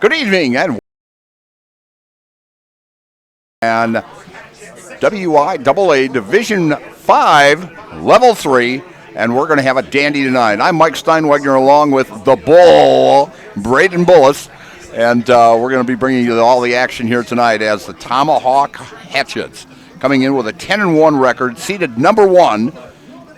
Good evening and WIAA Division 5, Level 3, and we're going to have a dandy tonight. I'm Mike Steinwegner along with the Bull, Braden Bullis, and we're going to be bringing you all the action here tonight as the Tomahawk Hatchets coming in with a 10-1 record, seeded number 1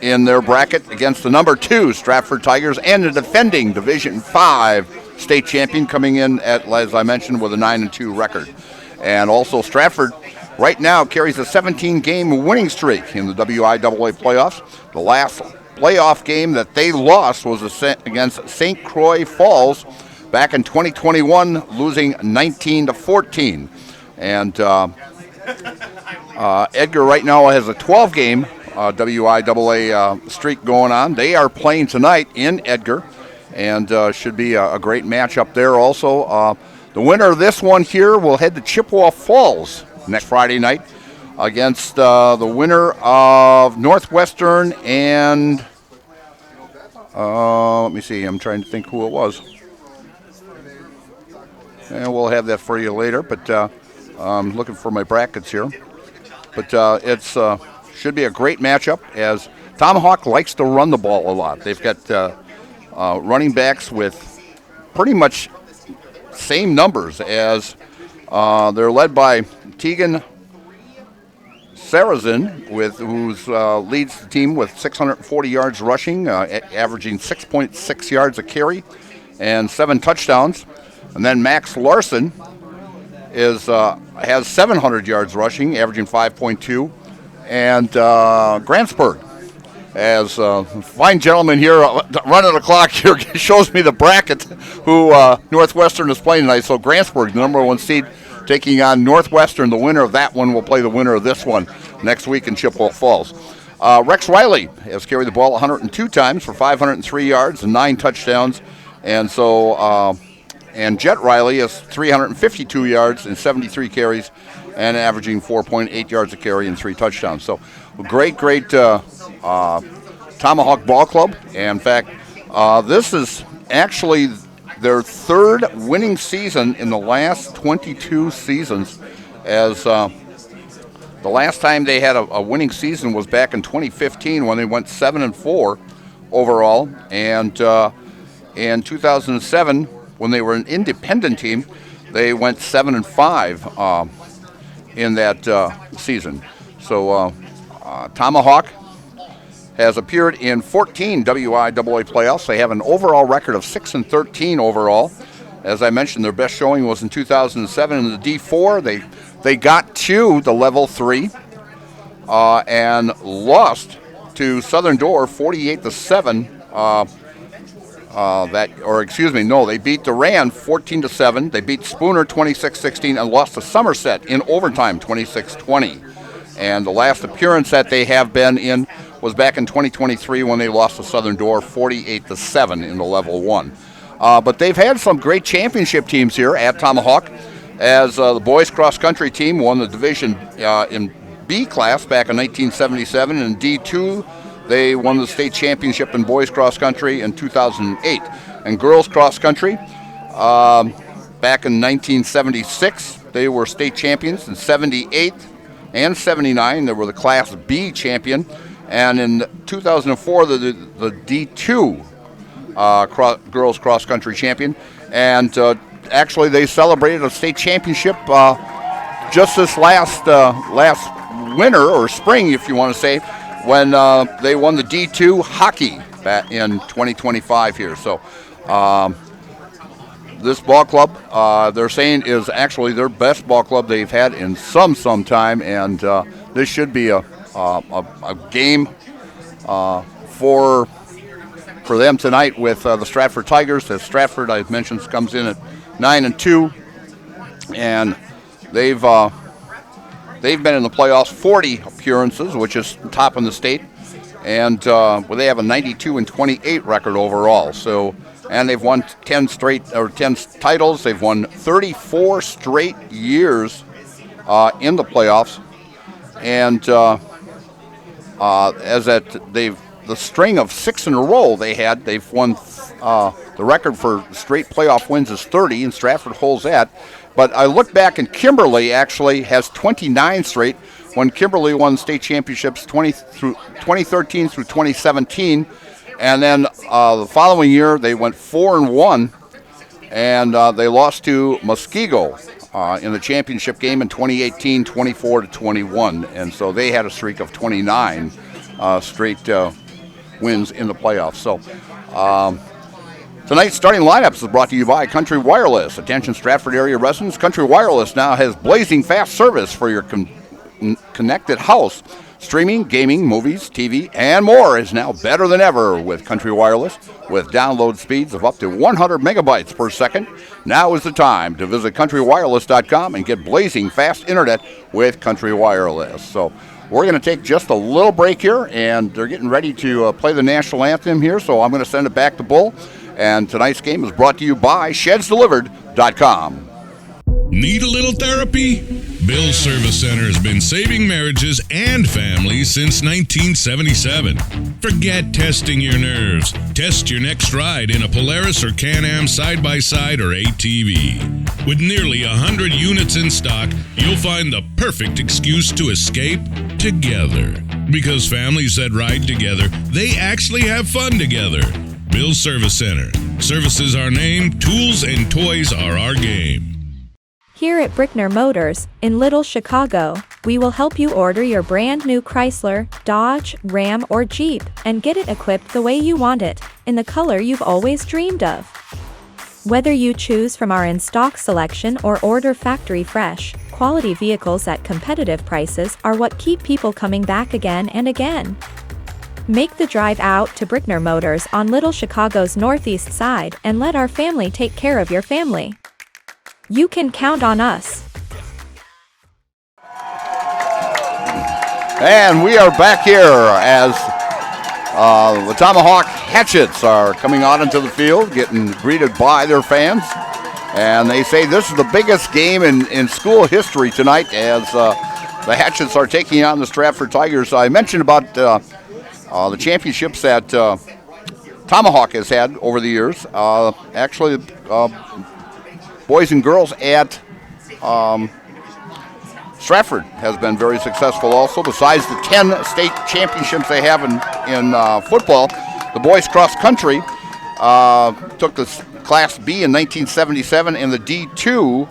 in their bracket against the number 2 Stratford Tigers and the defending Division 5 state champion coming in at, as I mentioned, with a 9-2 record. And also Stratford right now carries a 17-game winning streak in the WIAA playoffs. The last playoff game that they lost was against St. Croix Falls back in 2021, losing 19-14. And Edgar right now has a 12-game WIAA streak going on. They are playing tonight in Edgar, and should be a great matchup there also. The winner of this one here will head to Chippewa Falls next Friday night against the winner of Northwestern and, let me see, I'm trying to think who it was. And we'll have that for you later, but I'm looking for my brackets here. But it's should be a great matchup as Tomahawk likes to run the ball a lot. They've got running backs with pretty much same numbers as they're led by Tegan Sarazin, who leads the team with 640 yards rushing, averaging 6.6 yards a carry and 7 touchdowns. And then Max Larson has 700 yards rushing, averaging 5.2, and Grantsburg, as a fine gentleman here running the clock here, shows me the bracket who Northwestern is playing tonight. So Grantsburg, the number 1 seed, taking on Northwestern. The winner of that one will play the winner of this one next week in Chippewa Falls. Rex Riley has carried the ball 102 times for 503 yards and 9 touchdowns. And so, and Jet Riley has 352 yards and 73 carries and averaging 4.8 yards a carry and 3 touchdowns. So great Tomahawk Ball Club. And in fact, this is actually their 3rd winning season in the last 22 seasons, as the last time they had a winning season was back in 2015 when they went 7-4 overall, and in 2007 when they were an independent team, they went 7-5 in that season. So Tomahawk has appeared in 14 WIAA playoffs. They have an overall record of 6-13 overall. As I mentioned, their best showing was in 2007 in the D4. They got to the level 3 and lost to Southern Door 48-7. They beat Duran 14-7. They beat Spooner 26-16 and lost to Somerset in overtime 26-20. And the last appearance that they have been in was back in 2023 when they lost to Southern Door 48-7 in the level 1. But they've had some great championship teams here at Tomahawk, as the boys cross country team won the division in B class back in 1977, and D2 they won the state championship in boys cross country in 2008. And girls cross country, back in 1976, they were state champions. In 78 and 79, they were the Class B champion. And in 2004, the D2 girls cross country champion. And actually, they celebrated a state championship just this last winter, or spring, if you want to say, when they won the D2 hockey back in 2025 here. So this ball club, they're saying, is actually their best ball club they've had in some time, and this should be a game for them tonight with the Stratford Tigers. As Stratford, I mentioned, comes in at 9-2, and they've been in the playoffs 40 appearances, which is top in the state, and they have a 92-28 record overall. So, and they've won 10 titles. They've won 34 straight years in the playoffs, and the string of 6 in a row they've won The record for straight playoff wins is 30, and Stratford holds that. But I look back, and Kimberly actually has 29 straight when Kimberly won state championships 2013 through 2017. And then the following year, they went 4-1, and they lost to Muskego in the championship game in 2018, 24-21. And so they had a streak of 29 straight wins in the playoffs. So tonight's starting lineups is brought to you by Country Wireless. Attention Stratford area residents, Country Wireless now has blazing fast service for your connected house. Streaming, gaming, movies, TV, and more is now better than ever with Country Wireless. With download speeds of up to 100 megabytes per second, now is the time to visit countrywireless.com and get blazing fast internet with Country Wireless. So we're going to take just a little break here, and they're getting ready to play the national anthem here, so I'm going to send it back to Bull. And tonight's game is brought to you by ShedsDelivered.com. Need a little therapy? Bill's Service Center has been saving marriages and families since 1977. Forget testing your nerves. Test your next ride in a Polaris or Can-Am side-by-side or ATV. With nearly 100 units in stock, you'll find the perfect excuse to escape together. Because families that ride together, they actually have fun together. Bill's Service Center. Service is our name, tools and toys are our game. Here at Brickner Motors, in Little Chicago, we will help you order your brand new Chrysler, Dodge, Ram, or Jeep, and get it equipped the way you want it, in the color you've always dreamed of. Whether you choose from our in-stock selection or order factory fresh, quality vehicles at competitive prices are what keep people coming back again and again. Make the drive out to Brickner Motors on Little Chicago's northeast side and let our family take care of your family. You can count on us. And we are back here as the Tomahawk Hatchets are coming out into the field, getting greeted by their fans. And they say this is the biggest game in school history tonight as the Hatchets are taking on the Stratford Tigers. I mentioned about the championships that Tomahawk has had over the years. Actually, boys and girls at Stratford has been very successful also. Besides the 10 state championships they have in football, the boys cross country took the Class B in 1977 and the D2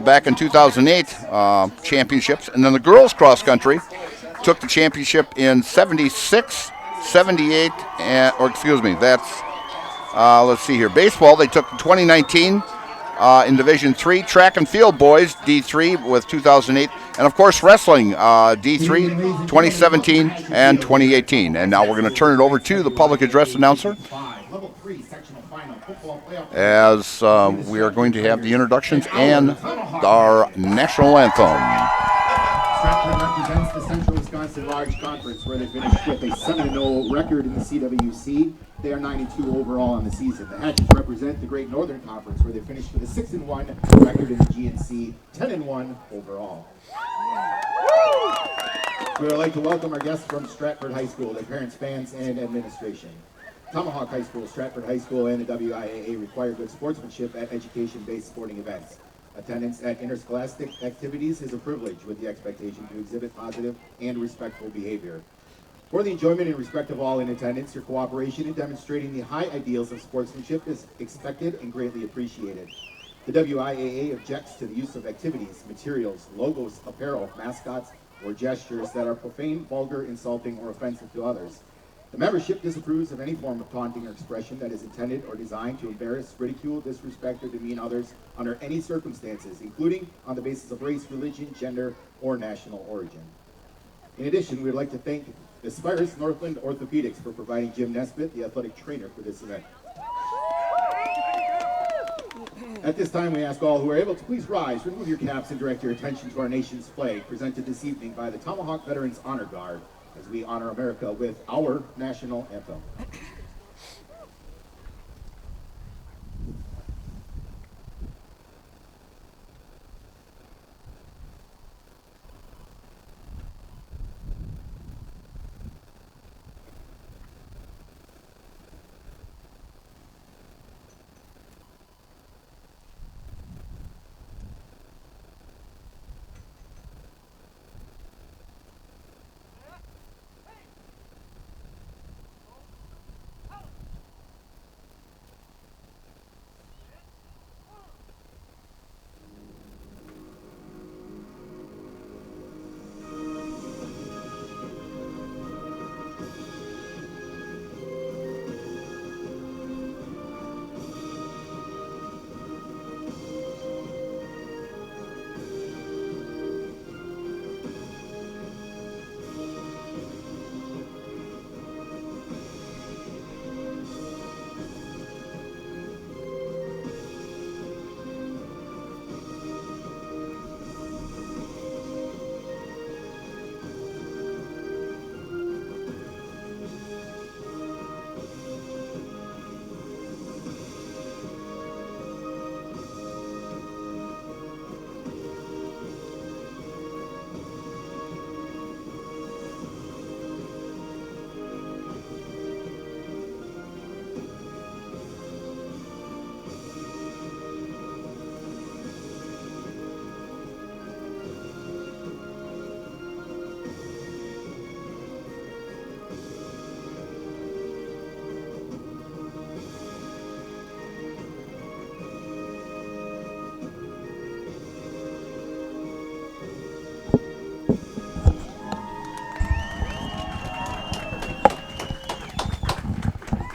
back in 2008 championships. And then the girls cross country took the championship in 76, 78, let's see here. Baseball, they took 2019 in Division 3. Track and field boys, D3 with 2008. And, of course, wrestling, D3, 2017 and 2018. And now we're going to turn it over to the public address announcer as we are going to have the introductions and our national anthem. Stratford represents the Central Wisconsin Large Conference, where they finished with a 7-0 record in the CWC. They are 9-2 overall on the season. The Hatchets represent the Great Northern Conference, where they finished with a 6-1 record in the GNC, 10-1 overall. We would like to welcome our guests from Stratford High School, their parents, fans, and administration. Tomahawk High School, Stratford High School, and the WIAA require good sportsmanship at education-based sporting events. Attendance at interscholastic activities is a privilege with the expectation to exhibit positive and respectful behavior. For the enjoyment and respect of all in attendance, your cooperation in demonstrating the high ideals of sportsmanship is expected and greatly appreciated. The WIAA objects to the use of activities, materials, logos, apparel, mascots, or gestures that are profane, vulgar, insulting, or offensive to others. The membership disapproves of any form of taunting or expression that is intended or designed to embarrass, ridicule, disrespect, or demean others under any circumstances, including on the basis of race, religion, gender, or national origin. In addition, we would like to thank Aspirus Northland Orthopedics for providing Jim Nesbitt, the athletic trainer, for this event. At this time, we ask all who are able to please rise, remove your caps, and direct your attention to our nation's flag, presented this evening by the Tomahawk Veterans Honor Guard, as we honor America with our national anthem.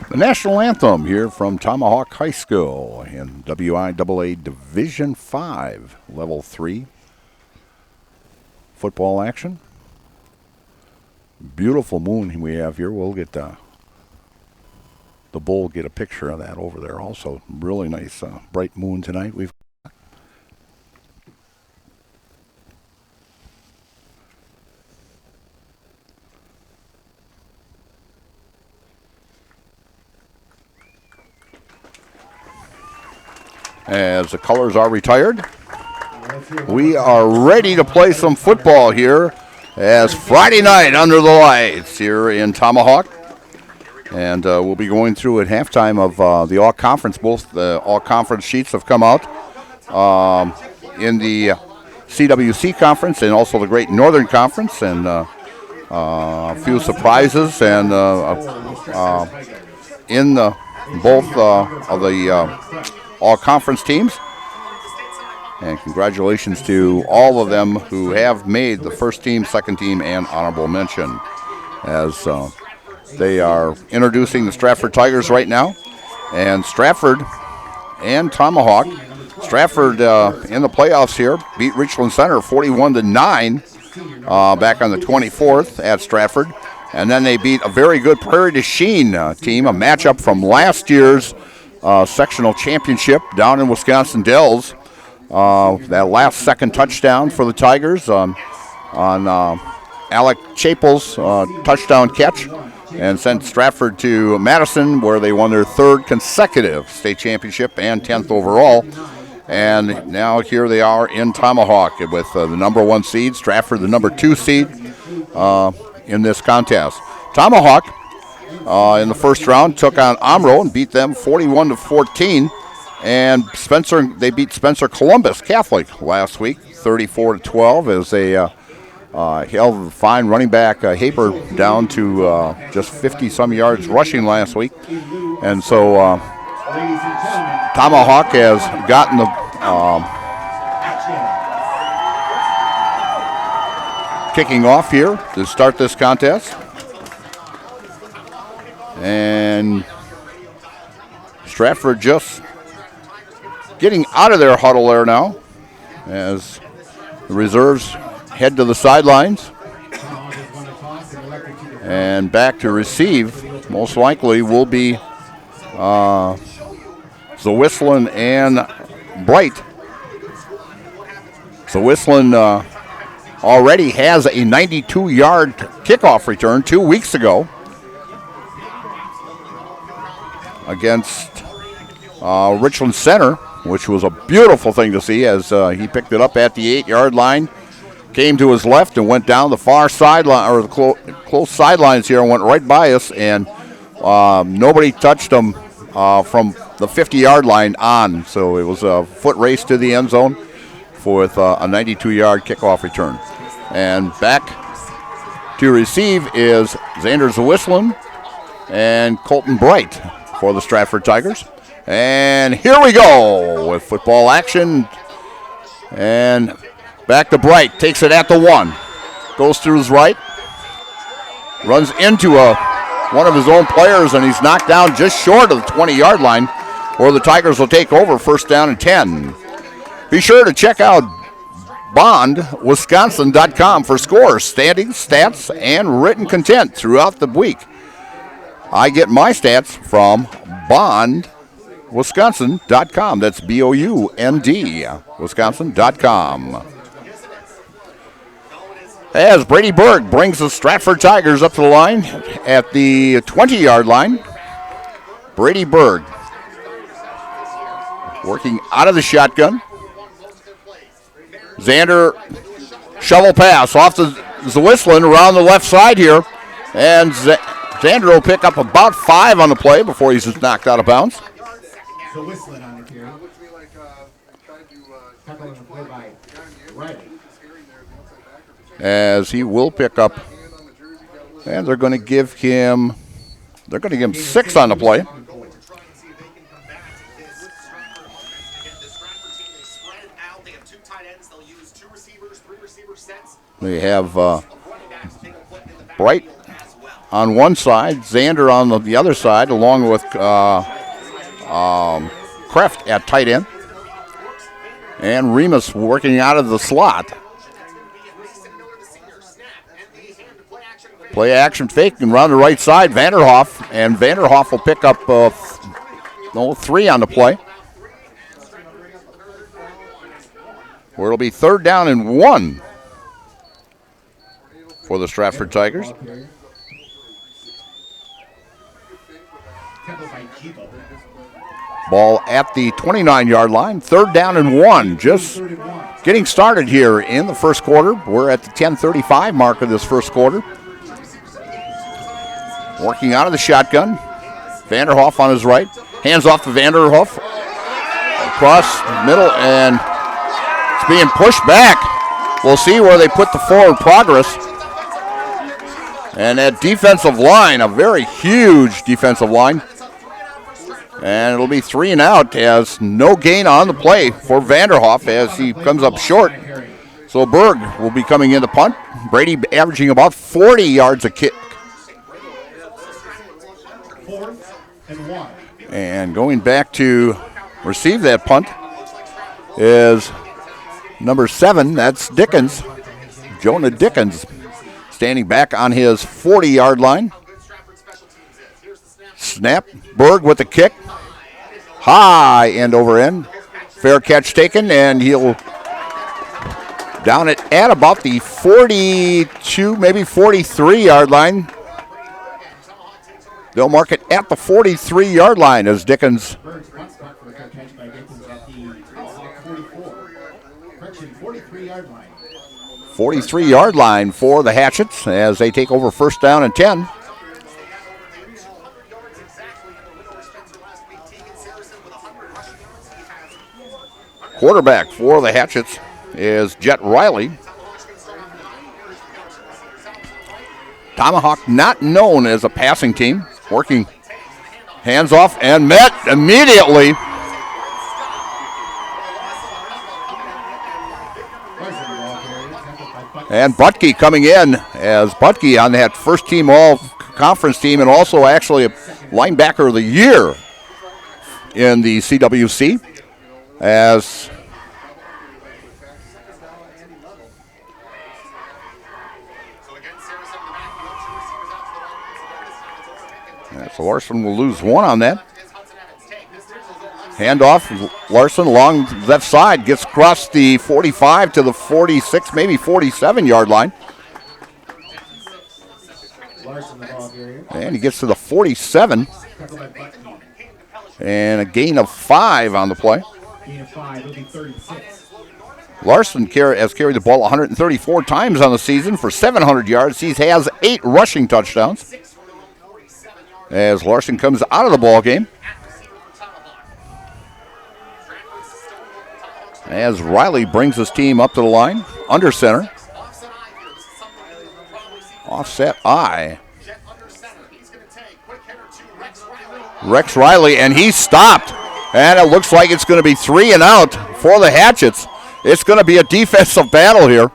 The national anthem here from Tomahawk High School in WIAA Division 5, Level 3 football action. Beautiful moon we have here. We'll get the bull get a picture of that over there also. Really nice bright moon tonight. We've as the colors are retired, we are ready to play some football here as Friday night under the lights here in Tomahawk. And we'll be going through at halftime of the all-conference. Both the all-conference sheets have come out in the CWC conference and also the Great Northern Conference, and a few surprises and in both of the all-conference teams. And congratulations to all of them who have made the first team, second team, and honorable mention as they are introducing the Stratford Tigers right now. And Stratford and Tomahawk. Stratford in the playoffs here beat Richland Center 41-9 back on the 24th at Stratford. And then they beat a very good Prairie du Chien team, a matchup from last year's sectional championship down in Wisconsin Dells. That last second touchdown for the Tigers on Alec Chapel's touchdown catch, and sent Stratford to Madison, where they won their third consecutive state championship and 10th overall. And now here they are in Tomahawk with the number 1 seed, Stratford the number 2 seed in this contest. Tomahawk in the first round took on Omro and beat them 41-14. And they beat Spencer Columbus Catholic last week, 34-12, as they held the fine running back Haber down to just 50-some yards rushing last week. And so Tomahawk has gotten the kicking off here to start this contest. And Stratford just getting out of their huddle there now as the reserves head to the sidelines. And back to receive most likely will be Zawislin and Bright. Zawislin already has a 92-yard kickoff return 2 weeks ago against Richland Center, which was a beautiful thing to see as he picked it up at the 8-yard line, came to his left and went down the far sideline, or the close sidelines here, and went right by us, and nobody touched him from the 50-yard line on. So it was a foot race to the end zone with a 92-yard kickoff return. And back to receive is Xander Zawislin and Colton Bright for the Stratford Tigers. And here we go with football action. And back to Bright. Takes it at the 1. Goes through his right. Runs into one of his own players, and he's knocked down just short of the 20-yard line, where the Tigers will take over first down and 10. Be sure to check out BondWisconsin.com for scores, standings, stats, and written content throughout the week. I get my stats from BondWisconsin.com. That's B-O-U-N-D, Wisconsin.com. As Brady Berg brings the Stratford Tigers up to the line at the 20-yard line. Brady Berg working out of the shotgun. Xander, shovel pass off to Zawislin around the left side here. And Xander will pick up about 5 on the play before he's just knocked out of bounds. Zawislin on the carry. As he will pick up, and they're going to give him 6 on the play. They have Bright on one side, Xander on the other side, along with Kreft at tight end. And Remus working out of the slot. Play action fake and run the right side, Vanderhoff. And Vanderhoff will pick up 3 on the play. Where it'll be 3rd down and 1 for the Stratford Tigers. Ball at the 29-yard line, 3rd down and 1. Just getting started here in the first quarter. We're at the 10:35 mark of this first quarter. Working out of the shotgun. Vanderhoff on his right. Hands off to Vanderhoff. Across the middle, and it's being pushed back. We'll see where they put the forward progress. And that defensive line, a very huge defensive line. And it'll be 3 and out as no gain on the play for Vanderhoff as he comes up short. So Berg will be coming in the punt. Brady averaging about 40 yards a kick. 4th and 1. And going back to receive that punt is number 7. That's Dickens. Jonah Dickens standing back on his 40-yard line. Snap. Berg with the kick. High end over end. Fair catch taken, and he'll down it at about the 42, maybe 43-yard line. They'll mark it at the 43-yard line as Dickens. 43-yard line for the Hatchets as they take over 1st down and 10. Quarterback for the Hatchets is Jet Riley. Tomahawk not known as a passing team. Working hands off and met immediately. And Butke coming in as Butke on that first team all-conference team and also actually a linebacker of the year in the CWC. As so Larson will lose 1 on that. Handoff, Larson along left side, gets across the 45 to the 46, maybe 47-yard line. And he gets to the 47. And a gain of 5 on the play. Larson has carried the ball 134 times on the season for 700 yards. He has 8 rushing touchdowns. As Larson comes out of the ball game. As Riley brings his team up to the line, under center. Offset I. Rex Riley, and he's stopped. And it looks like it's going to be 3 and out for the Hatchets. It's going to be a defensive battle here.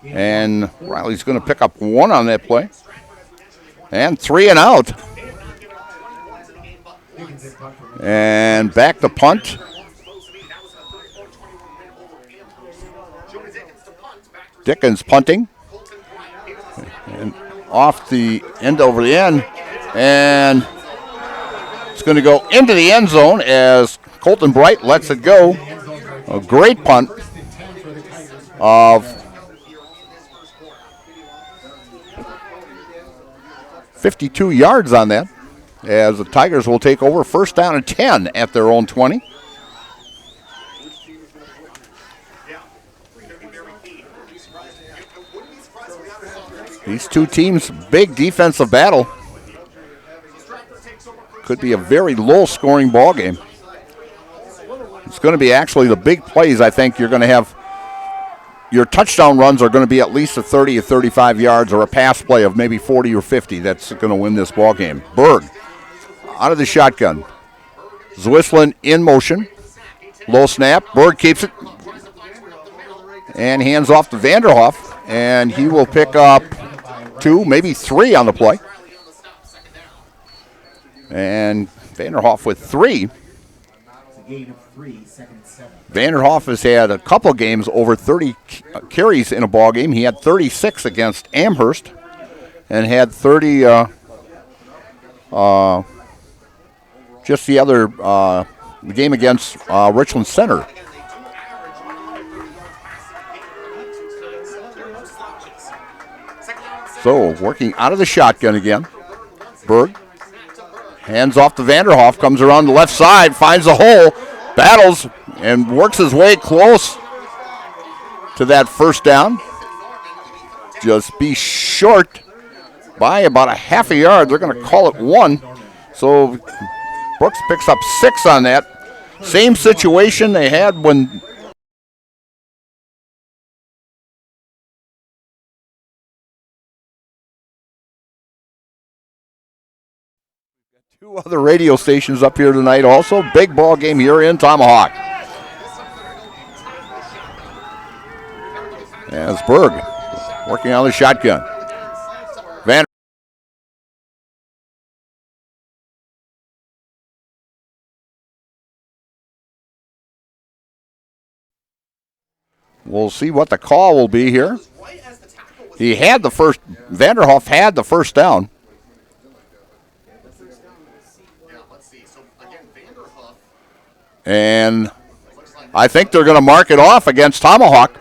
And Riley's going to pick up 1 on that play. And 3 and out. And back to punt. Dickens punting. And off the end over the end. And it's going to go into the end zone as Colton Bright lets it go. A great punt of 52 yards on that, as the Tigers will take over 1st down and 10 at their own 20. These two teams, big defensive battle. Could be a very low-scoring ball game. It's going to be actually the big plays. I think you're going to have your touchdown runs are going to be at least a 30 or 35 yards, or a pass play of maybe 40 or 50. That's going to win this ball game. Berg out of the shotgun. Zwislin in motion. Low snap. Berg keeps it. And hands off to Vanderhoff. And he will pick up 2, maybe 3 on the play. And Vanderhoff with 3. Vanderhoff has had a couple games over 30 carries in a ball game. He had 36 against Amherst and had 30 just the other the game against Richland Center. So working out of the shotgun again. Berg hands off to Vanderhoff, comes around the left side, finds a hole, battles, and works his way close to that first down. Just be short by about a half a yard. They're going to call it 1. So Brooks picks up 6 on that. Same situation they had when two other radio stations up here tonight also. Big ball game here in Tomahawk. As Berg working on the shotgun. We'll see what the call will be here. He had the first, Vanderhoff had the first down. And I think they're going to mark it off against Tomahawk.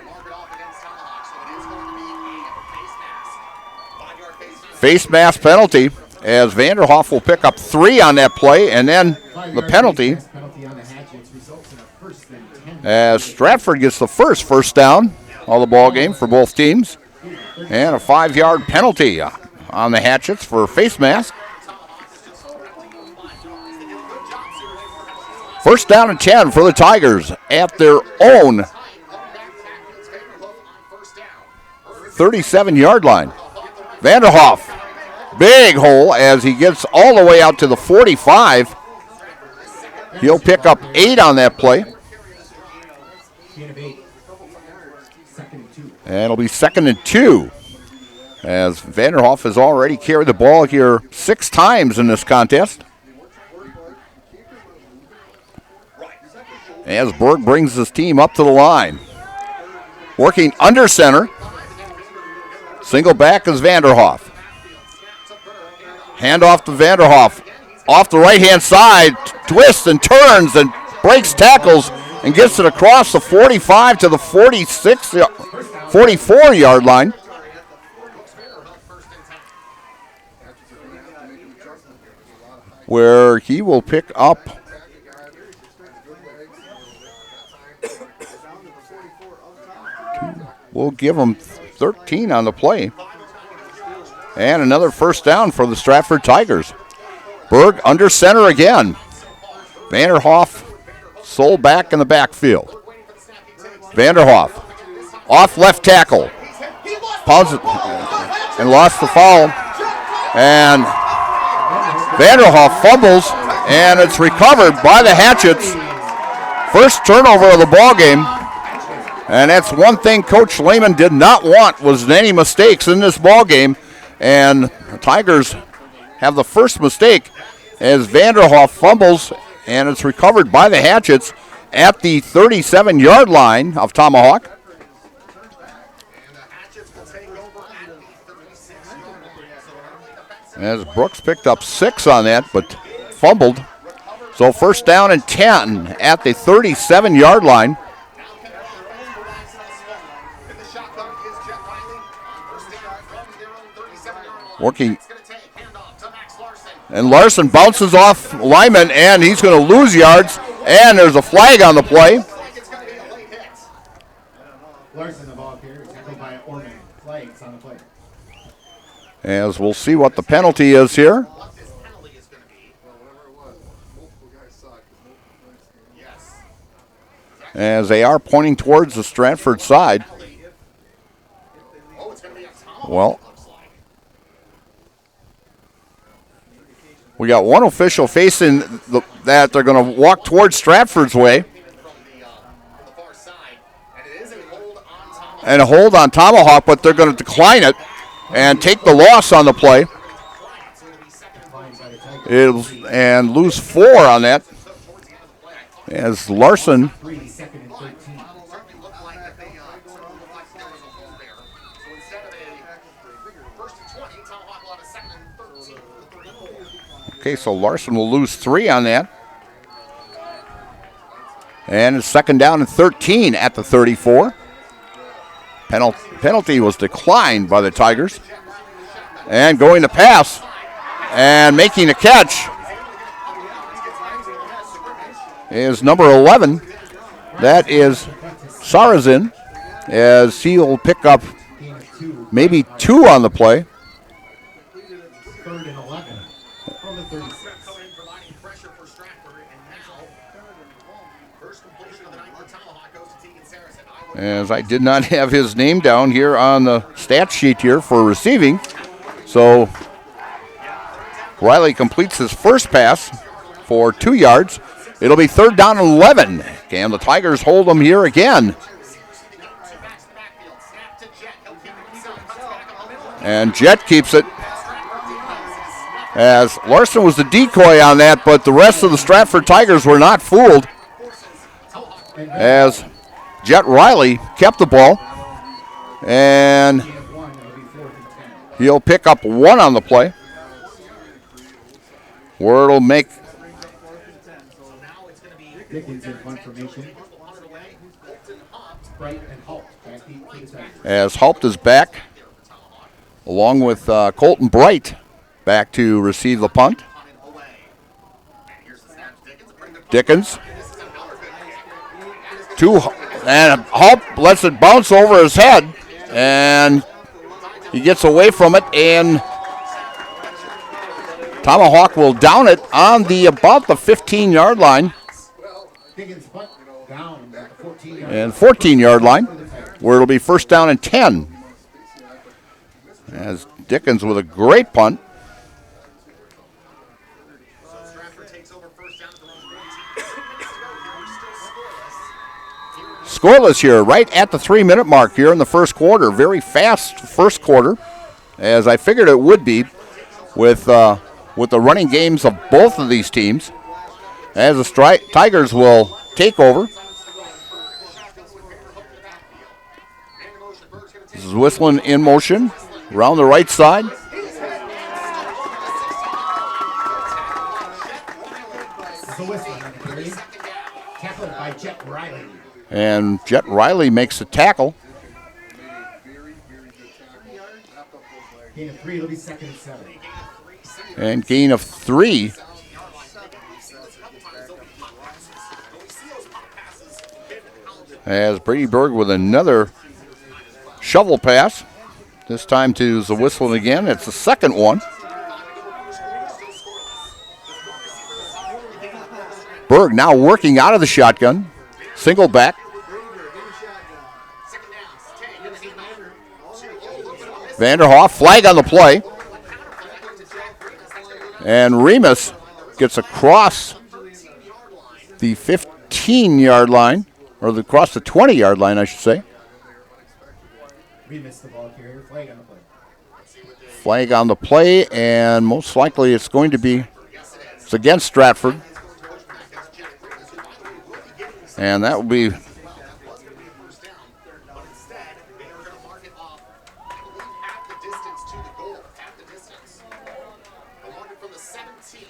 Face mask penalty, as Vanderhoff will pick up 3 on that play, and then the penalty as Stratford gets the first down of the ball game for both teams, and a 5-yard penalty on the Hatchets for face mask. First down and 10 for the Tigers at their own 37-yard line. Vanderhoff, big hole as he gets all the way out to the 45. He'll pick up 8 on that play. And it'll be 2nd and 2 as Vanderhoff has already carried the ball here 6 times in this contest. As Berg brings his team up to the line. Working under center. Single back is Vanderhoff. Hand off to Vanderhoff. Off the right-hand side, twists and turns and breaks tackles and gets it across the 45 to the 44-yard line. Where he will pick up we'll give him 13 on the play. And another first down for the Stratford Tigers. Berg under center again. Vanderhoff sole back in the backfield. Vanderhoff off left tackle. Pounds it and lost the foul. And Vanderhoff fumbles, and it's recovered by the Hatchets. First turnover of the ball game. And that's one thing Coach Lehman did not want was any mistakes in this ball game. And the Tigers have the first mistake as Vanderhoff fumbles, and it's recovered by the Hatchets at the 37-yard line of Tomahawk. As Brooks picked up 6 on that, but fumbled. So first down and 10 at the 37-yard line. Working. And Larson bounces off Lyman, and he's going to lose yards. And there's a flag on the play. Larson, the ball here, tackled by Orman. Flags on the play. As we'll see what the penalty is here. As they are pointing towards the Stratford side. Well, we got one official facing that they're going to walk towards Stratford's way. and a hold on Tomahawk, but they're going to decline it and take the loss on the play. And lose 4 on that. As Larson Okay, so Larson will lose 3 on that. And it's second down and 13 at the 34. Penalty was declined by the Tigers. And going to pass and making a catch is number 11. That is Sarazin, as he'll pick up maybe 2 on the play. Third and 11 from the 36. As I did not have his name down here on the stat sheet here for receiving. So Riley completes his first pass for 2 yards. It'll be third down and 11. Can the Tigers hold them here again? And Jet keeps it. As Larson was the decoy on that, but the rest of the Stratford Tigers were not fooled. As Jet Riley kept the ball. And he'll pick up 1 on the play. Where it'll make Dickens in punt formation. as Haupt is back, along with Colton Bright back to receive the punt. Dickens. And Haupt lets it bounce over his head, and he gets away from it, and Tomahawk will down it on about the 15-yard line. And 14-yard line, where it'll be first down and 10. As Dickens with a great punt. Scoreless here, right at the 3-minute mark here in the first quarter. Very fast first quarter, as I figured it would be with the running games of both of these teams. As the Tigers will take over. This is Whistling in motion around the right side. Tackled by Jet Riley. And Jet Riley makes the tackle. Gain of 3, it'll be second and 7. And gain of 3. As Brady Berg with another shovel pass. This time to Whistling again. It's the second one. Berg now working out of the shotgun. Single back. Vanderhoff, flag on the play. And Remus gets across the 15-yard line, or across the 20-yard line, I should say. Remus, the ball carrier, flag on the play. Flag on the play, and most likely it's going to be against Stratford. And that will be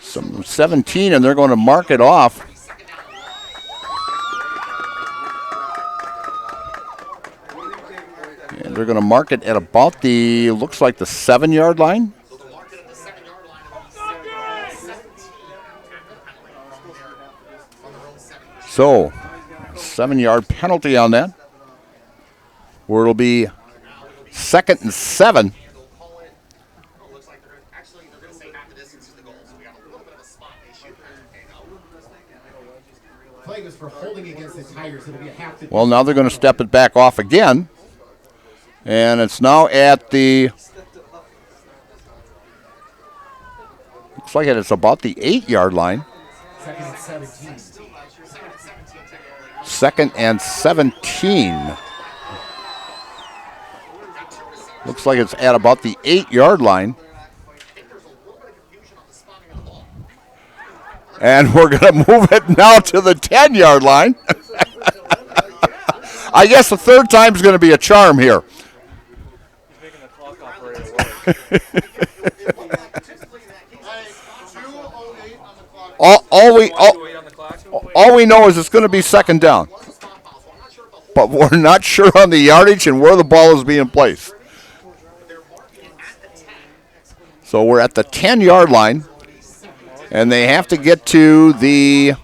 some 17, and they're going to mark it off. And they're going to mark it at about looks like the 7-yard line. So, 7-yard penalty on that, where it'll be second and 7. For holding against the Tigers, it'll be a half. Well, now they're going to step it back off again. And it's now at the, looks like it's about the 8-yard line. Second and 17. Second and 17. Looks like it's at about the 8-yard line. And we're going to move it now to the 10-yard line. I guess the third time is going to be a charm here. He's making the clock operator work. All we know is it's going to be second down. But we're not sure on the yardage and where the ball is being placed. So we're at the 10-yard line. And they have to get to the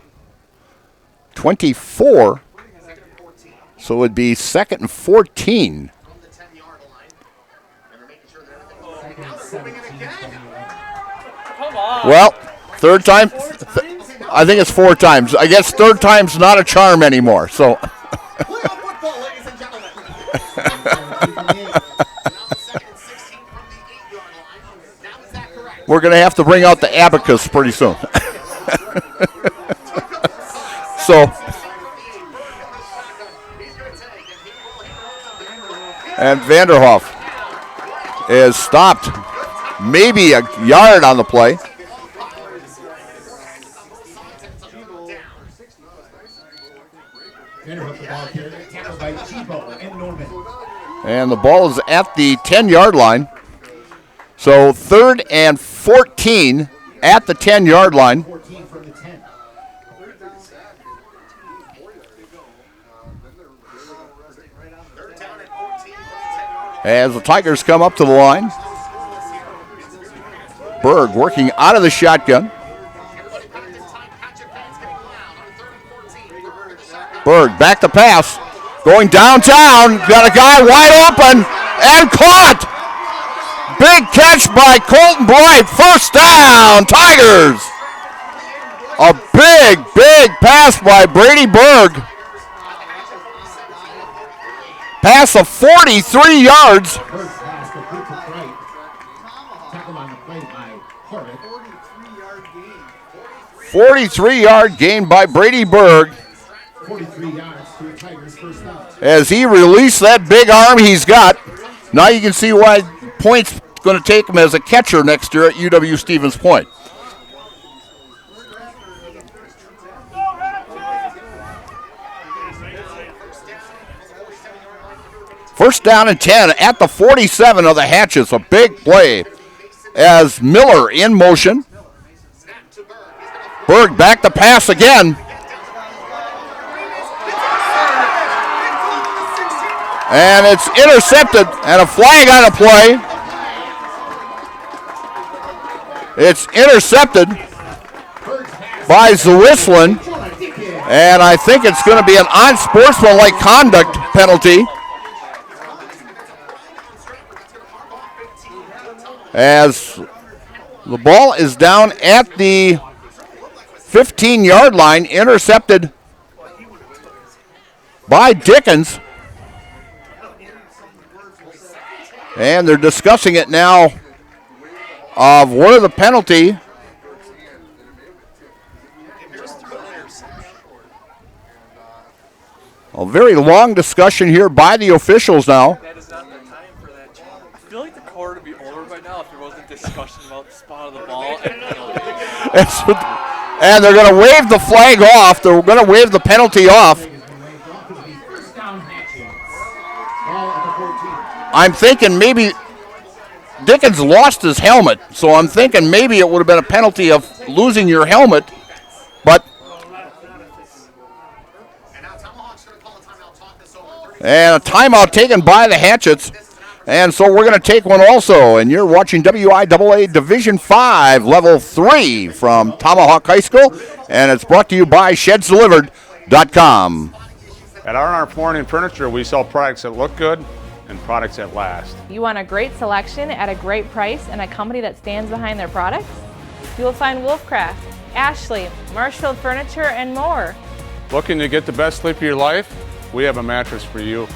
24. So it would be 2nd and 14. Well, third time. I think it's 4 times. I guess third time's not a charm anymore. So. We're going to have to bring out the abacus pretty soon. So, and Vanderhoff is stopped, maybe a yard on the play. And the ball is at the 10-yard line. So 3rd and 14 at the 10-yard line. As the Tigers come up to the line. Berg working out of the shotgun. Berg back to pass. Going downtown. Got a guy wide open and caught. Big catch by Colton Bright. First down, Tigers. A big pass by Brady Berg. Pass of 43 yards. 43-yard gain by Brady Berg. 43 yards to the Tigers' first down. As he released that big arm he's got. Now you can see why points going to take him as a catcher next year at UW Stevens Point. First down and 10 at the 47 of the Hatchets. A big play as Miller in motion. Berg back to pass again. And it's intercepted and a flag on the play. It's intercepted by Zwislin. And I think it's going to be an unsportsmanlike conduct penalty. As the ball is down at the 15-yard line, intercepted by Dickens. And they're discussing it now of where the penalty. A very long discussion here by the officials now. That is not the time for that. I feel like the quarter would be over by now if there wasn't discussion about the spot of the ball and penalty. And they're going to wave the flag off. They're going to wave the penalty off. I'm thinking maybe Dickens lost his helmet, so I'm thinking maybe it would have been a penalty of losing your helmet, but and a timeout taken by the Hatchets, and so we're going to take one also, and you're watching WIAA Division 5 Level 3 from Tomahawk High School, and it's brought to you by ShedsDelivered.com. At R&R Flooring and Furniture, we sell products that look good and products that last. You want a great selection at a great price and a company that stands behind their products? You will find Wolfcraft, Ashley, Marshfield Furniture, and more. Looking to get the best sleep of your life? We have a mattress for you.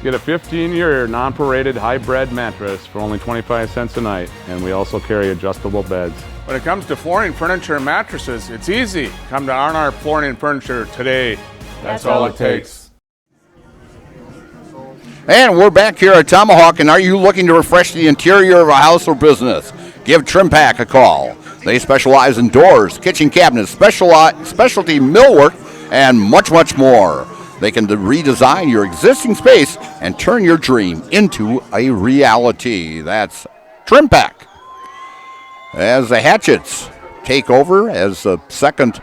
Get a 15-year non-paraded hybrid mattress for only 25 cents a night, and we also carry adjustable beds. When it comes to flooring, furniture, and mattresses, it's easy. Come to R&R Flooring and Furniture today. That's all it takes. And we're back here at Tomahawk, and are you looking to refresh the interior of a house or business? Give Trim Pack a call. They specialize in doors, kitchen cabinets, specialty millwork, and much, much more. They can redesign your existing space and turn your dream into a reality. That's Trim Pack. As the Hatchets take over as the second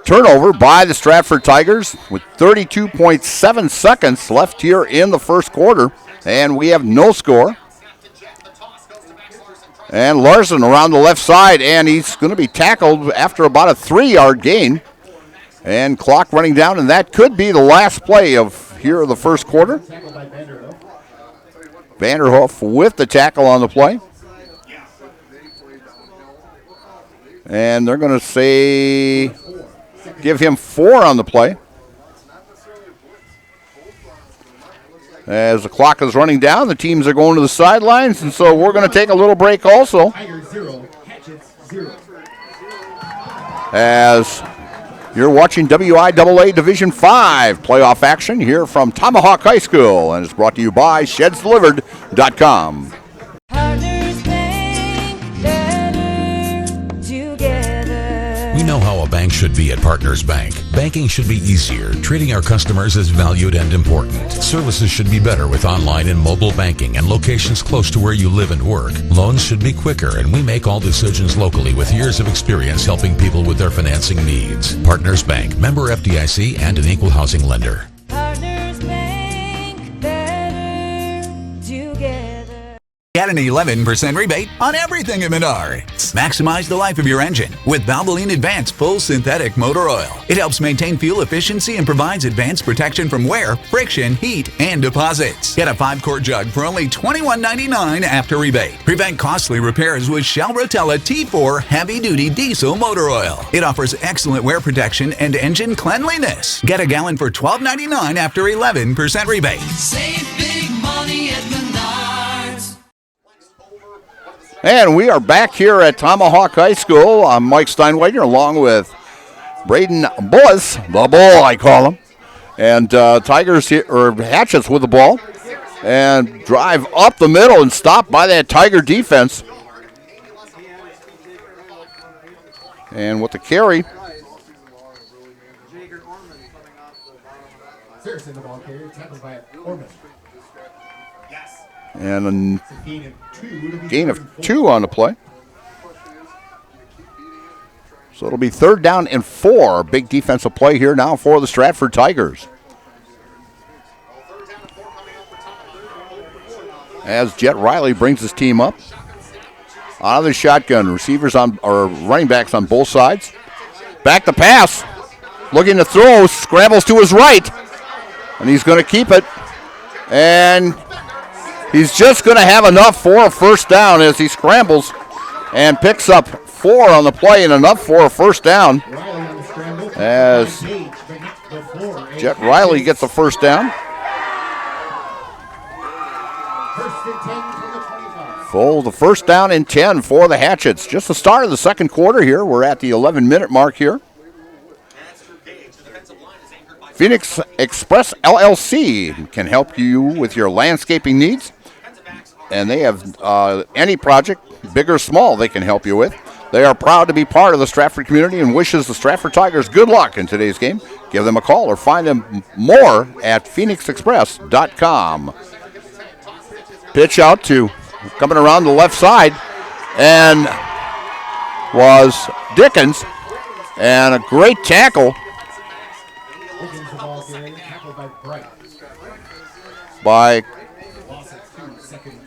turnover by the Stratford Tigers with 32.7 seconds left here in the first quarter, and we have no score. And Larson around the left side, and he's going to be tackled after about a 3-yard gain. And clock running down, and that could be the last play of here of the first quarter. Vanderhoof with the tackle on the play. And they're going to say, give him 4 on the play. As the clock is running down, the teams are going to the sidelines, and so we're going to take a little break also. As you're watching WIAA Division 5 playoff action here from Tomahawk High School, and it's brought to you by ShedsDelivered.com. We know how a bank should be at Partners Bank. Banking should be easier. Treating our customers as valued and important. Services should be better with online and mobile banking and locations close to where you live and work. Loans should be quicker, and we make all decisions locally with years of experience helping people with their financing needs. Partners Bank, member FDIC, and an equal housing lender. Partners Bank, better together. Get an 11% rebate on everything at Menards. Maximize the life of your engine with Valvoline Advanced Full Synthetic Motor Oil. It helps maintain fuel efficiency and provides advanced protection from wear, friction, heat, and deposits. Get a 5-quart jug for only $21.99 after rebate. Prevent costly repairs with Shell Rotella T4 Heavy-Duty Diesel Motor Oil. It offers excellent wear protection and engine cleanliness. Get a gallon for $12.99 after 11% rebate. Save big money at Menards. And we are back here at Tomahawk High School. I'm Mike Steinwagner along with Braden Bullis, the Bull I call him. And Tigers here, or Hatchets with the ball. And drive up the middle and stop by that Tiger defense. And with the carry. And a gain of 2 on the play. So it'll be 3rd down and 4. Big defensive play here now for the Stratford Tigers. As Jet Riley brings his team up. Out of the shotgun. Receivers on, or running backs on both sides. Back to pass. Looking to throw. Scrambles to his right. And he's going to keep it. And he's just going to have enough for a first down as he scrambles and picks up 4 on the play and enough for a first down as Jet Riley gets a first down. Full the first down and 10 for the Hatchets. Just the start of the second quarter here. We're at the 11-minute mark here. Phoenix Express LLC can help you with your landscaping needs. And they have any project, big or small, they can help you with. They are proud to be part of the Stratford community and wishes the Stratford Tigers good luck in today's game. Give them a call or find them more at phoenixexpress.com. Pitch out to coming around the left side and was Dickens. And a great tackle by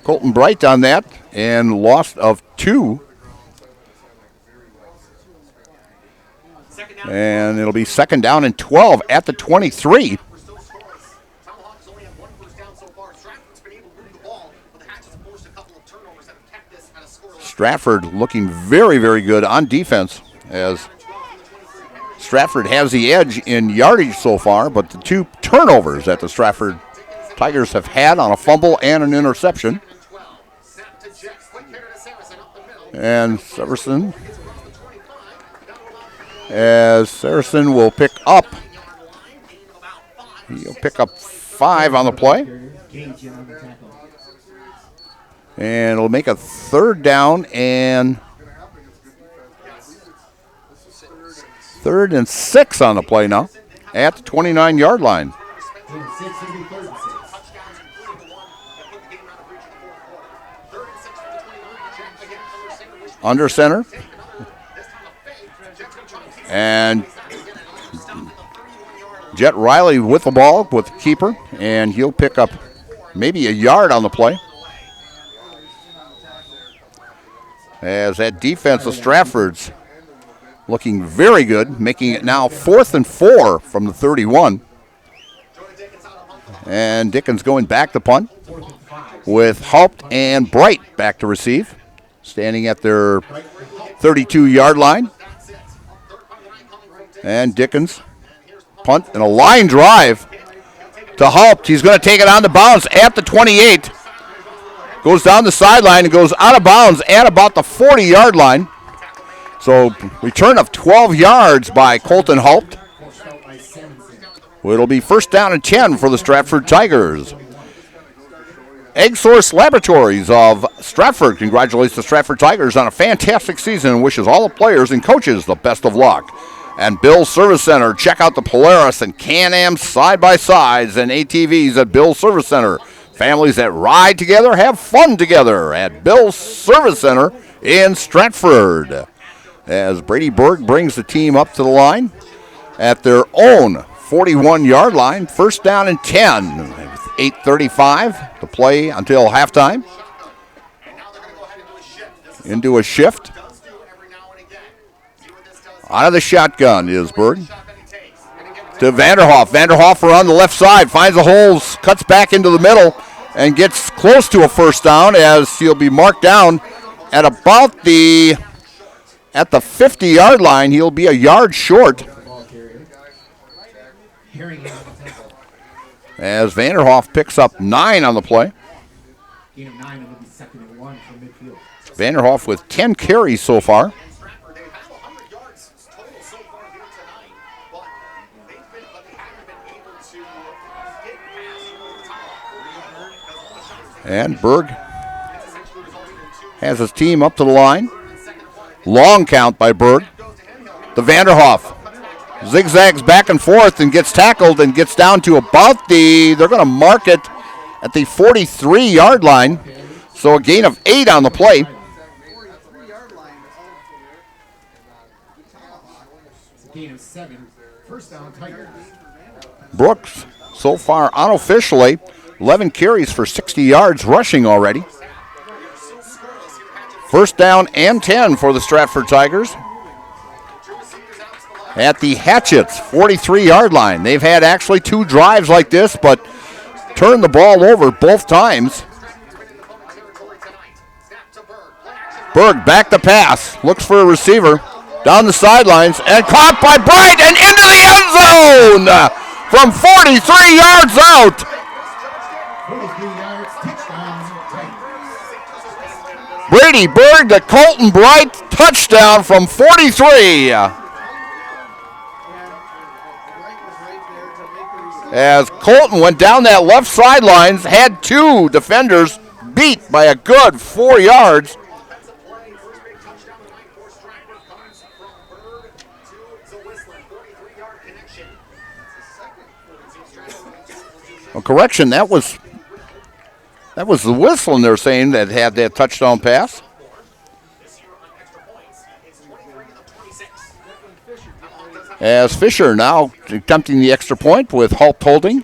Colton Bright on that, and loss of 2. And it'll be 2nd down and 12 at the 23. Stratford looking very, very good on defense as Stratford has the edge in yardage so far, but the 2 turnovers that the Stratford Tigers have had on a fumble and an interception. And Severson, as Saracen will pick up, he'll pick up 5 on the play. And it'll make a 3rd down and 3rd and 6 on the play now at the 29-yard line. Under center. And Jet Riley with the ball with the keeper, and he'll pick up maybe a yard on the play. As that defense of Stratford's looking very good, making it now 4th and 4 from the 31. And Dickens going back to punt with Haupt and Bright back to receive, standing at their 32-yard line. And Dickens punt and a line drive to Haupt. He's going to take it on the bounce at the 28. Goes down the sideline and goes out of bounds at about the 40-yard line. So return of 12 yards by Colton Haupt. It'll be 1st down and 10 for the Stratford Tigers. Egg Source Laboratories of Stratford congratulates the Stratford Tigers on a fantastic season and wishes all the players and coaches the best of luck. And Bill's Service Center, check out the Polaris and Can-Am side-by-sides and ATVs at Bill's Service Center. Families that ride together have fun together at Bill's Service Center in Stratford. As Brady Berg brings the team up to the line at their own 41-yard line, 1st down and 10. 8:35 to play until halftime. Into a shift. Out of the shotgun is Berg. To Vanderhoff. Vanderhoff around the left side, finds the holes, cuts back into the middle, and gets close to a 1st down as he'll be marked down at about the 50-yard line. He'll be a yard short. As Vanderhoff picks up 9 on the play. Vanderhoff with 10 carries so far. And Berg has his team up to the line. Long count by Berg. To Vanderhoff. Zigzags back and forth and gets tackled and gets down to about they're going to mark it at the 43-yard line. So a gain of 8 on the play. Gain of 7. 1st down, Tigers. Brooks, so far unofficially, 11 carries for 60 yards rushing already. 1st down and 10 for the Stratford Tigers. At the Hatchets 43-yard line. They've had actually 2 drives like this, but turned the ball over both times. Berg back to pass, looks for a receiver, down the sidelines, and caught by Bright and into the end zone from 43 yards out. 43 yards, touchdown. Brady Berg to Colton Bright, touchdown from 43. As Colton went down that left sidelines, had 2 defenders beat by a good 4 yards. Well, correction, that was the Whistling they're saying that had that touchdown pass. As Fisher now attempting the extra point with Haupt holding.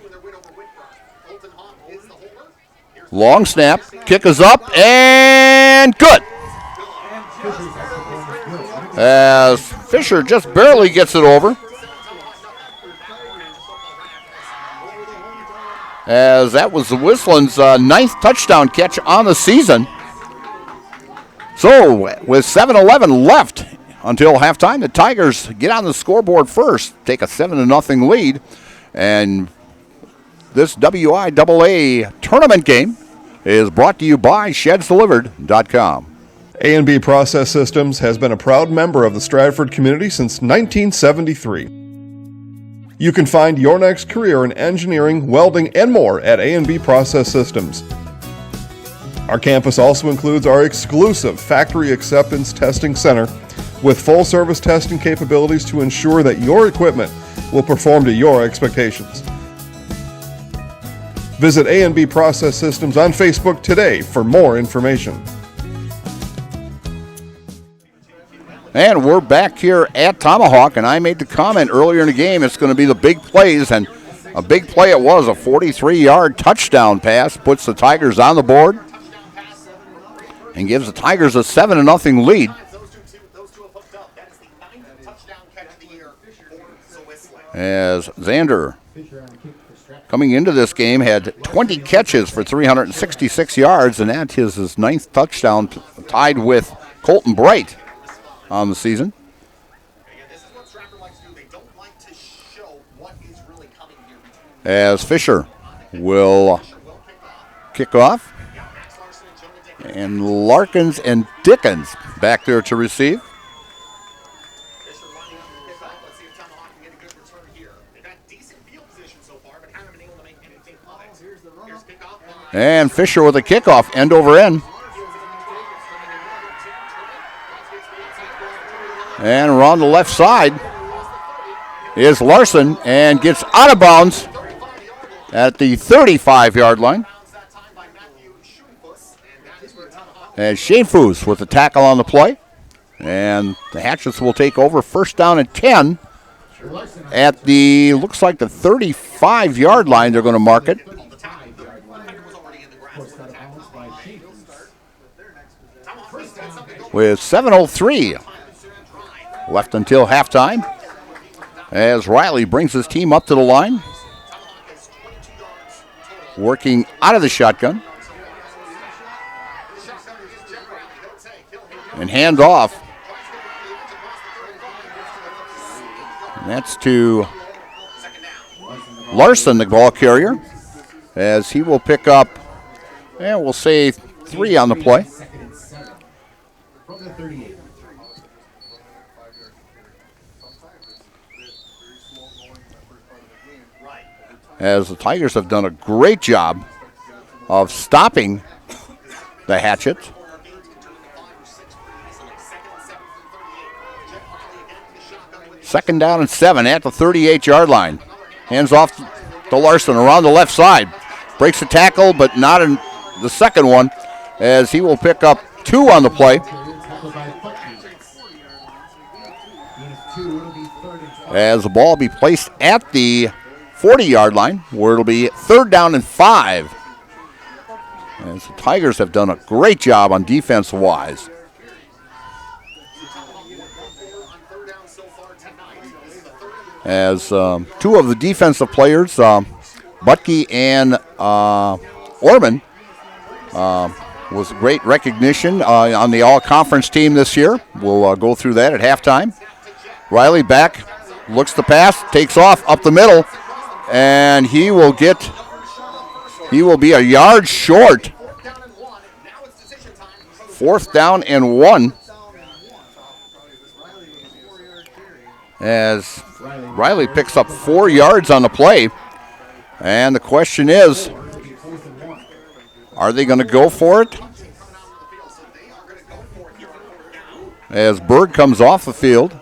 Long snap, kick is up, and good. As Fisher just barely gets it over. As that was the Whistling's 9th touchdown catch on the season. So with 7:11 left until halftime, the Tigers get on the scoreboard first, take a 7-0 lead, and this WIAA tournament game is brought to you by ShedsDelivered.com. A&B Process Systems has been a proud member of the Stratford community since 1973. You can find your next career in engineering, welding, and more at A&B Process Systems. Our campus also includes our exclusive Factory Acceptance Testing Center with full-service testing capabilities to ensure that your equipment will perform to your expectations. Visit A&B Process Systems on Facebook today for more information. And we're back here at Tomahawk, and I made the comment earlier in the game it's going to be the big plays, and a big play it was. A 43-yard touchdown pass puts the Tigers on the board and gives the Tigers a 7-0 lead. As Xander, coming into this game, had 20 catches for 366 yards, and that is his 9th touchdown, tied with Colton Bright on the season. As Fisher will kick off, and Larkins and Dickens back there to receive. And Fisher with a kickoff, end over end. And around the left side is Larson, and gets out of bounds at the 35-yard line. And Shafus with the tackle on the play. And the Hatchets will take over, first down and 10 at the, looks like the 35-yard line they're going to mark it. With 7:03 left until halftime, as Riley brings his team up to the line, working out of the shotgun, and hand off. And that's to Larson, the ball carrier, as he will pick up, and we'll say 3 on the play. As the Tigers have done a great job of stopping the Hatchets. Second down and 7 at the 38-yard line. Hands off to Larson around the left side. Breaks the tackle, but not in the second one, as he will pick up 2 on the play. As the ball will be placed at the 40-yard line, where it'll be 3rd down and 5. As the Tigers have done a great job on defense-wise. As 2 of the defensive players, Butke and Orman, was great recognition on the all-conference team this year. We'll go through that at halftime. Riley back, looks to pass, takes off up the middle, and he will be a yard short. 4th down and 1. As Riley picks up 4 yards on the play. And the question is, are they going to go for it? As Berg comes off the field.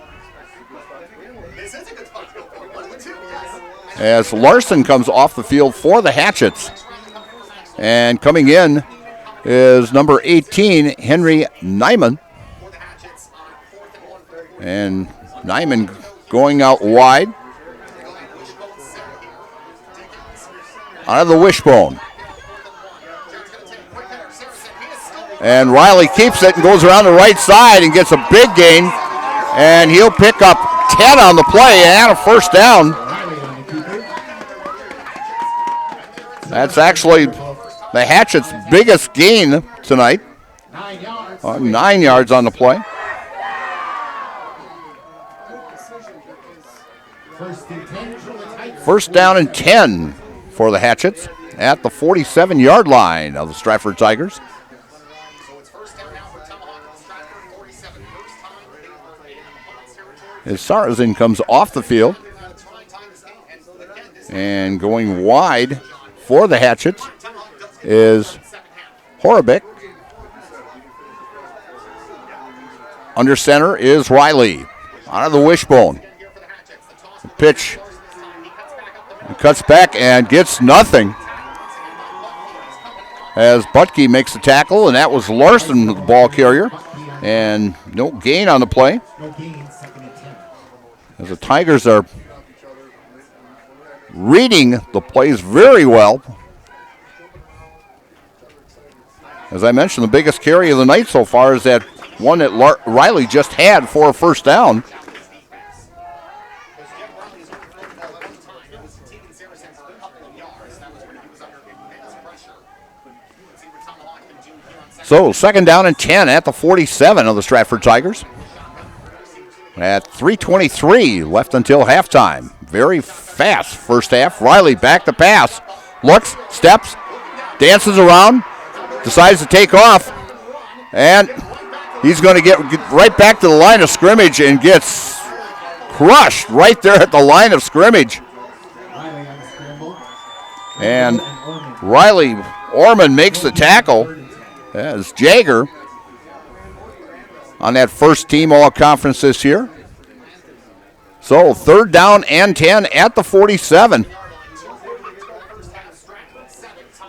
As Larson comes off the field for the Hatchets. And coming in is number 18, Henry Nyman. And Nyman going out wide. Out of the wishbone. And Riley keeps it and goes around the right side and gets a big gain. And he'll pick up 10 on the play and a first down. That's actually the Hatchet's biggest gain tonight. 9 yards on the play. First down and 10 for the Hatchets at the 47-yard line of the Stratford Tigers. As Sarazin comes off the field. And going wide for the Hatchets is Horbeck. Under center is Riley. Out of the wishbone. The pitch. He cuts back and gets nothing. As Butke makes the tackle, and that was Larson, the ball carrier. And no gain on the play. As the Tigers are reading the plays very well. As I mentioned, the biggest carry of the night so far is that one that Riley just had for a first down. So, second down and 10 at the 47 of the Stratford Tigers. At 3:23 left until halftime. Very fast first half. Riley back to pass. Looks, steps, dances around, decides to take off, and he's going to get right back to the line of scrimmage and gets crushed right there at the line of scrimmage. And Riley Orman makes the tackle as Jagger on that first team all-conference this year. So third down and 10 at the 47.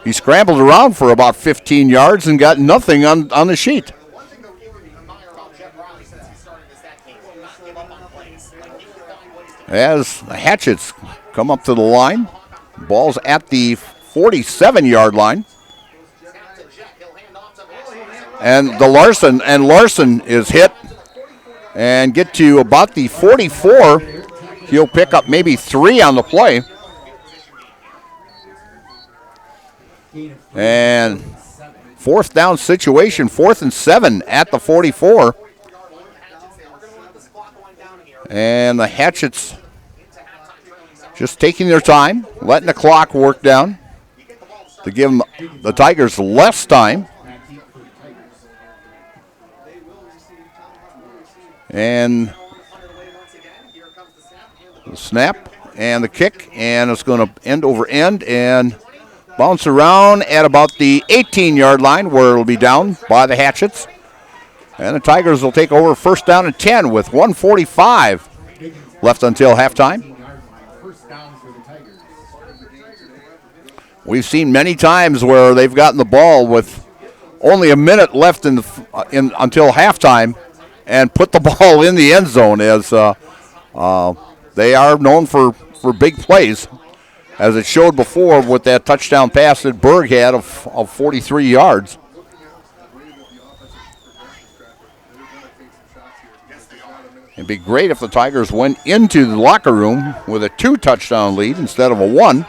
He scrambled around for about 15 yards and got nothing on the sheet. As the Hatchets come up to the line, ball's at the 47-yard line. And Larson is hit and get to about the 44. He'll pick up maybe 3 on the play. And fourth down situation, 4th and 7 at the 44. And the Hatchets just taking their time, letting the clock work down to give them, the Tigers less time. And the snap and the kick, and it's going to end over end and bounce around at about the 18-yard line where it'll be down by the Hatchets. And the Tigers will take over first down and 10 with 1:45 left until halftime. We've seen many times where they've gotten the ball with only a minute left until halftime and put the ball in the end zone, as they are known for big plays, as it showed before with that touchdown pass that Berg had of 43 yards. It'd be great if the Tigers went into the locker room with a 2-touchdown lead instead of a 1.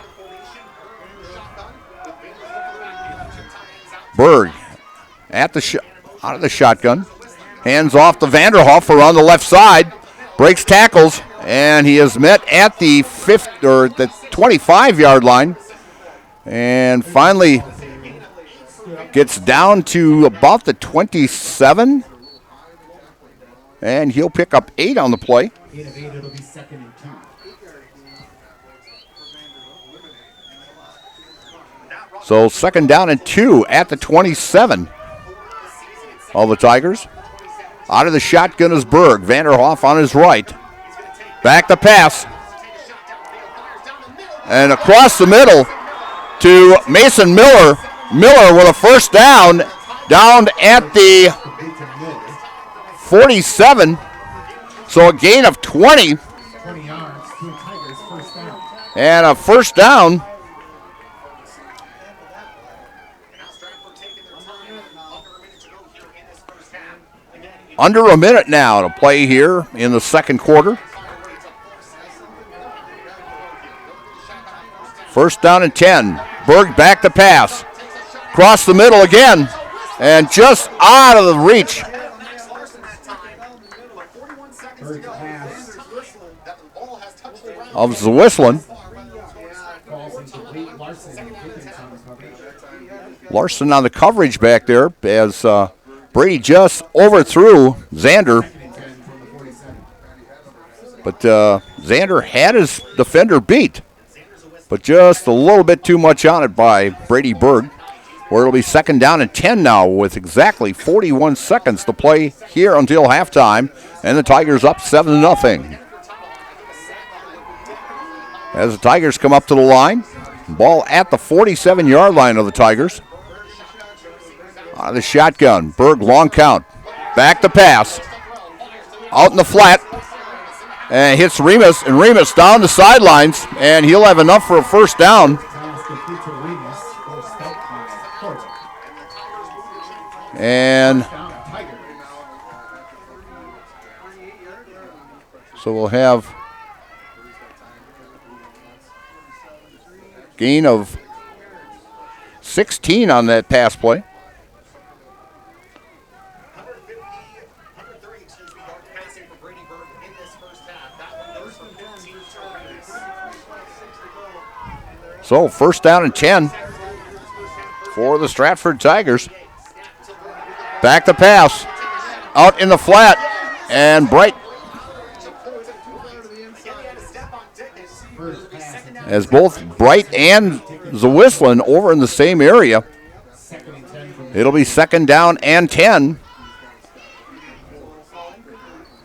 Berg at the out of the shotgun. Hands off to Vanderhoff on the left side. Breaks tackles, and he is met at the 25-yard line. And finally gets down to about the 27. And he'll pick up 8 on the play. So second down and 2 at the 27 of the Tigers. Out of the shotgun is Berg. Vanderhoff on his right. Back to pass. And across the middle to Mason Miller. Miller with a first down at the 47. So a gain of 20. And a first down. Under a minute now to play here in the second quarter. First down and 10. Berg back to pass. Across the middle again. And just out of the reach of Zwisslen. Larson on the coverage back there as Brady just overthrew Xander. But Xander had his defender beat. but just a little bit too much on it by Brady Berg, where it'll be 2nd down and 10 now with exactly 41 seconds to play here until halftime, and the Tigers up 7-0. As the Tigers come up to the line, ball at the 47-yard line of the Tigers. Out of the shotgun, Berg long count, back to pass, out in the flat, and hits Remus, and Remus down the sidelines, and he'll have enough for a 1st down. And so we'll have gain of 16 on that pass play. So 1st down and 10 for the Stratford Tigers. Back to pass, out in the flat, and Bright. As both Bright and Zawislin over in the same area. It'll be 2nd down and 10.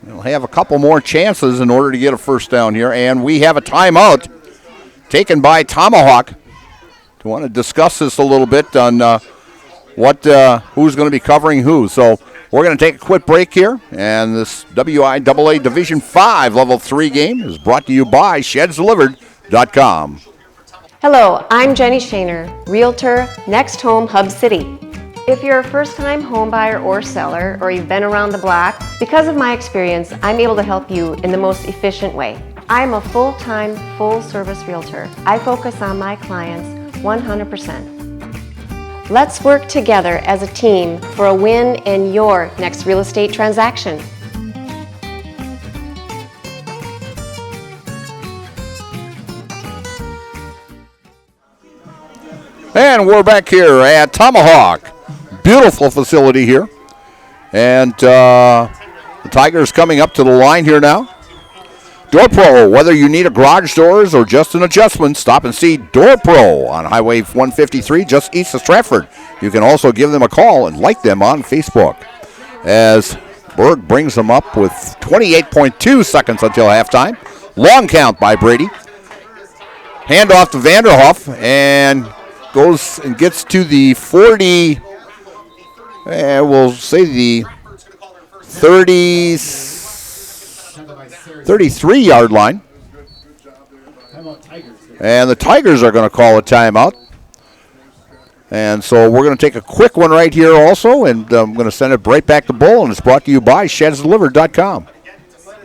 They'll have a couple more chances in order to get a 1st down here, and we have a timeout taken by Tomahawk. We want to discuss this a little bit on who's going to be covering who. So we're going to take a quick break here, and this WIAA Division 5 Level 3 game is brought to you by ShedsDelivered.com. Hello, I'm Jenny Shaner, Realtor, Next Home Hub City. If you're a first-time home buyer or seller, or you've been around the block, because of my experience, I'm able to help you in the most efficient way. I'm a full-time, full-service realtor. I focus on my clients 100%. Let's work together as a team for a win in your next real estate transaction. And we're back here at Tomahawk. Beautiful facility here. And the Tigers coming up to the line here now. Door Pro, whether you need a garage doors or just an adjustment, stop and see Door Pro on Highway 153 just east of Stratford. You can also give them a call and like them on Facebook. As Berg brings them up with 28.2 seconds until halftime. Long count by Brady. Handoff to Vanderhoff and goes and gets to the 40, we'll say the 33-yard line. And the Tigers are going to call a timeout. And so we're going to take a quick one right here also, and I'm going to send it right back to Bull, and it's brought to you by ShedsDelivered.com.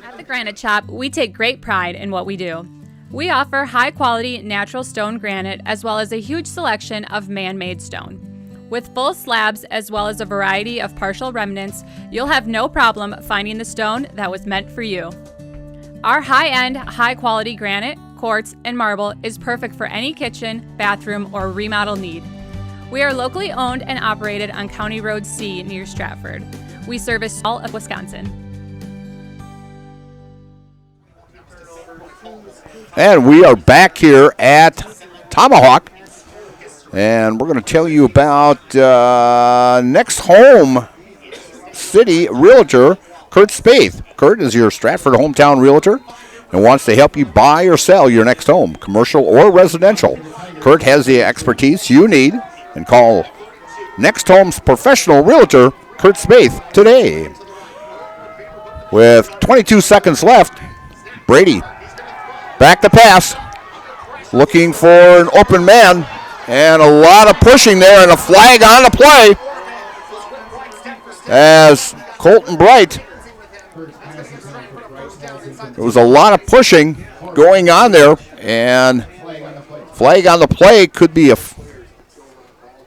At the Granite Shop, we take great pride in what we do. We offer high-quality natural stone granite as well as a huge selection of man-made stone. With full slabs as well as a variety of partial remnants, you'll have no problem finding the stone that was meant for you. Our high-end, high-quality granite, quartz, and marble is perfect for any kitchen, bathroom, or remodel need. We are locally owned and operated on County Road C near Stratford. We service all of Wisconsin. And we are back here at Tomahawk. And we're going to tell you about Next Home City Realtor, Kurt Spaeth. Kurt is your Stratford hometown realtor and wants to help you buy or sell your next home, commercial or residential. Kurt has the expertise you need, and call Next Home's professional realtor, Kurt Spaeth, today. With 22 seconds left, Brady back to pass, looking for an open man, and a lot of pushing there, and a flag on the play as Colton Bright. There was a lot of pushing going on there, and flag on the play could be a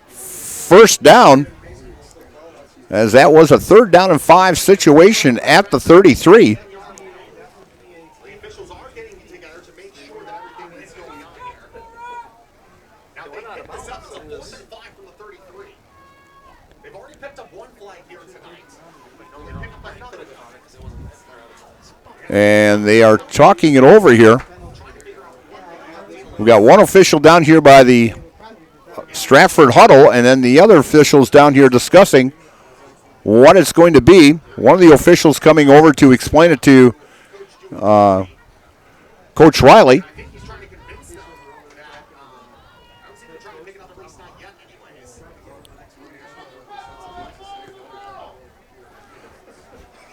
1st down, as that was a 3rd down and 5 situation at the 33. And they are talking it over here. We've got one official down here by the Stratford huddle, and then the other officials down here discussing what it's going to be. One of the officials coming over to explain it to Coach Riley.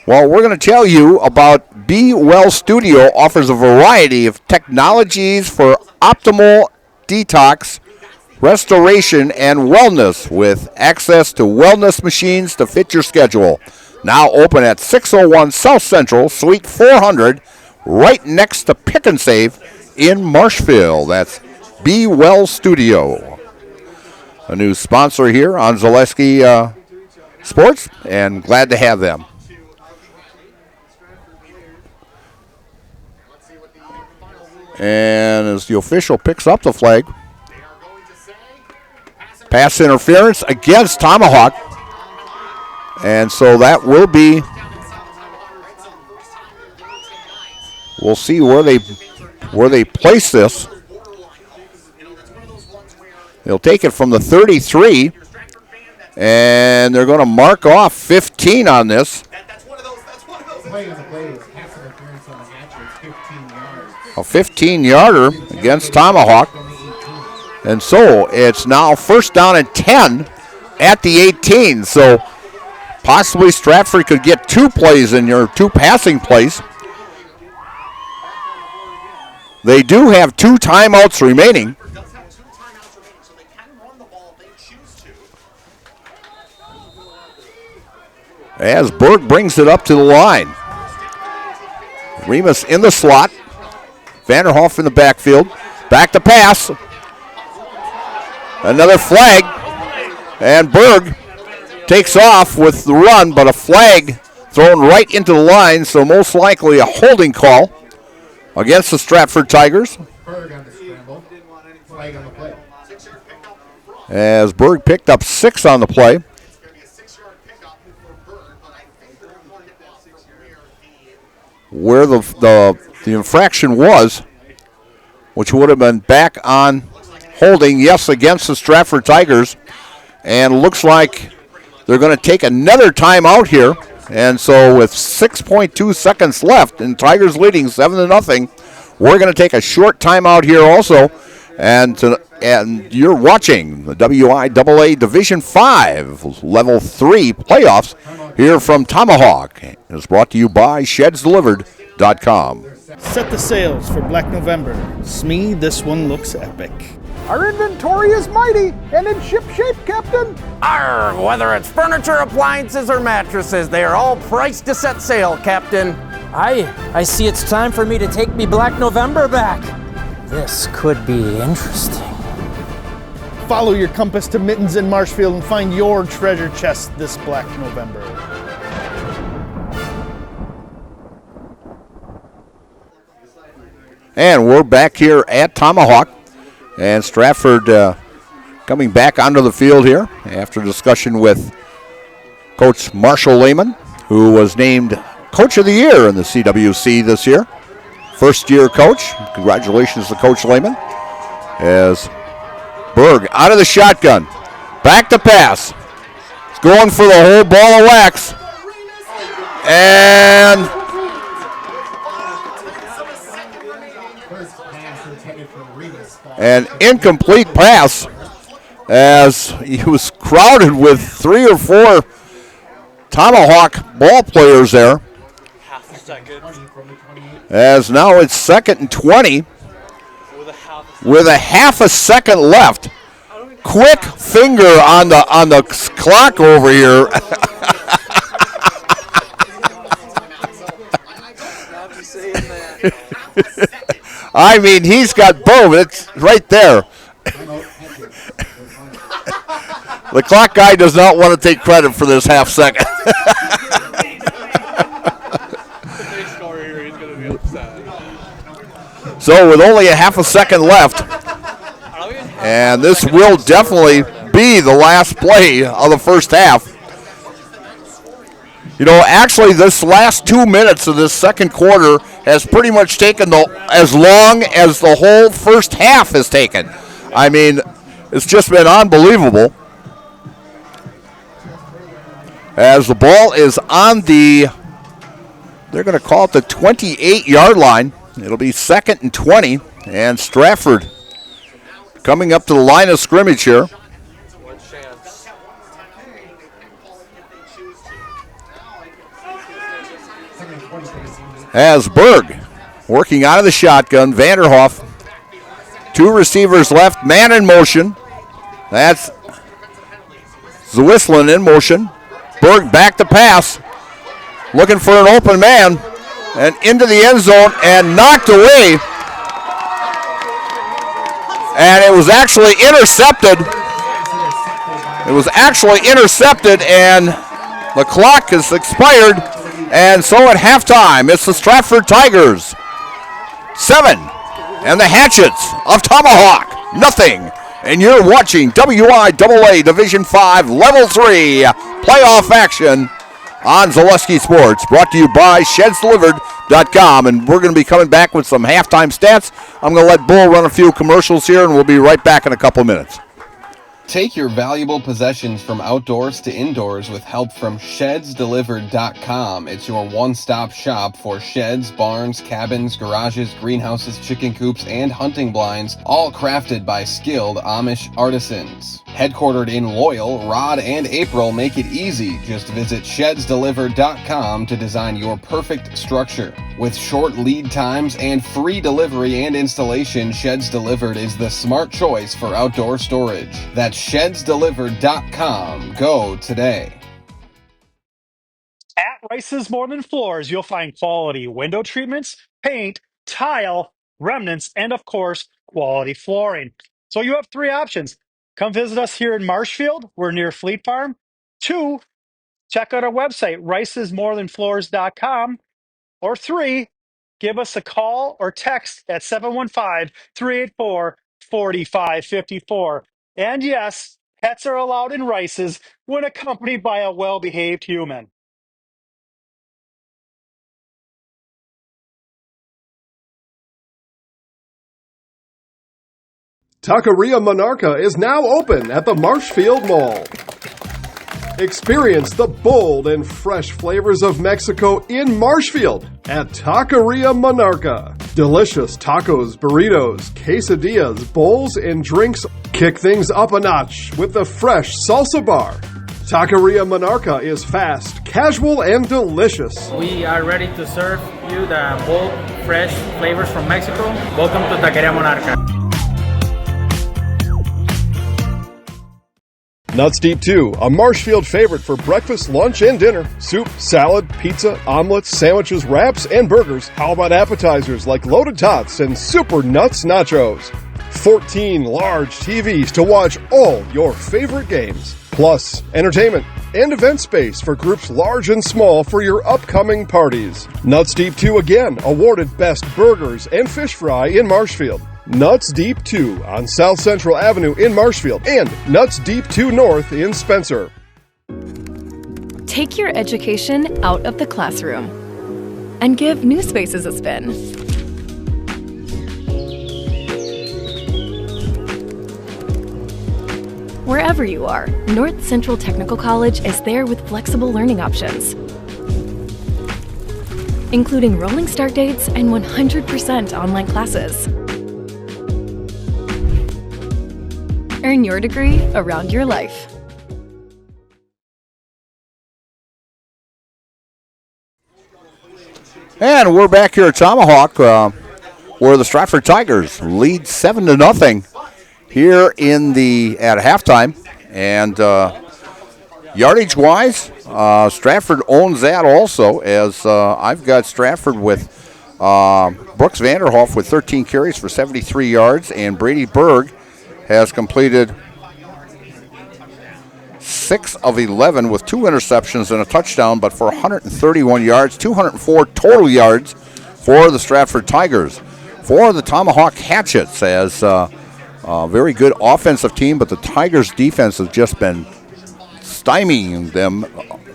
Well, we're going to tell you about Be Well Studio offers a variety of technologies for optimal detox, restoration, and wellness with access to wellness machines to fit your schedule. Now open at 601 South Central, Suite 400, right next to Pick and Save in Marshfield. That's Be Well Studio. A new sponsor here on Zaleski Sports, and glad to have them. And as the official picks up the flag, pass interference against Tomahawk. And so that will be, we'll see where they place this. They'll take it from the 33, and they're going to mark off 15 on this. A 15-yarder against Tomahawk. And so it's now first down and 10 at the 18. So possibly Stratford could get 2 plays in your 2 passing plays. They do have 2 timeouts remaining. As Berg brings it up to the line. Remus in the slot. Vanderhoff in the backfield. Back to pass. Another flag. And Berg takes off with the run, but a flag thrown right into the line, so most likely a holding call against the Stratford Tigers. Berg on the scramble. Flag on the play. As Berg picked up 6 on the play. Where the infraction was, which would have been back on holding, yes, against the Stratford Tigers. And looks like they're going to take another timeout here. And so with 6.2 seconds left and Tigers leading 7-0, we're going to take a short timeout here also. And you're watching the WIAA Division 5 Level 3 playoffs here from Tomahawk. It's brought to you by ShedsDelivered.com. Set the sails for Black November. Smee, this one looks epic. Our inventory is mighty and in ship shape, Captain. Arr, whether it's furniture, appliances, or mattresses, they are all priced to set sail, Captain. I see it's time for me to take me Black November back. This could be interesting. Follow your compass to Mittens in Marshfield and find your treasure chest this Black November. And we're back here at Tomahawk. And Stratford coming back onto the field here after discussion with Coach Marshall Lehman, who was named Coach of the Year in the CWC this year. First-year coach. Congratulations to Coach Lehman. As Berg out of the shotgun. Back to pass. He's going for the whole ball of wax. And an incomplete pass as he was crowded with 3 or 4 Tomahawk ball players there. As now it's 2nd and 20 with a half a second left. Quick finger on the clock over here. I mean, he's got both. It's right there. The clock guy does not want to take credit for this half second. So with only a half a second left, and this will definitely be the last play of the first half. You know, actually this last 2 minutes of this second quarter has pretty much taken as long as the whole first half has taken. I mean, it's just been unbelievable. As the ball is on they're going to call it the 28-yard line. It'll be 2nd and 20, and Stratford coming up to the line of scrimmage here. As Berg working out of the shotgun, Vanderhoff. 2 receivers left, man in motion. That's Zwislin in motion. Berg back to pass, looking for an open man, and into the end zone and knocked away. And it was actually intercepted. And the clock has expired. And so at halftime, it's the Stratford Tigers 7 and the Hatchets of Tomahawk 0. And you're watching WIAA Division 5 Level 3 playoff action on Zaleski Sports, brought to you by ShedsDelivered.com. And we're going to be coming back with some halftime stats. I'm going to let Bull run a few commercials here, and we'll be right back in a couple minutes. Take your valuable possessions from outdoors to indoors with help from ShedsDelivered.com. It's your one-stop shop for sheds, barns, cabins, garages, greenhouses, chicken coops, and hunting blinds, all crafted by skilled Amish artisans. Headquartered in Loyal, Rod and April make it easy. Just visit ShedsDelivered.com to design your perfect structure. With short lead times and free delivery and installation, Sheds Delivered is the smart choice for outdoor storage. That's ShedsDelivered.com. Go today. At Rice's More Than Floors, you'll find quality window treatments, paint, tile, remnants, and of course, quality flooring. So you have 3 options. Come visit us here in Marshfield. We're near Fleet Farm. 2, check out our website, ricesmorethanfloors.com. Or 3, give us a call or text at 715-384-4554. And yes, pets are allowed in Rice's when accompanied by a well-behaved human. Taqueria Monarca is now open at the Marshfield Mall. Experience the bold and fresh flavors of Mexico in Marshfield at Taqueria Monarca. Delicious tacos, burritos, quesadillas, bowls, and drinks. Kick things up a notch with the fresh salsa bar. Taqueria Monarca is fast, casual, and delicious. We are ready to serve you the bold, fresh flavors from Mexico. Welcome to Taqueria Monarca. Nuts Deep 2, a Marshfield favorite for breakfast, lunch, and dinner. Soup, salad, pizza, omelets, sandwiches, wraps, and burgers. How about appetizers like loaded tots and super nuts nachos? 14 large TVs to watch all your favorite games. Plus, entertainment and event space for groups large and small for your upcoming parties. Nuts Deep 2 again, awarded Best Burgers and Fish Fry in Marshfield. Nuts Deep 2 on South Central Avenue in Marshfield and Nuts Deep 2 North in Spencer. Take your education out of the classroom and give new spaces a spin. Wherever you are, North Central Technical College is there with flexible learning options, including rolling start dates and 100% online classes. Earn your degree around your life. And we're back here at Tomahawk, where the Stratford Tigers lead 7-0 here at halftime. And yardage-wise, Stratford owns that also, as I've got Stratford with Brooks Vanderhoff with 13 carries for 73 yards, and Brady Berg has completed 6 of 11 with 2 interceptions and a touchdown, but for 131 yards, 204 total yards for the Stratford Tigers. For the Tomahawk Hatchets, as a very good offensive team, but the Tigers' defense has just been stymieing them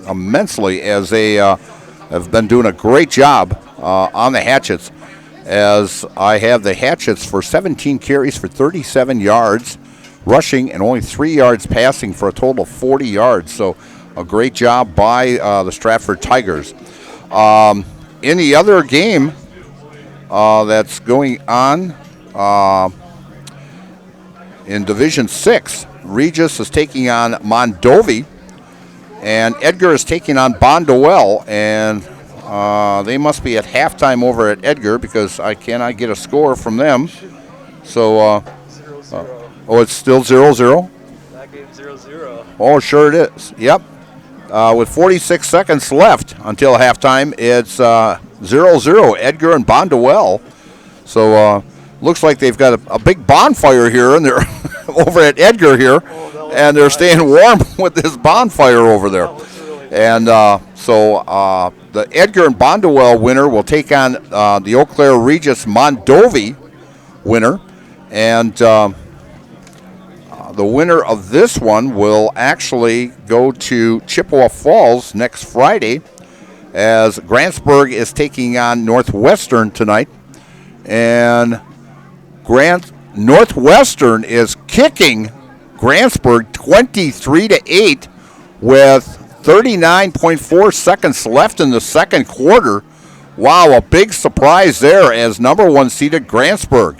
immensely, as they have been doing a great job on the Hatchets, as I have the Hatchets for 17 carries for 37 yards rushing and only 3 yards passing for a total of 40 yards. So a great job by the Stratford Tigers. In the other game that's going on in Division 6, Regis is taking on Mondovi, and Edgar is taking on Bondwell, and they must be at halftime over at Edgar because I cannot get a score from them. So, it's still 0-0? That game's 0-0. Oh, sure it is. Yep. With 46 seconds left until halftime, it's 0-0, Edgar and Bondwell. So, looks like they've got a big bonfire here, and they're over at Edgar here, and they're staying warm with this bonfire over there. And so the Edgar and Bondwell winner will take on the Eau Claire Regis Mondovi winner, and the winner of this one will actually go to Chippewa Falls next Friday, as Grantsburg is taking on Northwestern tonight, and Northwestern is kicking Grantsburg 23-8 with 39.4 seconds left in the second quarter. Wow, a big surprise there as number 1 seeded Grantsburg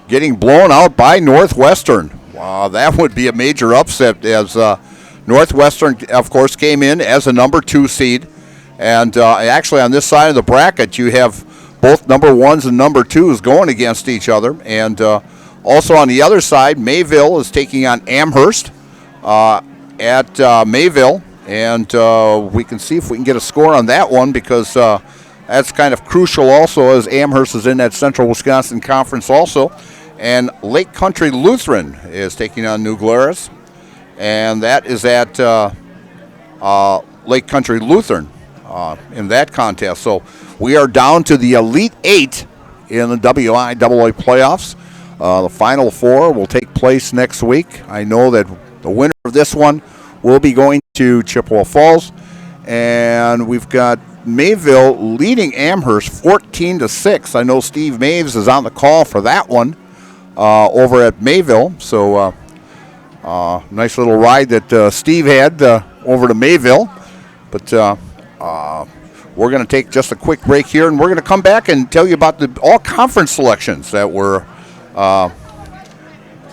getting blown out by Northwestern. Wow, that would be a major upset, as Northwestern, of course, came in as a number 2 seed. And actually on this side of the bracket, you have both number 1s and number 2s going against each other. And also on the other side, Mayville is taking on Amherst at Mayville. And we can see if we can get a score on that one, because that's kind of crucial also, as Amherst is in that Central Wisconsin Conference also. And Lake Country Lutheran is taking on New Glarus, and that is at Lake Country Lutheran in that contest. So we are down to the Elite 8 in the WIAA playoffs. The Final 4 will take place next week. I know that the winner of this one will be going to Chippewa Falls, and we've got Mayville leading Amherst 14-6. I know Steve Maves is on the call for that one over at Mayville. So nice little ride that Steve had over to Mayville. But we're going to take just a quick break here, and we're going to come back and tell you about the all-conference selections that were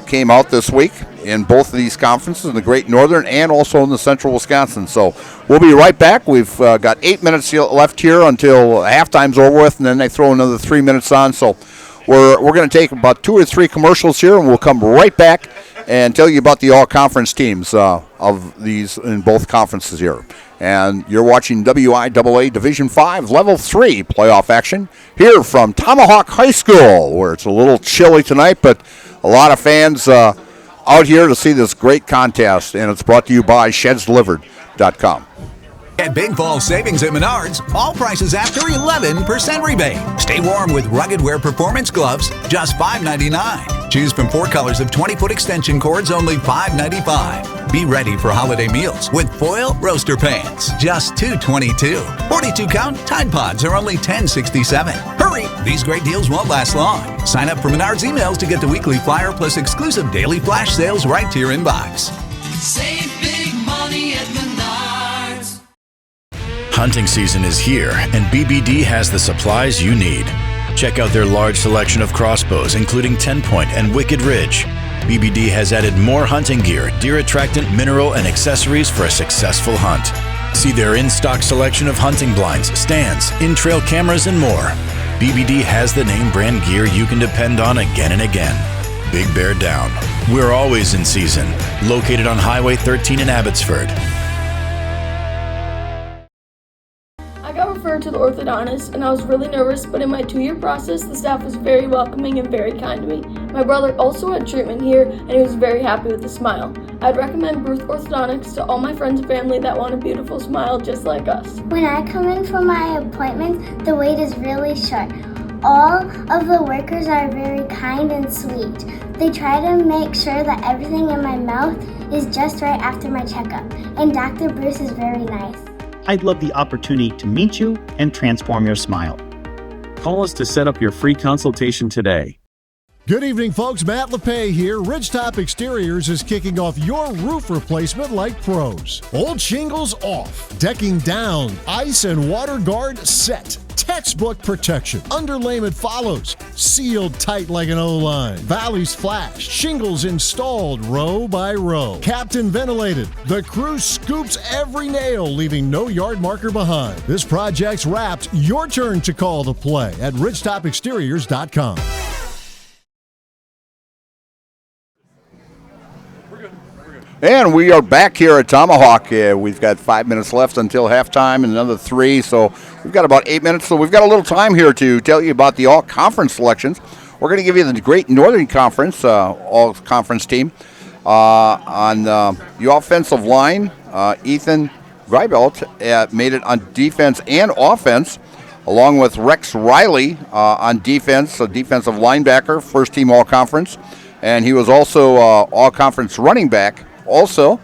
came out this week in both of these conferences, in the Great Northern and also in the Central Wisconsin. So we'll be right back. We've got 8 minutes left here until halftime's over with, and then they throw another 3 minutes on. So we're going to take about 2 or 3 commercials here, and we'll come right back and tell you about the all-conference teams of these in both conferences here. And you're watching WIAA Division 5 Level 3 playoff action here from Tomahawk High School, where it's a little chilly tonight, but a lot of fans out here to see this great contest, and it's brought to you by ShedsDelivered.com. At Big Fall Savings at Menards, all prices after 11% rebate. Stay warm with rugged wear performance gloves, just $5.99. Choose from 4 colors of 20-foot extension cords, only $5.95. Be ready for holiday meals with foil roaster pans, just $2.22. 42-count Tide Pods are only $10.67. Hurry, these great deals won't last long. Sign up for Menards emails to get the weekly flyer plus exclusive daily flash sales right to your inbox. Save big money at Menards. Hunting season is here, and BBD has the supplies you need. Check out their large selection of crossbows, including 10-point and Wicked Ridge. BBD has added more hunting gear, deer attractant, mineral, and accessories for a successful hunt. See their in-stock selection of hunting blinds, stands, in-trail cameras, and more. BBD has the name brand gear you can depend on again and again. Big Bear Down. We're always in season. Located on Highway 13 in Abbotsford. I got referred to the orthodontist, and I was really nervous, but in my 2-year process, the staff was very welcoming and very kind to me. My brother also had treatment here, and he was very happy with the smile. I'd recommend Bruce Orthodontics to all my friends and family that want a beautiful smile just like us. When I come in for my appointment, the wait is really short. All of the workers are very kind and sweet. They try to make sure that everything in my mouth is just right after my checkup, and Dr. Bruce is very nice. I'd love the opportunity to meet you and transform your smile. Call us to set up your free consultation today. Good evening, folks. Matt LePay here. Ridgetop Exteriors is kicking off your roof replacement like pros. Old shingles off, decking down, ice and water guard set. Textbook protection. Underlayment follows. Sealed tight like an O-line. Valleys flashed. Shingles installed row by row. Captain ventilated. The crew scoops every nail, leaving no yard marker behind. This project's wrapped. Your turn to call the play at ridgetopexteriors.com. And we are back here at Tomahawk. We've got 5 minutes left until halftime and another 3, so we've got about 8 minutes. So we've got a little time here to tell you about the all-conference selections. We're going to give you the Great Northern Conference all-conference team. On the offensive line, Ethan Greibelt made it on defense and offense, along with Rex Riley on defense, a defensive linebacker, first-team all-conference. And he was also all-conference running back also.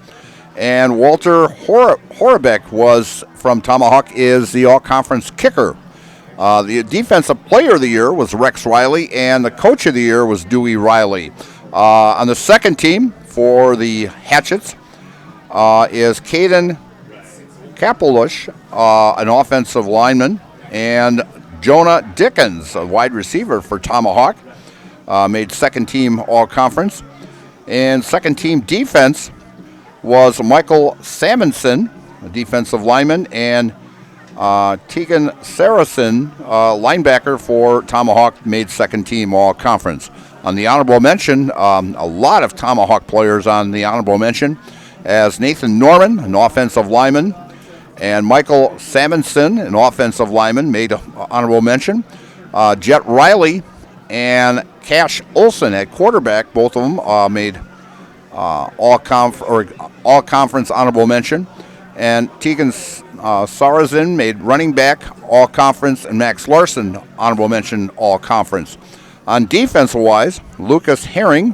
And Walter Horbeck was from Tomahawk, is the all-conference kicker. The defensive player of the year was Rex Riley, and the coach of the year was Dewey Riley. On the second team for the Hatchets is Caden Kapelush, an offensive lineman, and Jonah Dickens, a wide receiver for Tomahawk, made second team all-conference. And second team defense was Michael Samonson, a defensive lineman, and Tegan Saracen, linebacker for Tomahawk, made second team all-conference. On the honorable mention, a lot of Tomahawk players on the honorable mention, as Nathan Norman, an offensive lineman, and Michael Samonson, an offensive lineman, made honorable mention. Jet Riley and Cash Olson at quarterback, both of them made all-conference honorable mention. And Tegan Sarazin made running back all-conference, and Max Larson honorable mention all-conference. On defensive-wise, Lucas Herring,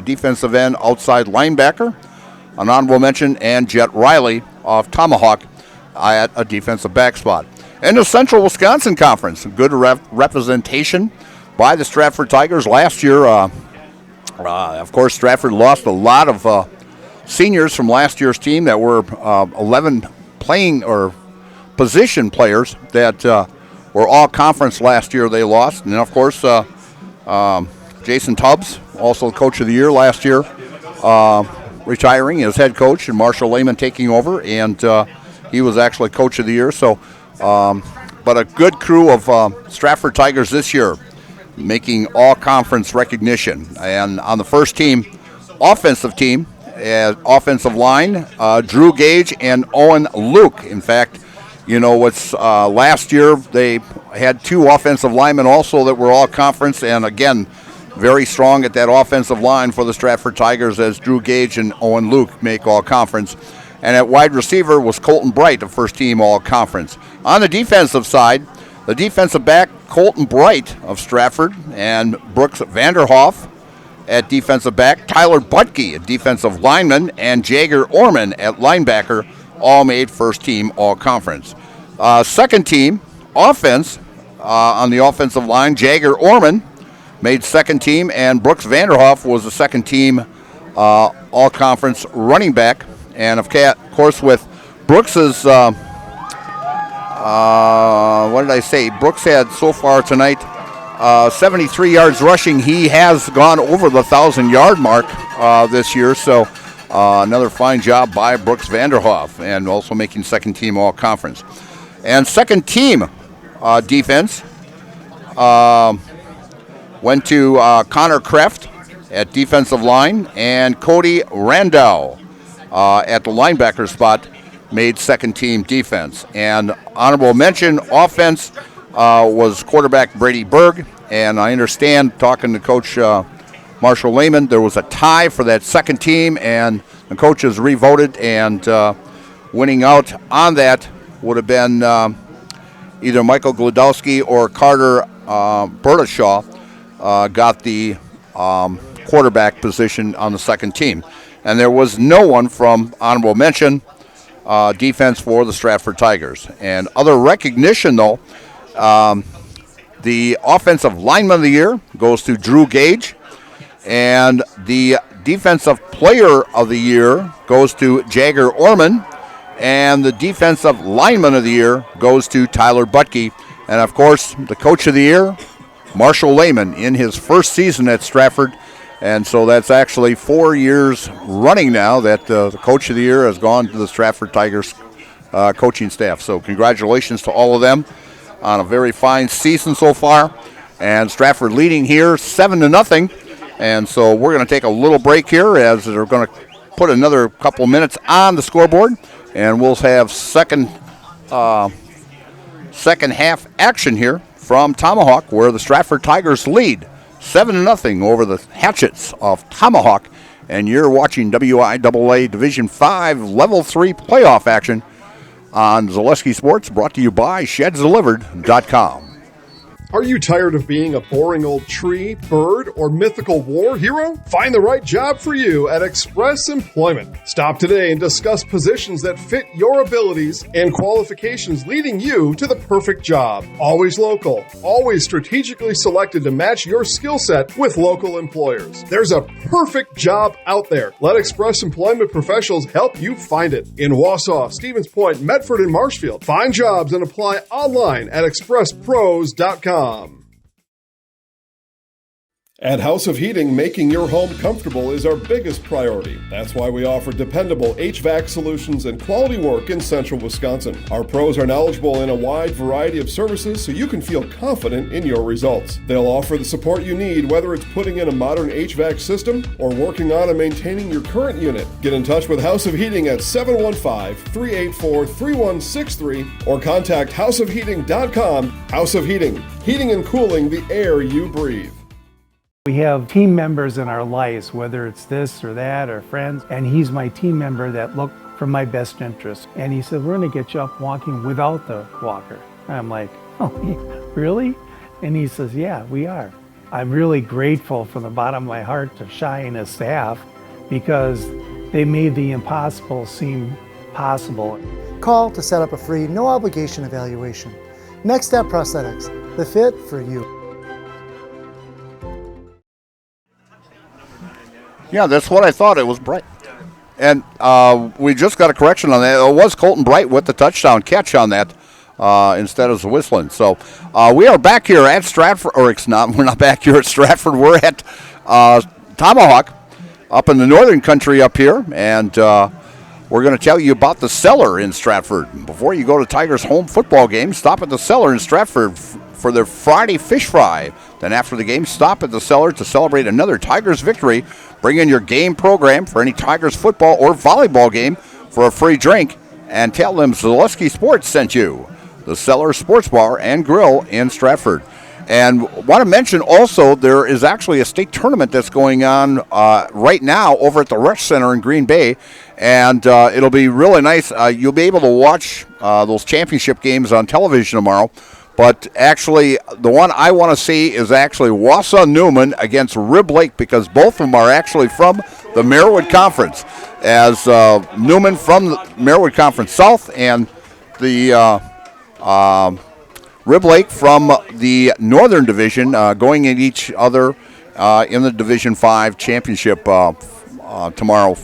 defensive end outside linebacker, an honorable mention, and Jet Riley of Tomahawk at a defensive back spot. In the Central Wisconsin Conference, good representation by the Stratford Tigers. Last year, of course, Stratford lost a lot of seniors from last year's team that were 11 playing or position players that were all conference last year. They lost. And, of course, Jason Tubbs, also coach of the year last year, retiring as head coach, and Marshall Lehman taking over, and he was actually coach of the year. So, but a good crew of Stratford Tigers this year, making all-conference recognition. And on the first team, offensive line, Drew Gage and Owen Luke. In fact, you know, last year they had two offensive linemen also that were all-conference, and again, very strong at that offensive line for the Stratford Tigers, as Drew Gage and Owen Luke make all-conference. And at wide receiver was Colton Bright, a first-team all-conference. On the defensive side, the defensive back, Colton Bright of Stratford, and Brooks Vanderhoff at defensive back, Tyler Butke, a defensive lineman, and Jagger Orman at linebacker, all made first-team all-conference. Second team, offense, on the offensive line, Jagger Orman made second team, and Brooks Vanderhoff was the second team all-conference running back. And, of course, with Brooks's, what did I say? Brooks had so far tonight 73 yards rushing. He has gone over the 1,000-yard mark this year. So another fine job by Brooks Vanderhoff, and also making second team all-conference. And second team defense went to Connor Kreft at defensive line, and Cody Randall at the linebacker spot made second team defense. And honorable mention offense was quarterback Brady Berg. And I understand, talking to Coach Marshall Lehman, there was a tie for that second team, and the coaches revoted, and winning out on that would have been either Michael Glodowski or Carter Bertashaw got the quarterback position on the second team. And there was no one from honorable mention defense for the Stratford Tigers. And other recognition, though, The Offensive Lineman of the Year goes to Drew Gage. And the Defensive Player of the Year goes to Jagger Orman. And the Defensive Lineman of the Year goes to Tyler Butke. And, of course, the Coach of the Year, Marshall Lehman, in his first season at Stratford. And so that's actually 4 years running now that the Coach of the Year has gone to the Stratford Tigers coaching staff. So congratulations to all of them on a very fine season so far. And Stratford leading here 7-0. And so we're going to take a little break here as they're going to put another couple minutes on the scoreboard. And we'll have second half action here from Tomahawk, where the Stratford Tigers lead 7-0 over the Hatchets of Tomahawk. And you're watching WIAA Division 5 Level 3 playoff action on Zaleski Sports, brought to you by ShedsDelivered.com. Are you tired of being a boring old tree, bird, or mythical war hero? Find the right job for you at Express Employment. Stop today and discuss positions that fit your abilities and qualifications, leading you to the perfect job. Always local, always strategically selected to match your skill set with local employers. There's a perfect job out there. Let Express Employment professionals help you find it. In Wausau, Stevens Point, Medford, and Marshfield. Find jobs and apply online at expresspros.com. At House of Heating, making your home comfortable is our biggest priority. That's why we offer dependable HVAC solutions and quality work in central Wisconsin. Our pros are knowledgeable in a wide variety of services so you can feel confident in your results. They'll offer the support you need, whether it's putting in a modern HVAC system or working on and maintaining your current unit. Get in touch with House of Heating at 715-384-3163 or contact houseofheating.com. House of Heating, heating and cooling the air you breathe. We have team members in our lives, whether it's this or that or friends, and he's my team member that look for my best interest. And he said, we're going to get you up walking without the walker. I'm like, oh, really? And he says, yeah, we are. I'm really grateful from the bottom of my heart to Shai and his staff because they made the impossible seem possible. Call to set up a free, no obligation evaluation. Next Step Prosthetics, the fit for you. Yeah, that's what I thought. It was Bright. And we just got a correction on that. It was Colton Bright with the touchdown catch on that instead of Whistling. So we are back here at Stratford, or it's not. We're not back here at Stratford. We're at Tomahawk up in the northern country up here. And we're going to tell you about the Cellar in Stratford. Before you go to Tigers home football game, stop at the Cellar in Stratford for their Friday fish fry. Then after the game, stop at the Cellar to celebrate another Tigers victory. Bring in your game program for any Tigers football or volleyball game for a free drink, and tell them Zaleski Sports sent you. The Cellar Sports Bar and Grill in Stratford. And want to mention also, there is actually a state tournament that's going on right now over at the Rec Center in Green Bay, and it'll be really nice. You'll be able to watch those championship games on television tomorrow. But actually, the one I want to see is actually Wausau Newman against Rib Lake, because both of them are actually from the Marewood Conference. As Newman from the Marewood Conference South and the Rib Lake from the Northern Division going at each other in the Division 5 championship tomorrow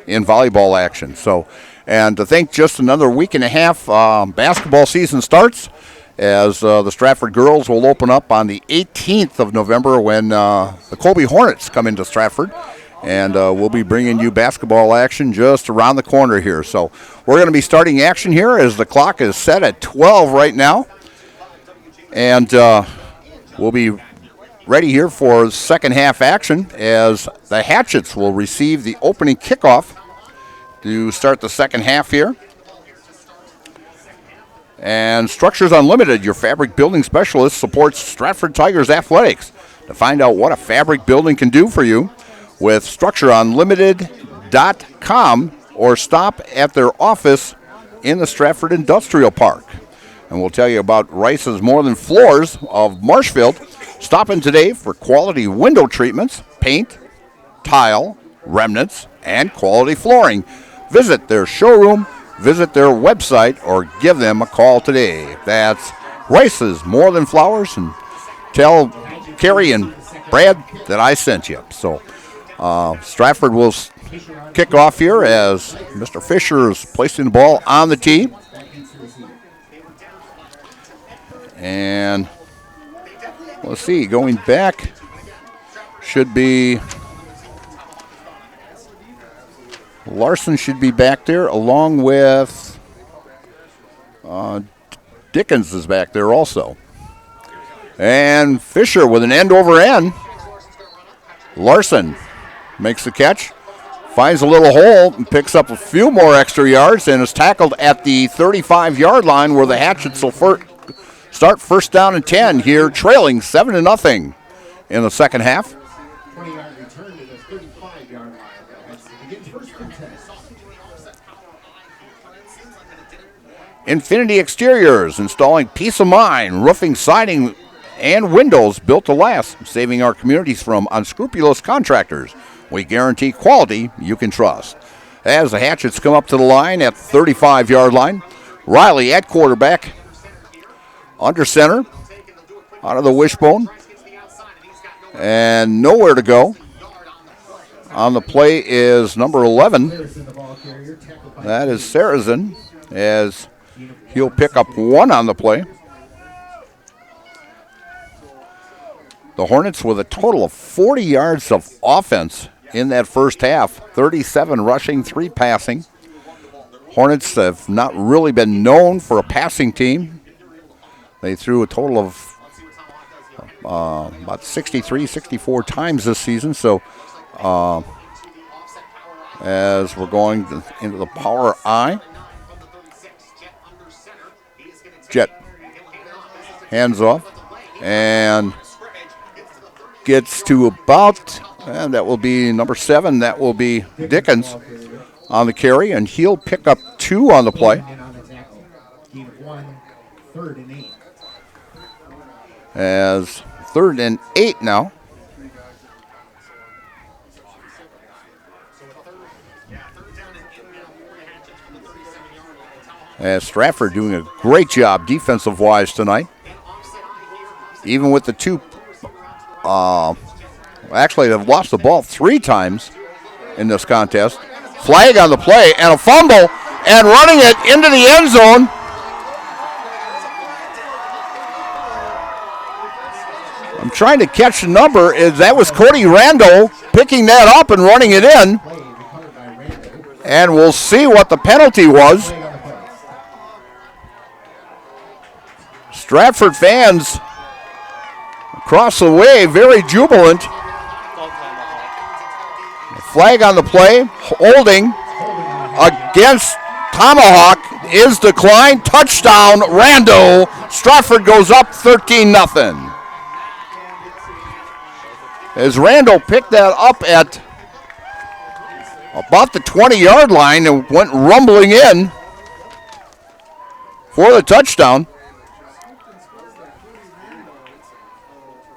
in volleyball action. So, and I think just another week and a half basketball season starts, as the Stratford girls will open up on the 18th of November when the Colby Hornets come into Stratford. And we'll be bringing you basketball action just around the corner here. So we're going to be starting action here as the clock is set at 12 right now. And we'll be ready here for second half action as the Hatchets will receive the opening kickoff to start the second half here. And Structures Unlimited, your fabric building specialist, supports Stratford Tigers athletics. To find out what a fabric building can do for you, with StructureUnlimited.com or stop at their office in the Stratford Industrial Park. And we'll tell you about Rice's More Than Floors of Marshfield. Stop in today for quality window treatments, paint, tile, remnants, and quality flooring. Visit their showroom, visit their website, or give them a call today. That's Rice's More Than Flowers, and tell Carrie and Brad that I sent you. So Stratford will kick off here as Mr. Fisher is placing the ball on the tee. And let's see, going back should be Larson should be back there along with Dickens is back there also. And Fisher with an end over end. Larson makes the catch, finds a little hole, and picks up a few more extra yards, and is tackled at the 35-yard line where the Hatchets will start first down and 10 here, trailing 7-0 in the second half. 20-yard return to the 35-yard line. Begins first and 10. Infinity Exteriors, installing peace of mind, roofing, siding, and windows built to last, saving our communities from unscrupulous contractors. We guarantee quality you can trust. As the Hatchets come up to the line at the 35-yard line, Riley at quarterback, under center, out of the wishbone, and nowhere to go. On the play is number 11. That is Saracen, as he'll pick up 1 on the play. The Hornets with a total of 40 yards of offense in that first half, 37 rushing, 3 passing. Hornets have not really been known for a passing team. They threw a total of about 63, 64 times this season. So as we're going into the power I, Jet hands off and gets to about, and that will be number 7. That will be Dickens on the carry, and he'll pick up 2 on the play. As 3rd and 8 now. As Stratford doing a great job defensive-wise tonight. Even with the 2, actually they've lost the ball 3 times in this contest. Flag on the play and a fumble, and running it into the end zone. I'm trying to catch the number. That was Cody Rando picking that up and running it in. And we'll see what the penalty was. Stratford fans across the way, very jubilant. Flag on the play, holding against Tomahawk is declined. Touchdown, Rando. Stratford goes up 13-0. As Rando picked that up at about the 20-yard line and went rumbling in for the touchdown.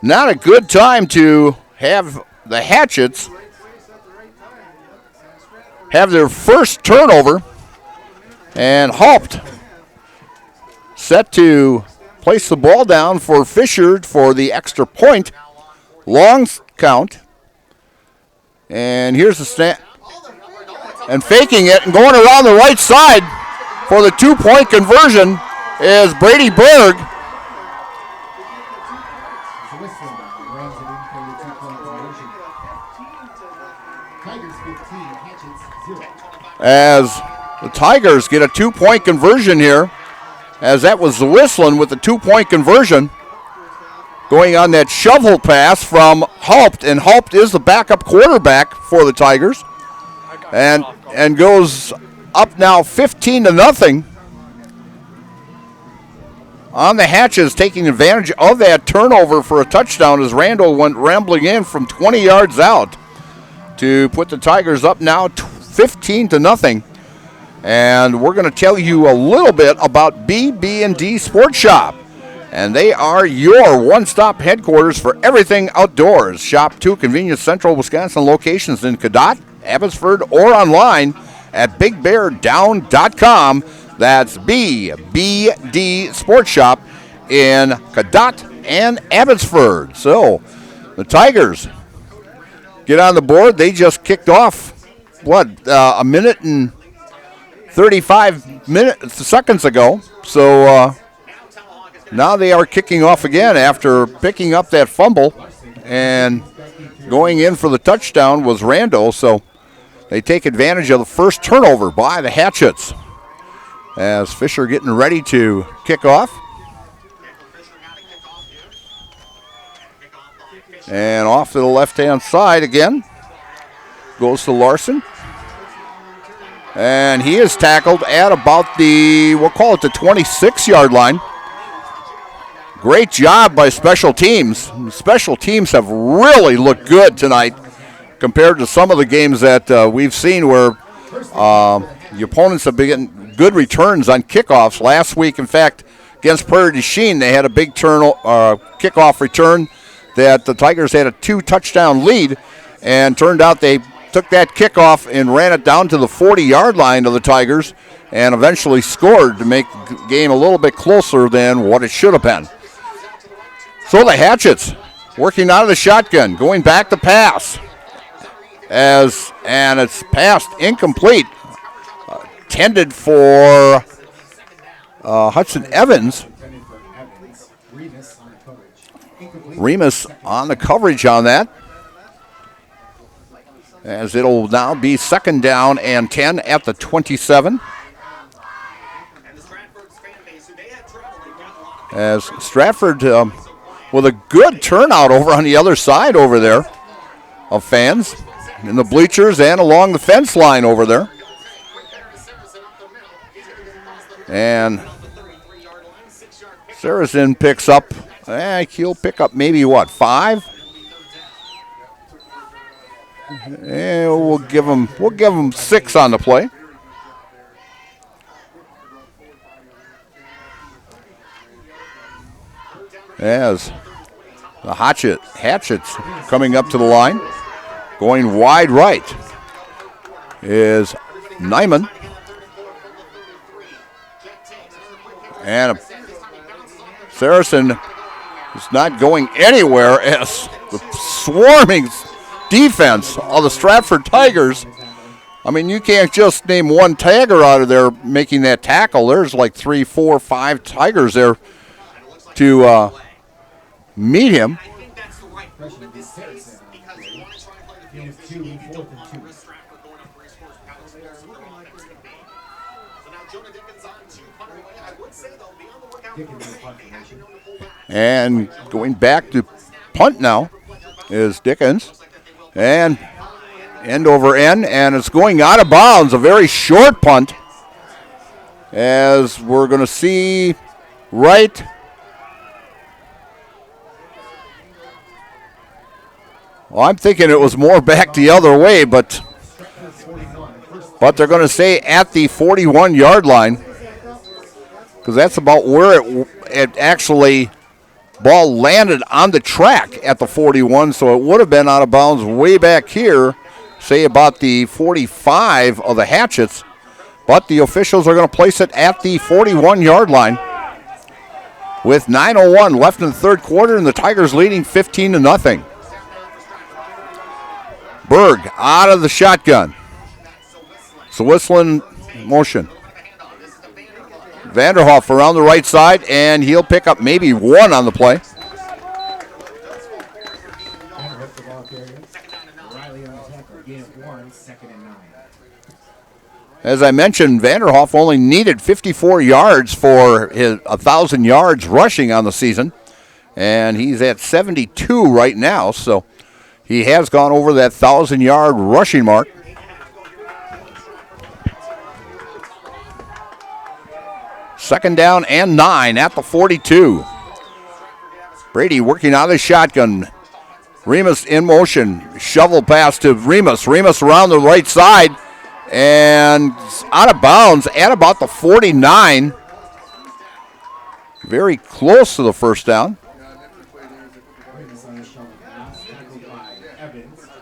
Not a good time to have the Hatchets have their first turnover, and Haupt set to place the ball down for Fisher for the extra point. Long count. And here's the snap. And faking it and going around the right side for the 2-point conversion is Brady Berg. As the Tigers get a 2-point conversion here, as that was Whistling with the 2-point conversion. Going on that shovel pass from Haupt, and Haupt is the backup quarterback for the Tigers. And goes up now 15-0 on the Hatches, taking advantage of that turnover for a touchdown as Randall went rambling in from 20 yards out to put the Tigers up now 15-0. And we're going to tell you a little bit about BB&D Sports Shop. And they are your one-stop headquarters for everything outdoors. Shop 2 convenient central Wisconsin locations in Cadott, Abbotsford, or online at BigBearDown.com. That's BBD Sports Shop. in Cadott and Abbotsford. So the Tigers get on the board. They just kicked off, a minute and 35 seconds ago. So now they are kicking off again after picking up that fumble, and going in for the touchdown was Rando. So they take advantage of the first turnover by the Hatchets as Fisher getting ready to kick off. And off to the left-hand side again goes to Larson. And he is tackled at about we'll call it the 26-yard line. Great job by special teams. Special teams have really looked good tonight compared to some of the games that we've seen where the opponents have been getting good returns on kickoffs. Last week, in fact, against Prairie du Chien, they had a big kickoff return that the Tigers had a 2-touchdown lead, and turned out they took that kickoff and ran it down to the 40-yard line of the Tigers and eventually scored to make the game a little bit closer than what it should have been. So the Hatchets working out of the shotgun, going back to pass. And it's passed incomplete. Tended for Hudson Evans. Remus on the coverage on that, as it'll now be 2nd down and 10 at the 27. As Stratford with a good turnout over on the other side over there of fans in the bleachers and along the fence line over there. And Saracen picks up, he'll pick up maybe 5? And we'll give him 6 on the play. As the Hatchets coming up to the line, going wide right is Nyman. And Saracen is not going anywhere as the swarming defense of the Stratford Tigers. I mean, you can't just name one Tiger out of there making that tackle. There's like 3, 4, 5 Tigers there to meet him. And going back to punt now is Dickens. And end over end, and it's going out of bounds. A very short punt, as we're going to see right. Well, I'm thinking it was more back the other way, but they're going to say at the 41-yard line, because that's about where it actually ball landed on the track at the 41, so it would have been out of bounds way back here, say about the 45 of the Hatchets, but the officials are going to place it at the 41-yard line with 9:01 left in the third quarter, and the Tigers leading 15-0. Berg out of the shotgun. So whistling motion. Vanderhoff around the right side, and he'll pick up maybe 1 on the play. As I mentioned, Vanderhoff only needed 54 yards for his 1,000 yards rushing on the season, and he's at 72 right now, so he has gone over that 1,000-yard rushing mark. Second down and 9 at the 42. Brady working out of the shotgun. Remus in motion. Shovel pass to Remus. Remus around the right side and out of bounds at about the 49. Very close to the first down.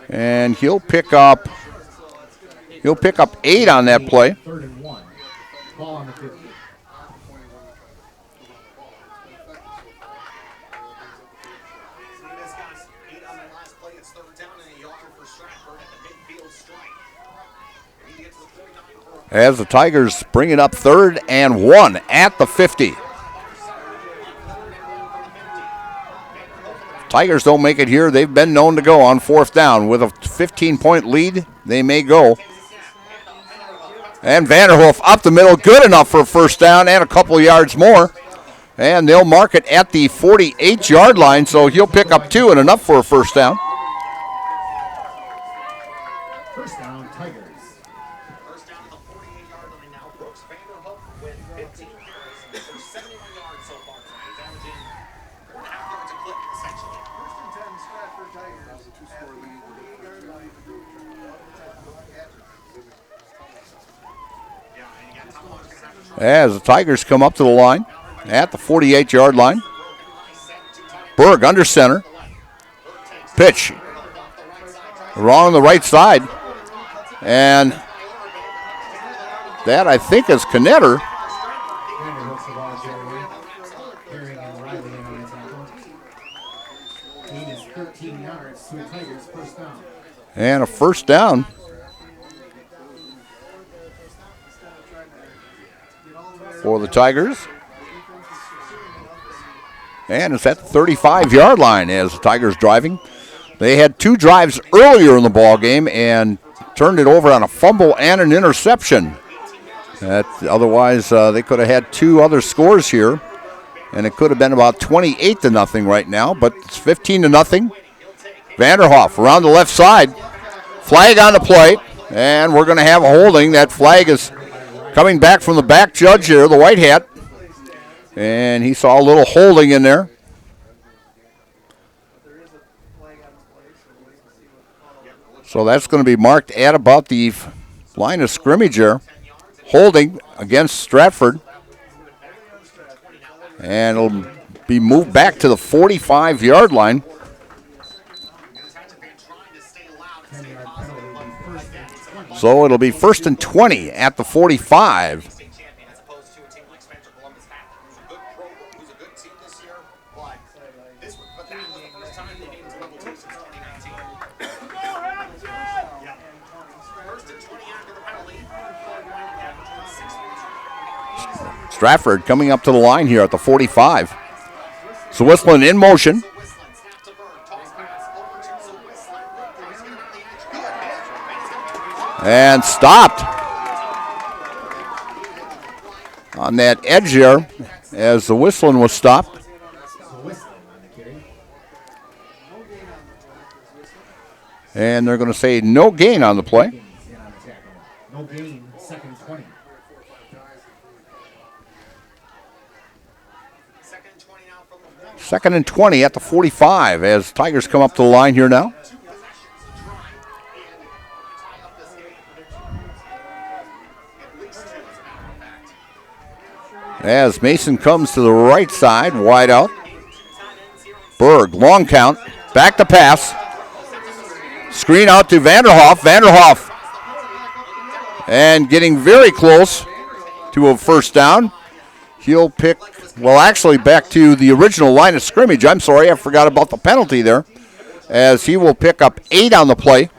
And he'll pick up 8 on that play. As the Tigers bring it up 3rd and 1 at the 50. Tigers don't make it here. They've been known to go on 4th down. With a 15-point lead, they may go. And Vanderhoof up the middle, good enough for a 1st down and a couple yards more. And they'll mark it at the 48-yard line, so he'll pick up 2 and enough for a 1st down. First down, Tigers. First down at the 48-yard line now. Brooks Vanderhoof with 15 carries for 71 yards so far tonight, averaging 4.5 yards a clip essentially. First and 10, Stratford Tigers. Two-score lead. As the Tigers come up to the line at the 48-yard line. Berg under center. Pitch. Wrong on the right side. And that, I think, is Knetter. And a 1st down. For the Tigers. And it's at the 35-yard line as the Tigers driving. They had 2 drives earlier in the ball game and turned it over on a fumble and an interception. Otherwise, they could have had 2 other scores here, and it could have been about 28-0 right now, but it's 15-0. Vanderhoff around the left side. Flag on the play, and we're going to have a holding. That flag is coming back from the back judge here, the white hat, and he saw a little holding in there. So that's going to be marked at about the line of scrimmage here. Holding against Stratford. And it'll be moved back to the 45-yard line. So it'll be 1st and 20 at the 45. Stratford coming up to the line here at the 45. So Whistling in motion. And stopped on that edge there as the Whistling was stopped. And they're going to say no gain on the play. No gain, 2nd and 20. Second and 20 at the 45 as Tigers come up to the line here now. As Mason comes to the right side, wide out. Berg, long count, back to pass. Screen out to Vanderhoff. Vanderhoff. And getting very close to a 1st down. He'll pick, well, actually back to the original line of scrimmage. I'm sorry, I forgot about the penalty there. As he will pick up 8 on the play.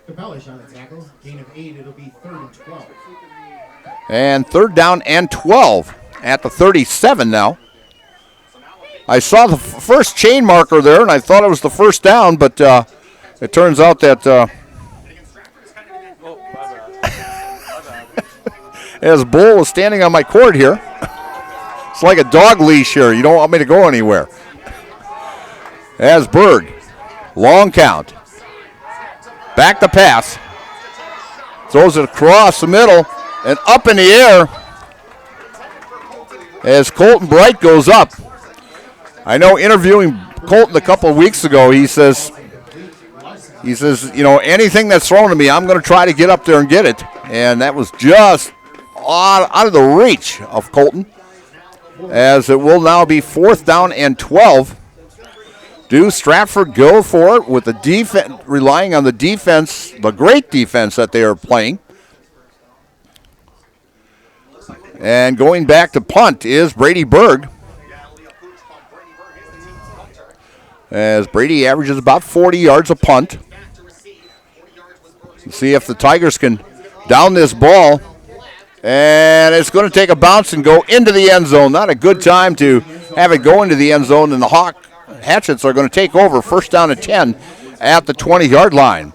Capellish on the tackle. Gain of 8, it'll be 3rd and 12. And 3rd down and 12 at the 37 now. I saw the first chain marker there, and I thought it was the 1st down, but it turns out that as Bull was standing on my court here, it's like a dog leash here. You don't want me to go anywhere. As Berg, long count. Back to pass. Throws it across the middle and up in the air as Colton Bright goes up. I know interviewing Colton a couple of weeks ago, he says, you know, anything that's thrown to me, I'm going to try to get up there and get it. And that was just out of the reach of Colton, as it will now be 4th down and 12. Do Stratford go for it with the defense, relying on the defense, the great defense that they are playing? And going back to punt is Brady Berg. as Brady averages about 40 yards a punt. Let's see if the Tigers can down this ball. And it's going to take a bounce and go into the end zone. Not a good time to have it go into the end zone, and the Hatchets are going to take over. First down and 10 at the 20-yard line.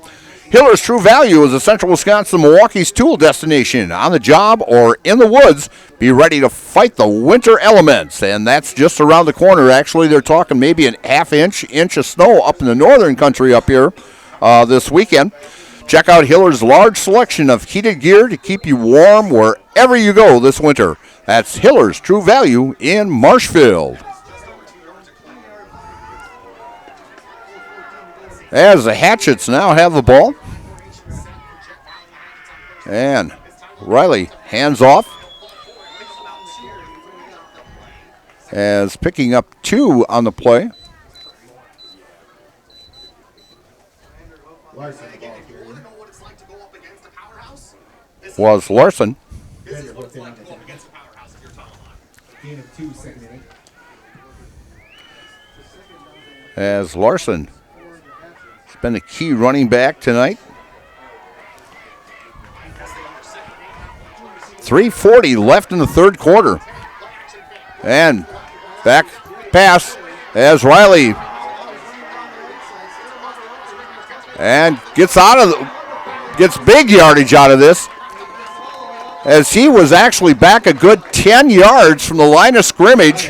Hiller's True Value is a Central Wisconsin Milwaukee's tool destination. On the job or in the woods, be ready to fight the winter elements. And that's just around the corner. Actually, they're talking maybe an inch of snow up in the northern country up here this weekend. Check out Hiller's large selection of heated gear to keep you warm wherever you go this winter. That's Hiller's True Value in Marshfield. As the Hatchets now have the ball. And Riley hands off. As picking up 2 on the play. Was Larson. As Larson has been the key running back tonight. 3:40 left in the third quarter. And back pass as Riley. And gets big yardage out of this, as he was actually back a good 10 yards from the line of scrimmage,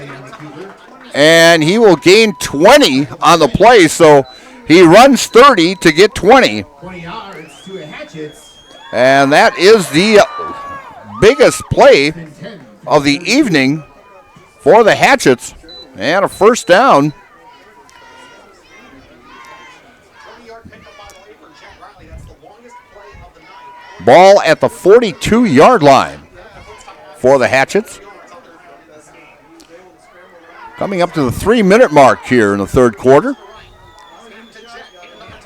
and he will gain 20 on the play, so he runs 30 to get 20. 20 yards to the Hatchets. And that is the biggest play of the evening for the Hatchets, and a first down. Ball at the 42-yard line for the Hatchets. Coming up to the 3-minute mark here in the third quarter.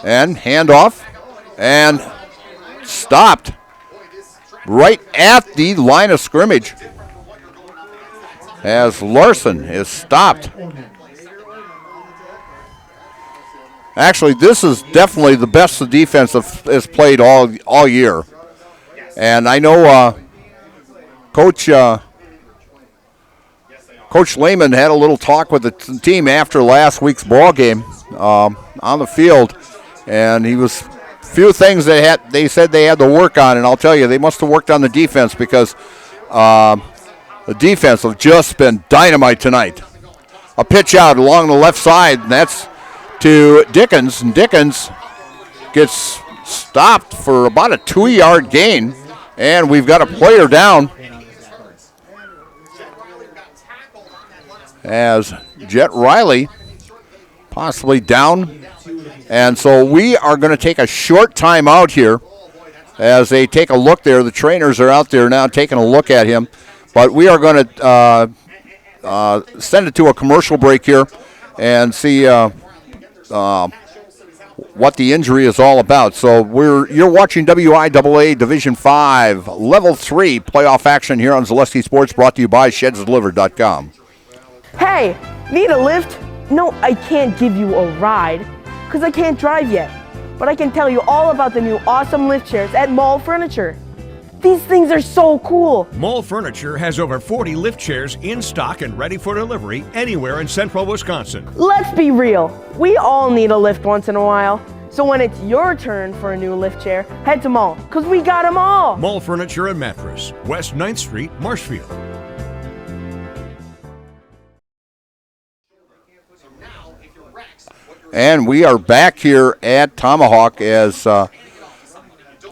And handoff. And stopped right at the line of scrimmage. As Larson is stopped. Actually, this is definitely the best the defense has played all year. And I know Coach Lehman had a little talk with the team after last week's ball game on the field, and he was few things they said they had to work on, and I'll tell you, they must have worked on the defense, because the defense have just been dynamite tonight. A pitch out along the left side, and that's to Dickens, and Dickens gets stopped for about a 2-yard gain. And we've got a player down as Jet Riley possibly down. And so we are going to take a short time out here as they take a look there. The trainers are out there now taking a look at him. But we are going to send it to a commercial break here and see what the injury is all about. So you're watching WIAA Division 5 Level 3 playoff action here on Zaleski Sports, brought to you by ShedsDelivered.com. Hey, need a lift? No, I can't give you a ride because I can't drive yet. But I can tell you all about the new awesome lift chairs at Mall Furniture. These things are so cool. Mall Furniture has over 40 lift chairs in stock and ready for delivery anywhere in central Wisconsin. Let's be real. We all need a lift once in a while. So when it's your turn for a new lift chair, head to Mall, because we got them all. Mall Furniture and Mattress, West 9th Street, Marshfield. And we are back here at Tomahawk as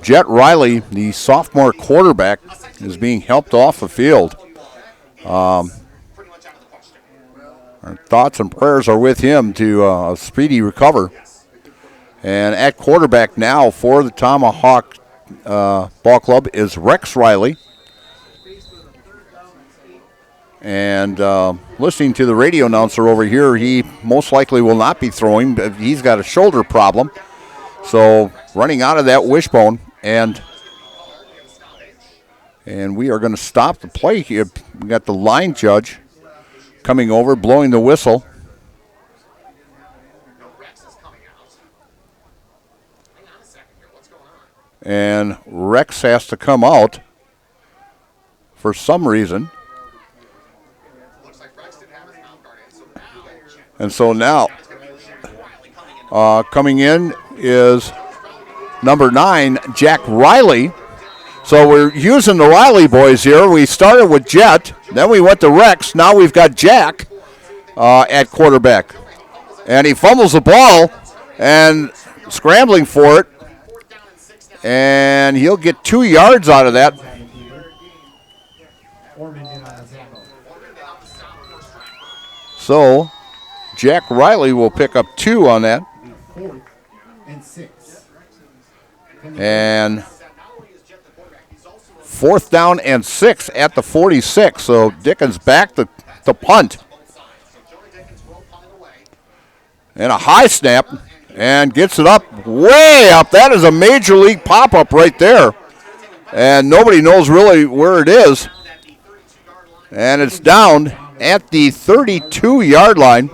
Jet Riley, the sophomore quarterback, is being helped off the field. Our thoughts and prayers are with him to a speedy recover. And at quarterback now for the Tomahawk ball club is Rex Riley. And listening to the radio announcer over here, he most likely will not be throwing, but he's got a shoulder problem. So running out of that wishbone, and we are going to stop the play here. We got the line judge coming over, blowing the whistle. And Rex has to come out for some reason. And so now, coming in is number 9, Jack Riley. So we're using the Riley boys here. We started with Jet, then we went to Rex. Now we've got Jack at quarterback. And he fumbles the ball and scrambling for it. And he'll get 2 yards out of that. So Jack Riley will pick up 2 on that. And 4th down and 6 at the 46. So Dickens back to punt. And a high snap. And gets it up, way up. That is a major league pop-up right there. And nobody knows really where it is. And it's down at the 32-yard line,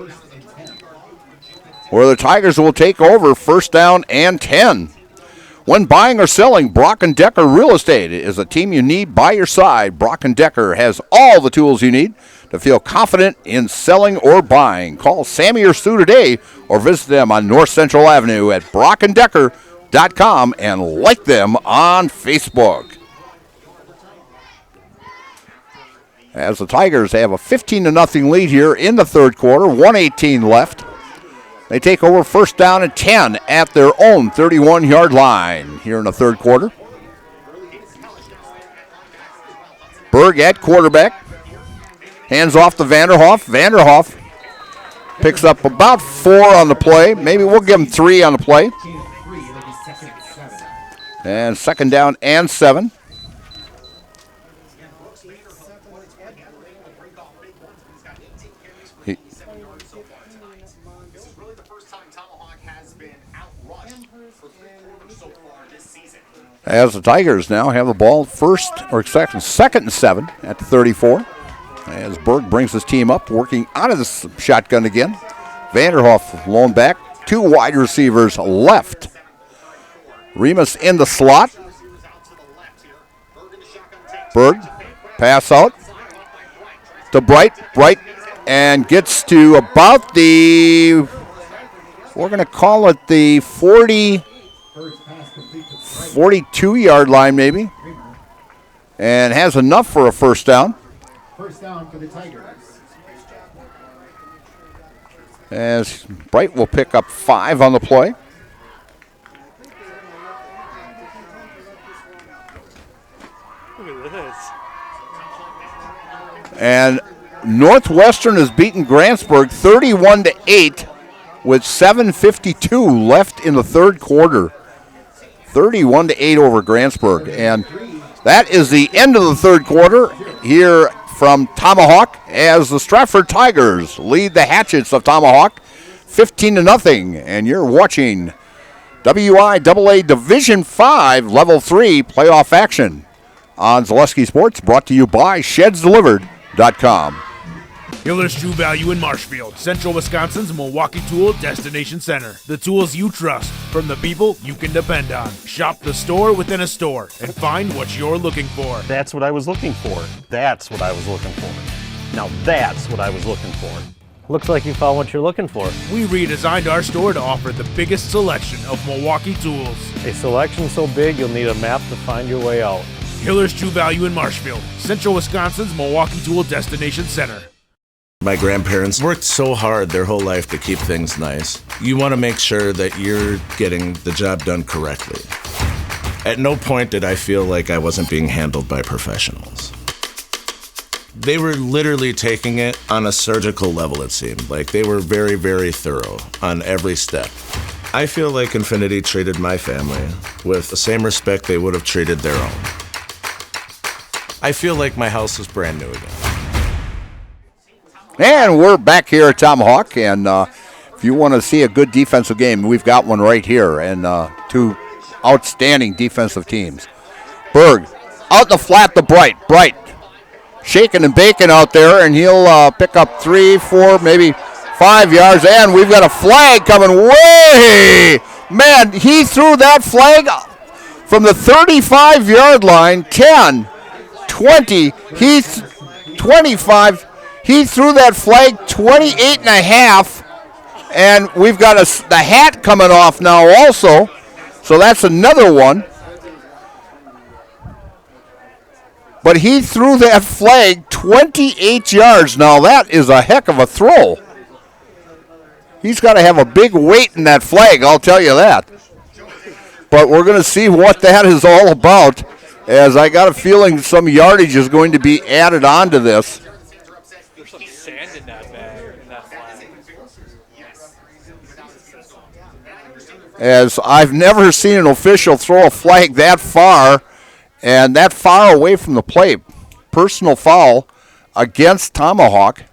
where the Tigers will take over 1st down and 10. When buying or selling, Brock & Decker Real Estate is a team you need by your side. Brock & Decker has all the tools you need to feel confident in selling or buying. Call Sammy or Sue today or visit them on North Central Avenue at brockanddecker.com and like them on Facebook. As the Tigers have a 15-0 lead here in the 3rd quarter, 1:18 left. They take over 1st down and 10 at their own 31-yard line here in the 3rd quarter. Berg at quarterback. Hands off to Vanderhoff. Vanderhoff picks up about 4 on the play. Maybe we'll give him 3 on the play. And 2nd down and 7. As the Tigers now have the ball 2nd and 7 at the 34. As Berg brings his team up, working out of the shotgun again. Vanderhoff lone back. 2 wide receivers left. Remus in the slot. Berg, pass out to Bright. Bright and gets to about the, we're going to call it the 42-yard line maybe. And has enough for a 1st down. 1st down for the Tigers. As Bright will pick up 5 on the play. Look at this. And Northwestern has beaten Grantsburg 31-8 with 7:52 left in the 3rd quarter. 31-8 over Grantsburg. And that is the end of the 3rd quarter here from Tomahawk, as the Stratford Tigers lead the Hatchets of Tomahawk 15-0. And you're watching WIAA Division 5 Level 3 playoff action on Zaleski Sports, brought to you by ShedsDelivered.com. Hiller's True Value in Marshfield, Central Wisconsin's Milwaukee Tool Destination Center. The tools you trust from the people you can depend on. Shop the store within a store and find what you're looking for. That's what I was looking for. That's what I was looking for. Now that's what I was looking for. Looks like you found what you're looking for. We redesigned our store to offer the biggest selection of Milwaukee tools. A selection so big you'll need a map to find your way out. Hiller's True Value in Marshfield, Central Wisconsin's Milwaukee Tool Destination Center. My grandparents worked so hard their whole life to keep things nice. You want to make sure that you're getting the job done correctly. At no point did I feel like I wasn't being handled by professionals. They were literally taking it on a surgical level, it seemed. Like they were very, very thorough on every step. I feel like Infinity treated my family with the same respect they would have treated their own. I feel like my house is brand new again. And we're back here at Tomahawk, and if you want to see a good defensive game, we've got one right here, and 2 outstanding defensive teams. Berg, out the flat to Bright. Bright, shaking and baking out there, and he'll pick up 3, 4, maybe 5 yards, and we've got a flag coming way. Man, he threw that flag from the 35-yard line, 10, 20, 25. He threw that flag 28 and a half, and we've got the hat coming off now also, so that's another one. But he threw that flag 28 yards. Now that is a heck of a throw. He's got to have a big weight in that flag, I'll tell you that. But we're going to see what that is all about, as I got a feeling some yardage is going to be added on to this. There's some sand in that bag, in that flag. As I've never seen an official throw a flag that far and that far away from the play. Personal foul against Tomahawk.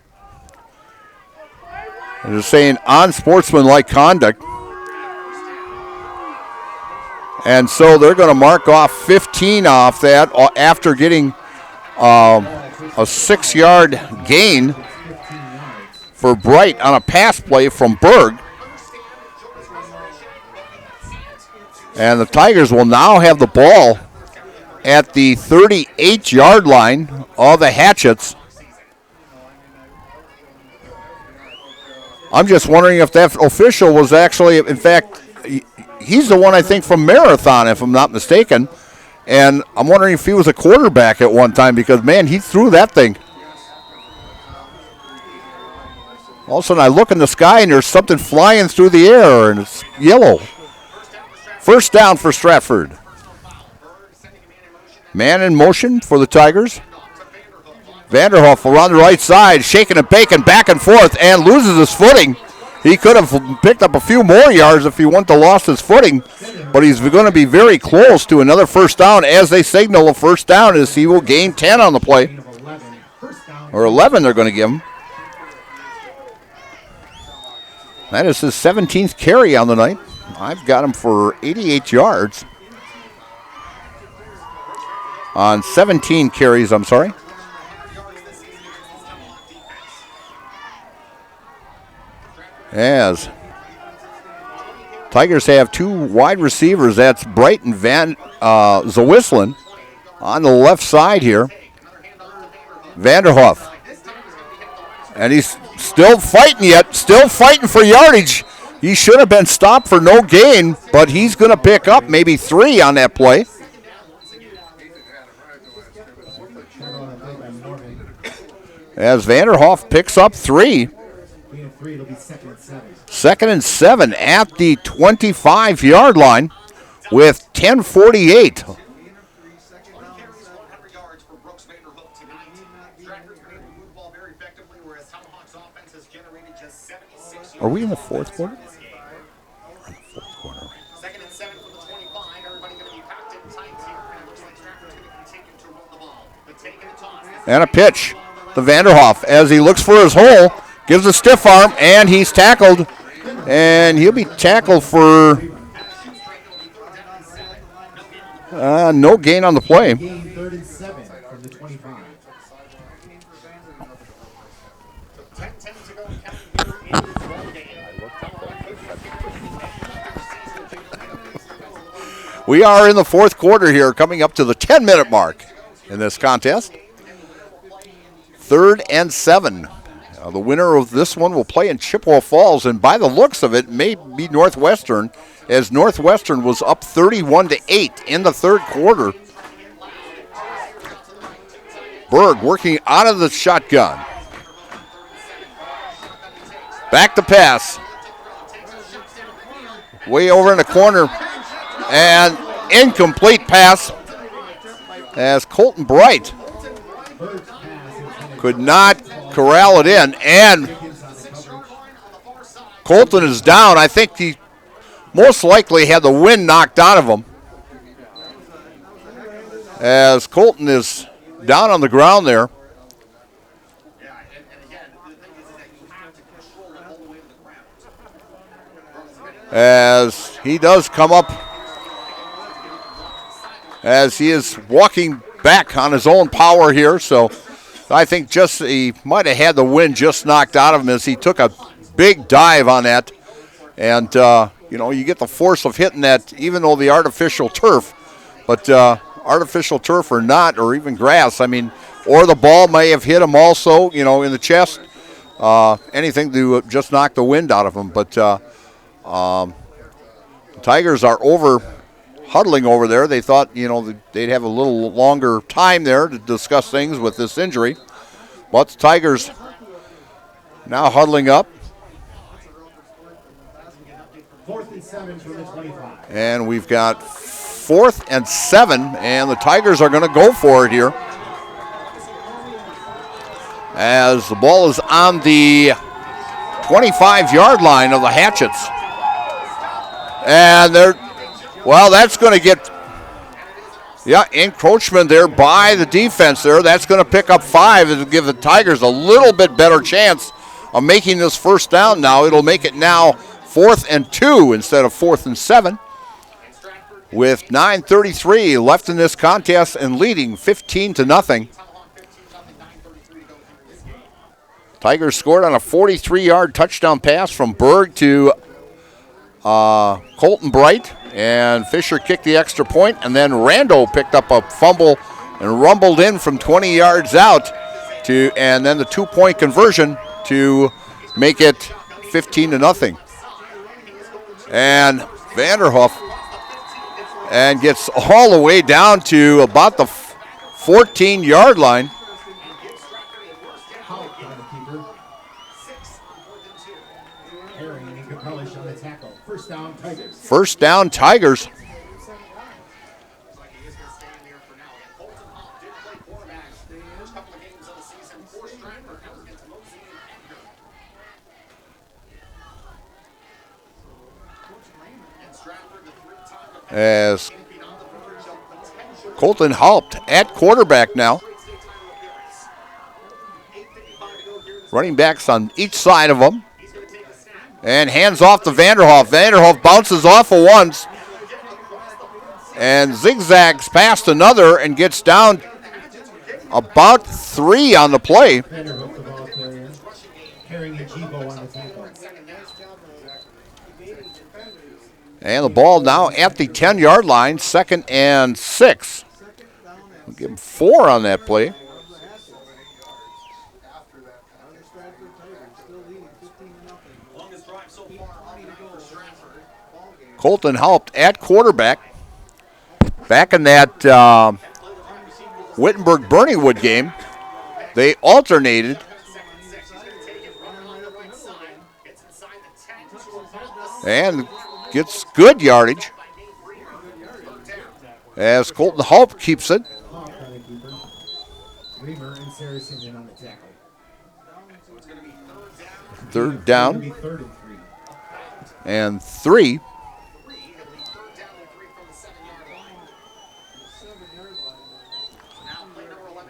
They're saying unsportsmanlike conduct. And so they're going to mark off 15 off that after getting a 6-yard gain for Bright on a pass play from Berg. And the Tigers will now have the ball at the 38-yard line of the Hatchets. I'm just wondering if that official was actually, in fact, he's the one, I think, from Marathon, if I'm not mistaken. And I'm wondering if he was a quarterback at one time because, man, he threw that thing. All of a sudden, I look in the sky, and there's something flying through the air, and it's yellow. First down for Stratford. Man in motion for the Tigers. Vanderhoff around the right side, shaking and baking back and forth, and loses his footing. He could have picked up a few more yards if he wouldn't have lost his footing, but he's going to be very close to another first down as they signal a first down as he will gain 10 on the play. Or 11 they're going to give him. That is his 17th carry on the night. I've got him for 88 yards. On 17 carries, I'm sorry. As Tigers have two wide receivers. That's Bright and Zawislin on the left side here. Vanderhoff. And he's still fighting yet, still fighting for yardage. He should have been stopped for no gain, but he's going to pick up maybe 3 on that play. As Vanderhoff picks up 3. Second and 7 at the 25-yard line with 10:48. Are we in the fourth quarter? We're in the fourth quarter. Second and 7 from the 25. Everybody going to be packed in tight here, and it looks like Stratford's going to continue to run the ball. But taking a toss. And a pitch to Vanderhoff as he looks for his hole, gives a stiff arm, and he's tackled. And he'll be tackled for no gain on the play. Gain 37 from the 25. We are in the fourth quarter here, coming up to the 10-minute mark in this contest. 3rd and 7. The winner of this one will play in Chippewa Falls, and by the looks of it, may be Northwestern, as Northwestern was up 31-8 in the third quarter. Berg working out of the shotgun. Back to pass. Way over in the corner. And incomplete pass as Colton Bright could not corral it in. And Colton is down. I think he most likely had the wind knocked out of him, as Colton is down on the ground there. As he does come up, as he is walking back on his own power here. So I think just he might have had the wind just knocked out of him as he took a big dive on that. And, you get the force of hitting that, even though the artificial turf, But artificial turf or not, or even grass, I mean, or the ball may have hit him also, in the chest. Anything to just knock the wind out of him. But the Tigers are huddling over there. They thought, they'd have a little longer time there to discuss things with this injury. But the Tigers now huddling up. 4th and 7 from the 25. And we've got 4th and 7, and the Tigers are going to go for it here. As the ball is on the 25-yard line of the Hatchets. And that's going to get, encroachment there by the defense there. That's going to pick up 5 and give the Tigers a little bit better chance of making this first down now. It'll make it now 4th and 2 instead of 4th and 7. With 9:33 left in this contest and leading 15-0. Tigers scored on a 43-yard touchdown pass from Berg to Colton Bright, and Fisher kicked the extra point, and then Rando picked up a fumble and rumbled in from 20 yards out and then the 2-point conversion to make it 15-0. And Vanderhoof and gets all the way down to about the 14-yard line. First down, Tigers. As Colton Haupt at quarterback now. Running backs on each side of them. And hands off to Vanderhoff. Vanderhoff bounces off of once and zigzags past another and gets down about 3 on the play. And the ball now at the 10-yard line, 2nd and 6. We'll give him 4 on that play. Colton Haupt at quarterback. Back in that Wittenberg-Burneywood game, they alternated. And gets good yardage as Colton Haupt keeps it. Third down and 3.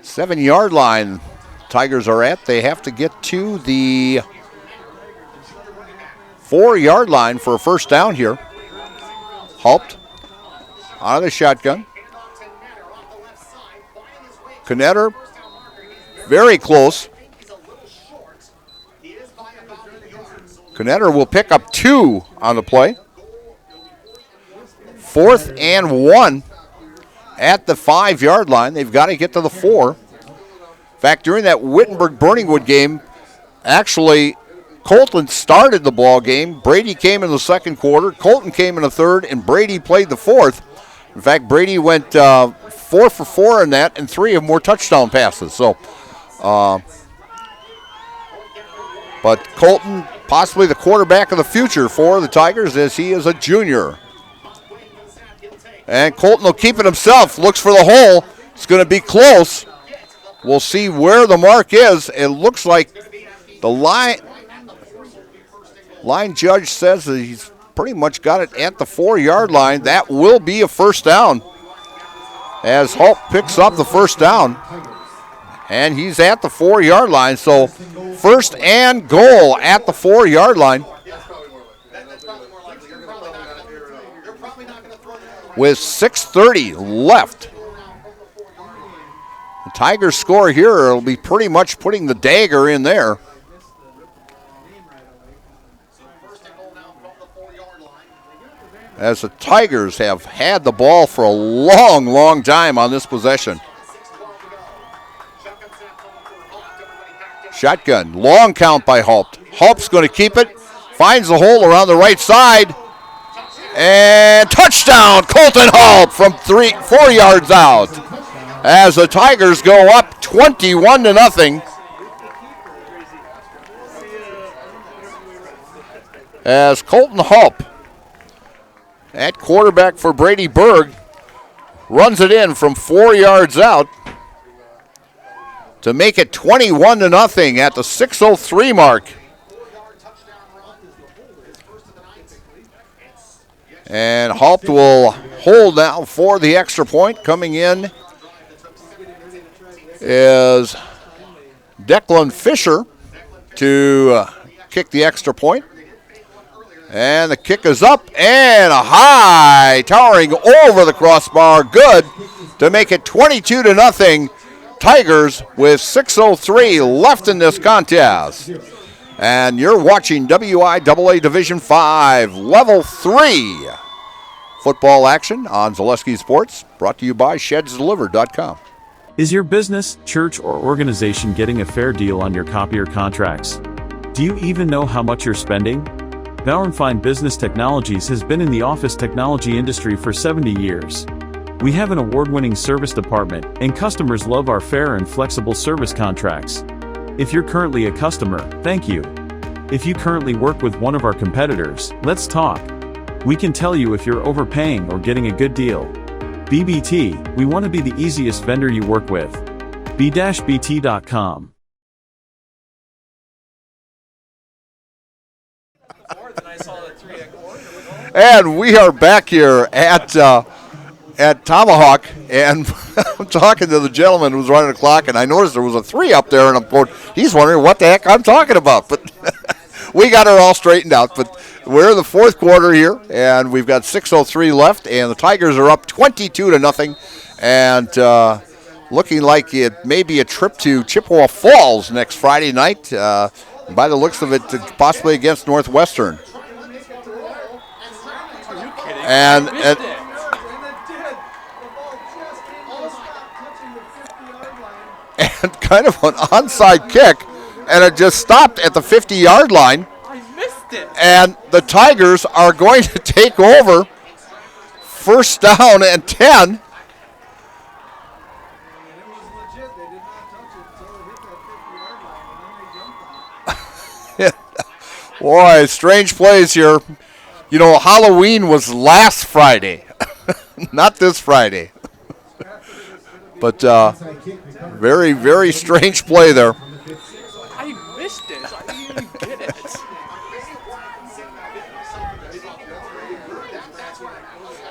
Seven-yard line Tigers are at. They have to get to the 4-yard line for a first down here. Haupt out of the shotgun. Knetter very close. Knetter will pick up 2 on the play. 4th and 1 at the 5-yard line. They've got to get to the 4. In fact, during that Wittenberg-Burningwood game, actually, Colton started the ball game. Brady came in the second quarter. Colton came in the third, and Brady played the fourth. In fact, Brady went 4 for 4 in that, and 3 of them were touchdown passes. So, but Colton, possibly the quarterback of the future for the Tigers, as he is a junior. And Colton will keep it himself. Looks for the hole. It's going to be close. We'll see where the mark is. It looks like the line judge says that he's pretty much got it at the 4-yard line. That will be a first down as Hulk picks up the first down. And he's at the 4-yard line. So first and goal at the 4-yard line. With 6:30 left. The Tigers score here. It'll be pretty much putting the dagger in there. as the Tigers have had the ball for a long, long time on this possession. Shotgun, long count by Haupt. Haupt's going to keep it, finds the hole around the right side, and touchdown, Colton Haupt from 4 yards out. As the Tigers go up 21-0. As Colton Haupt at quarterback for Brady Berg runs it in from 4 yards out to make it 21-0 at the 6:03 mark. And Haupt will hold now for the extra point. Coming in is Declan Fisher to kick the extra point. And the kick is up and a high, towering over the crossbar. Good to make it 22-0. Tigers with 6:03 left in this contest. And you're watching WIAA Division 5 Level 3 football action on Zaleski Sports, brought to you by ShedsDelivered.com. Is your business, church, or organization getting a fair deal on your copier contracts? Do you even know how much you're spending? Bauer & Fine Business Technologies has been in the office technology industry for 70 years. We have an award-winning service department, and customers love our fair and flexible service contracts. If you're currently a customer, thank you. If you currently work with one of our competitors, let's talk. We can tell you if you're overpaying or getting a good deal. BBT, we want to be the easiest vendor you work with. b-bt.com. And we are back here at Tomahawk, and I'm talking to the gentleman who's running the clock, and I noticed there was a 3 up there, and I'm going, he's wondering what the heck I'm talking about. But we got it all straightened out. But we're in the fourth quarter here, and we've got 6:03 left, and the Tigers are up 22-0, and looking like it may be a trip to Chippewa Falls next Friday night. By the looks of it, possibly against Northwestern. And kind of an onside kick, and it just stopped at the 50-yard line. I missed it. And the Tigers are going to take over, first down and 10. Boy, strange plays here. You know, Halloween was last Friday, not this Friday. But very, very strange play there. I missed it. I didn't even get it.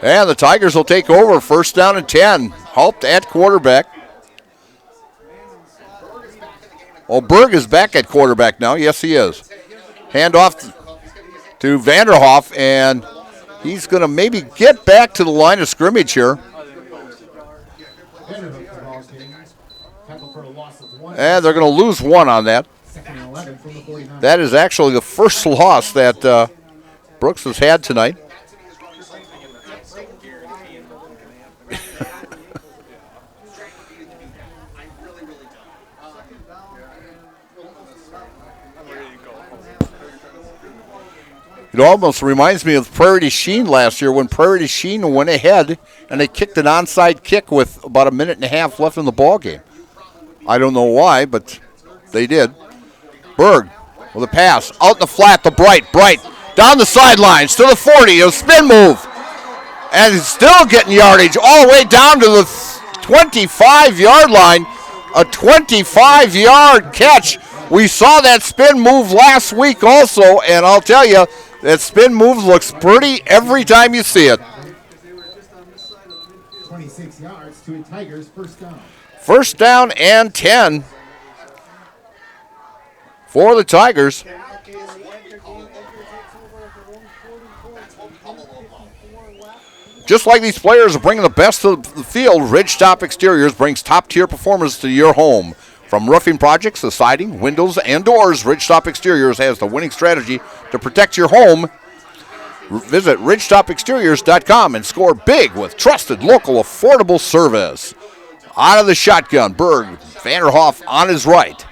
And the Tigers will take over, first down and 10. Haupt at quarterback. Oh, Berg is back at quarterback now. Yes, he is. Hand off to Vanderhoff, and he's going to maybe get back to the line of scrimmage here. And they're going to lose 1 on that. That is actually the first loss that Brooks has had tonight. It almost reminds me of Prairie du Chien last year when Prairie du Chien went ahead and they kicked an onside kick with about a minute and a half left in the ball game. I don't know why, but they did. Berg with a pass out in the flat to Bright down the sidelines to the 40, a spin move, and he's still getting yardage all the way down to the 25-yard line. A 25-yard catch. We saw that spin move last week also, and I'll tell you, that spin move looks pretty every time you see it. 26 yards to a Tigers first down. First down and 10 for the Tigers. Just like these players are bringing the best to the field, Ridgetop Exteriors brings top-tier performance to your home. From roofing projects to siding, windows, and doors, Ridgetop Exteriors has the winning strategy to protect your home. Visit ridgetopexteriors.com and score big with trusted, local, affordable service. Out of the shotgun, Berg, Vanderhoff on his right.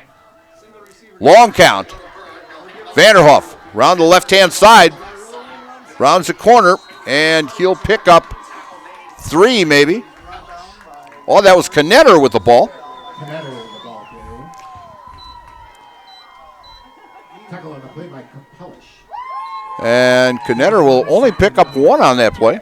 Long count. Vanderhoff round the left-hand side, rounds the corner, and he'll pick up 3 maybe. Oh, that was Knetter with the ball. Knetter with the ball carrier. Tackle on the play by Capellish. And Knetter will only pick up 1 on that play.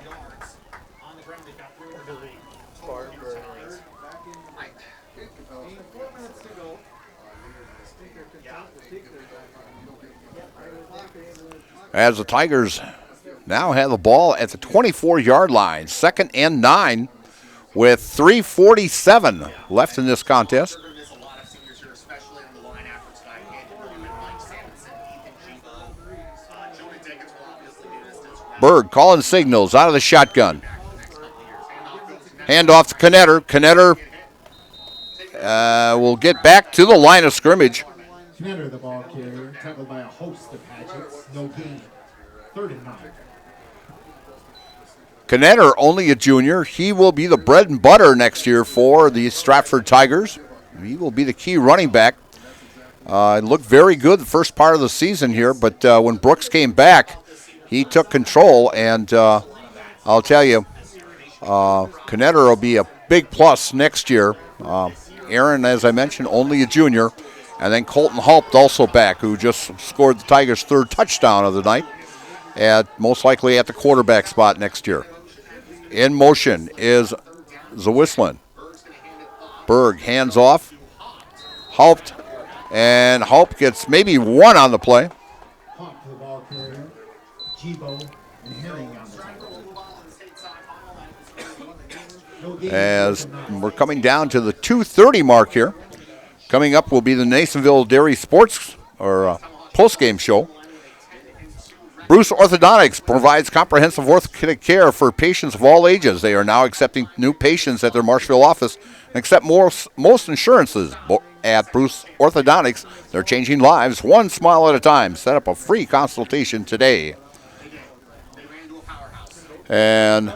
As the Tigers now have the ball at the 24-yard line, 2nd and 9 with 3:47 left in this contest. Berg calling signals out of the shotgun. Hand off to Knetter. Knetter will get back to the line of scrimmage. Knetter, the ball carrier, tackled by a host of hatchets. No gain. 3rd and 9. Knetter, only a junior. He will be the bread and butter next year for the Stratford Tigers. He will be the key running back. It looked very good the first part of the season here, but when Brooks came back, he took control, and I'll tell you, Knetter will be a big plus next year. Aaron, as I mentioned, only a junior. And then Colton Haupt also back, who just scored the Tigers' 3rd touchdown of the night, most likely at the quarterback spot next year. In motion is Zawislin. Berg hands off. Haupt, and Haupt gets maybe 1 on the play. Haupt to the ball carrier. Jibo and Herring on the tackle. As we're coming down to the 2:30 mark here. Coming up will be the Nasonville Dairy Sports or post-game show. Bruce Orthodontics provides comprehensive orthopedic care for patients of all ages. They are now accepting new patients at their Marshville office and accept most insurances. At Bruce Orthodontics, they're changing lives one smile at a time. Set up a free consultation today. And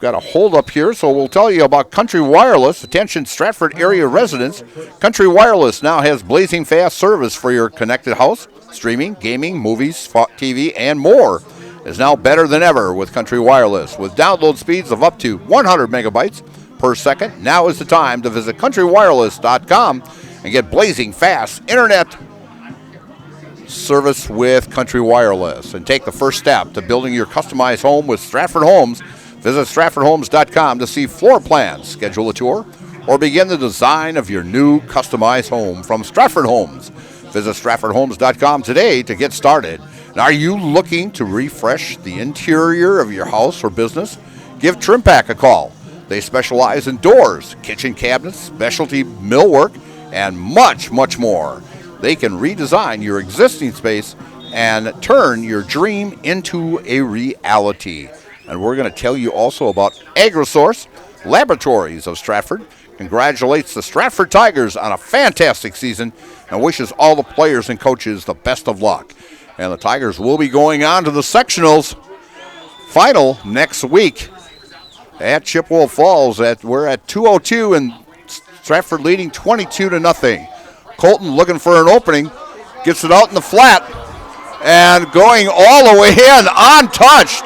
got a hold up here, so we'll tell you about Country Wireless. Attention Stratford area residents. Country Wireless now has blazing fast service for your connected house. Streaming, gaming, movies, TV, and more is now better than ever with Country Wireless. With download speeds of up to 100 megabytes per second, now is the time to visit countrywireless.com and get blazing fast internet service with Country Wireless. And take the first step to building your customized home with Stratford Homes. Visit StratfordHomes.com to see floor plans, schedule a tour, or begin the design of your new customized home from Stratford Homes. Visit StratfordHomes.com today to get started. And are you looking to refresh the interior of your house or business? Give Trimpack a call. They specialize in doors, kitchen cabinets, specialty millwork, and much, much more. They can redesign your existing space and turn your dream into a reality. And we're going to tell you also about AgriSource Laboratories of Stratford. Congratulates the Stratford Tigers on a fantastic season and wishes all the players and coaches the best of luck. And the Tigers will be going on to the sectionals final next week at Chippewa Falls. We're at 2:02 and Stratford leading 22-0. Colton looking for an opening, gets it out in the flat, and going all the way in, untouched.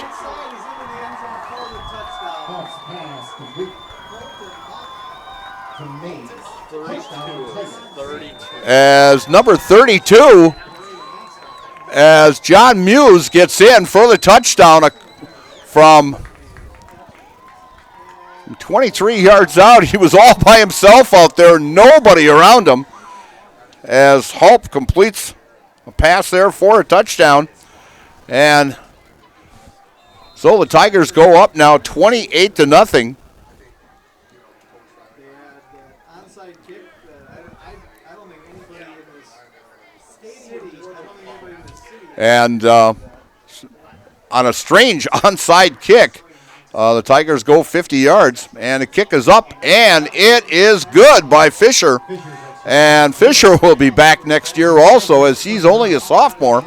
As number 32, as John Muse gets in for the touchdown from 23 yards out. He was all by himself out there, nobody around him, as Hulp completes a pass there for a touchdown. And so the Tigers go up now 28-0. And on a strange onside kick, the Tigers go 50 yards, and the kick is up, and it is good by Fisher. And Fisher will be back next year also, as he's only a sophomore.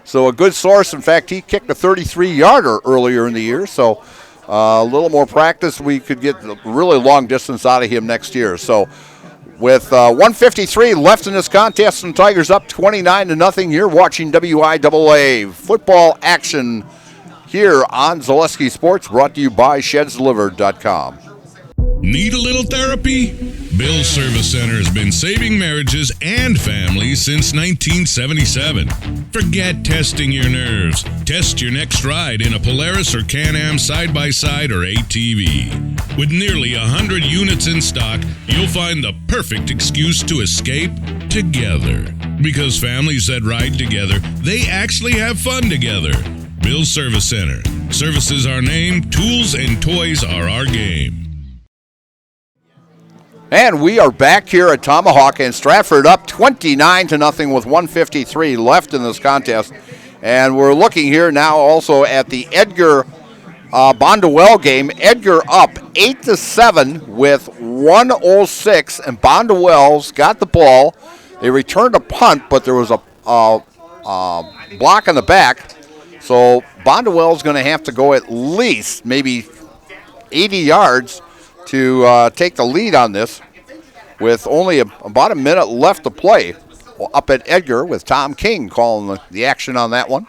So a good source. In fact, he kicked a 33-yarder earlier in the year. So a little more practice, we could get really long distance out of him next year. So with 1:53 left in this contest, and Tigers up 29-0, you're watching WIAA football action here on Zaleski Sports, brought to you by ShedsDelivered.com. Need a little therapy? Bill's Service Center has been saving marriages and families since 1977. Forget testing your nerves. Test your next ride in a Polaris or Can-Am side-by-side or ATV. With nearly 100 units in stock, you'll find the perfect excuse to escape together. Because families that ride together, they actually have fun together. Bill's Service Center. Service is our name, tools and toys are our game. And we are back here at Tomahawk, and Stratford up 29-0 with 1:53 left in this contest. And we're looking here now also at the Edgar Bondwell game. Edgar up 8-7 with 1:06, and Bondwell's got the ball. They returned a punt, but there was a block in the back. So Bondwell's going to have to go at least maybe 80 yards to take the lead on this, with only about a minute left to play. Up at Edgar with Tom King calling the action on that one,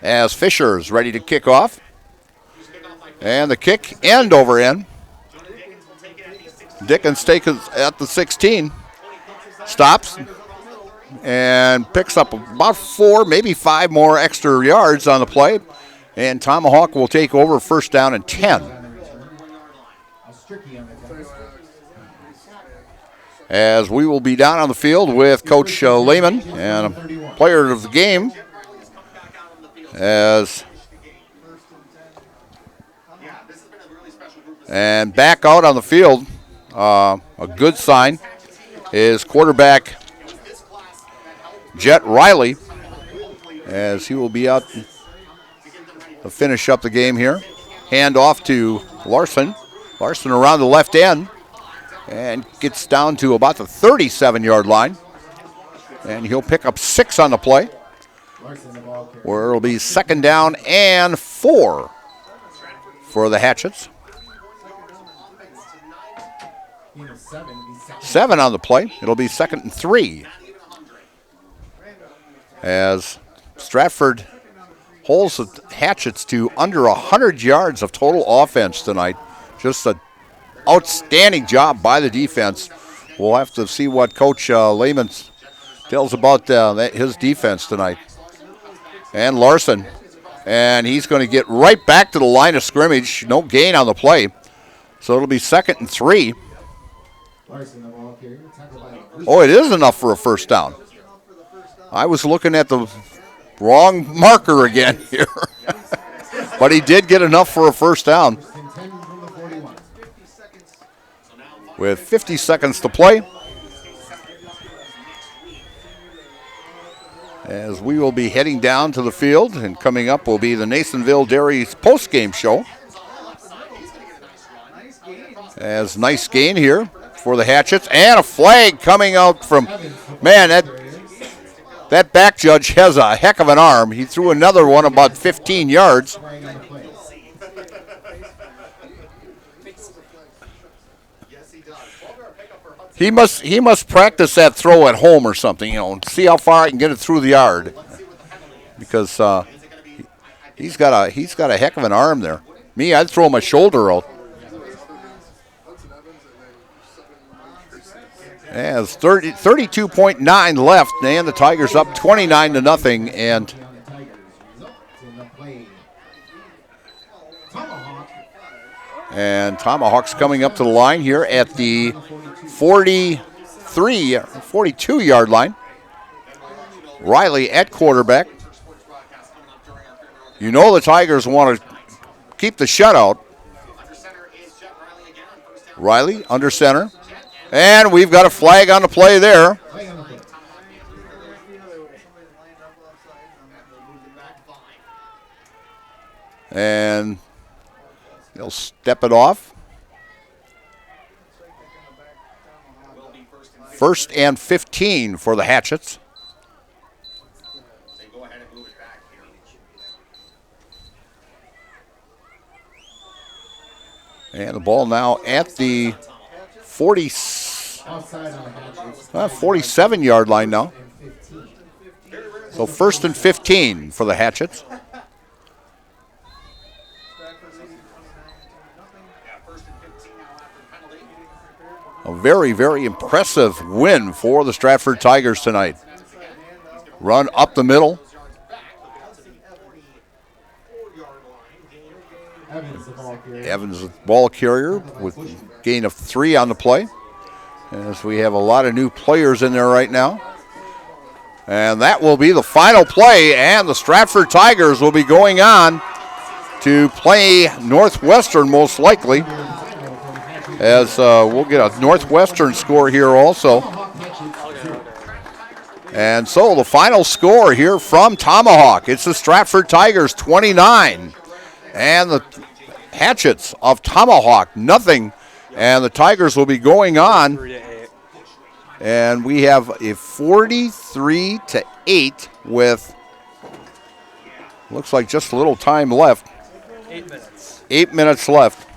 as Fisher's ready to kick off. And the kick end over end. Dickens takes it at the 16, stops, and picks up about 4, maybe 5 more extra yards on the play. And Tomahawk will take over first down and 10. As we will be down on the field with Coach Lehman and a player of the game, and back out on the field, a good sign, is quarterback Jet Riley, as he will be out to finish up the game here. Hand off to Larson. Larson around the left end and gets down to about the 37-yard line. And he'll pick up 6 on the play, where it'll be second down and 4 for the Hatchets. 7 on the play. It'll be second and 3. As Stratford holds the Hatchets to under 100 yards of total offense tonight. Just an outstanding job by the defense. We'll have to see what Coach Lehman tells about his defense tonight. And Larson, and he's going to get right back to the line of scrimmage. No gain on the play. So it'll be second and 3. Oh, it is enough for a first down. I was looking at the wrong marker again here. But he did get enough for a first down. With 50 seconds to play, as we will be heading down to the field, and coming up will be the Nasonville Dairies post-game show. As nice gain here for the Hatchets, and a flag coming out from, man, that back judge has a heck of an arm. He threw another one about 15 yards. He must practice that throw at home or something, see how far I can get it through the yard, because he's got a heck of an arm there. Me, I'd throw my shoulder out. As 32.9 left, and the Tigers up 29-0, and Tomahawk's coming up to the line here at the 42-yard line. Riley at quarterback. You know the Tigers want to keep the shutout. Riley under center. And we've got a flag on the play there. And they'll step it off. First and 15 for the Hatchets. And the ball now at the 47-yard line now. So 1st and 15 for the Hatchets. A very, very impressive win for the Stratford Tigers tonight. Run up the middle. Evans, the ball carrier, with gain of 3 on the play. As we have a lot of new players in there right now. And that will be the final play, and the Stratford Tigers will be going on to play Northwestern most likely. As we'll get a Northwestern score here also. And so the final score here from Tomahawk, it's the Stratford Tigers 29 and the Hatchets of Tomahawk nothing. And the Tigers will be going on, and we have a 43-8 with, looks like just a little time left. 8 minutes. 8 minutes left.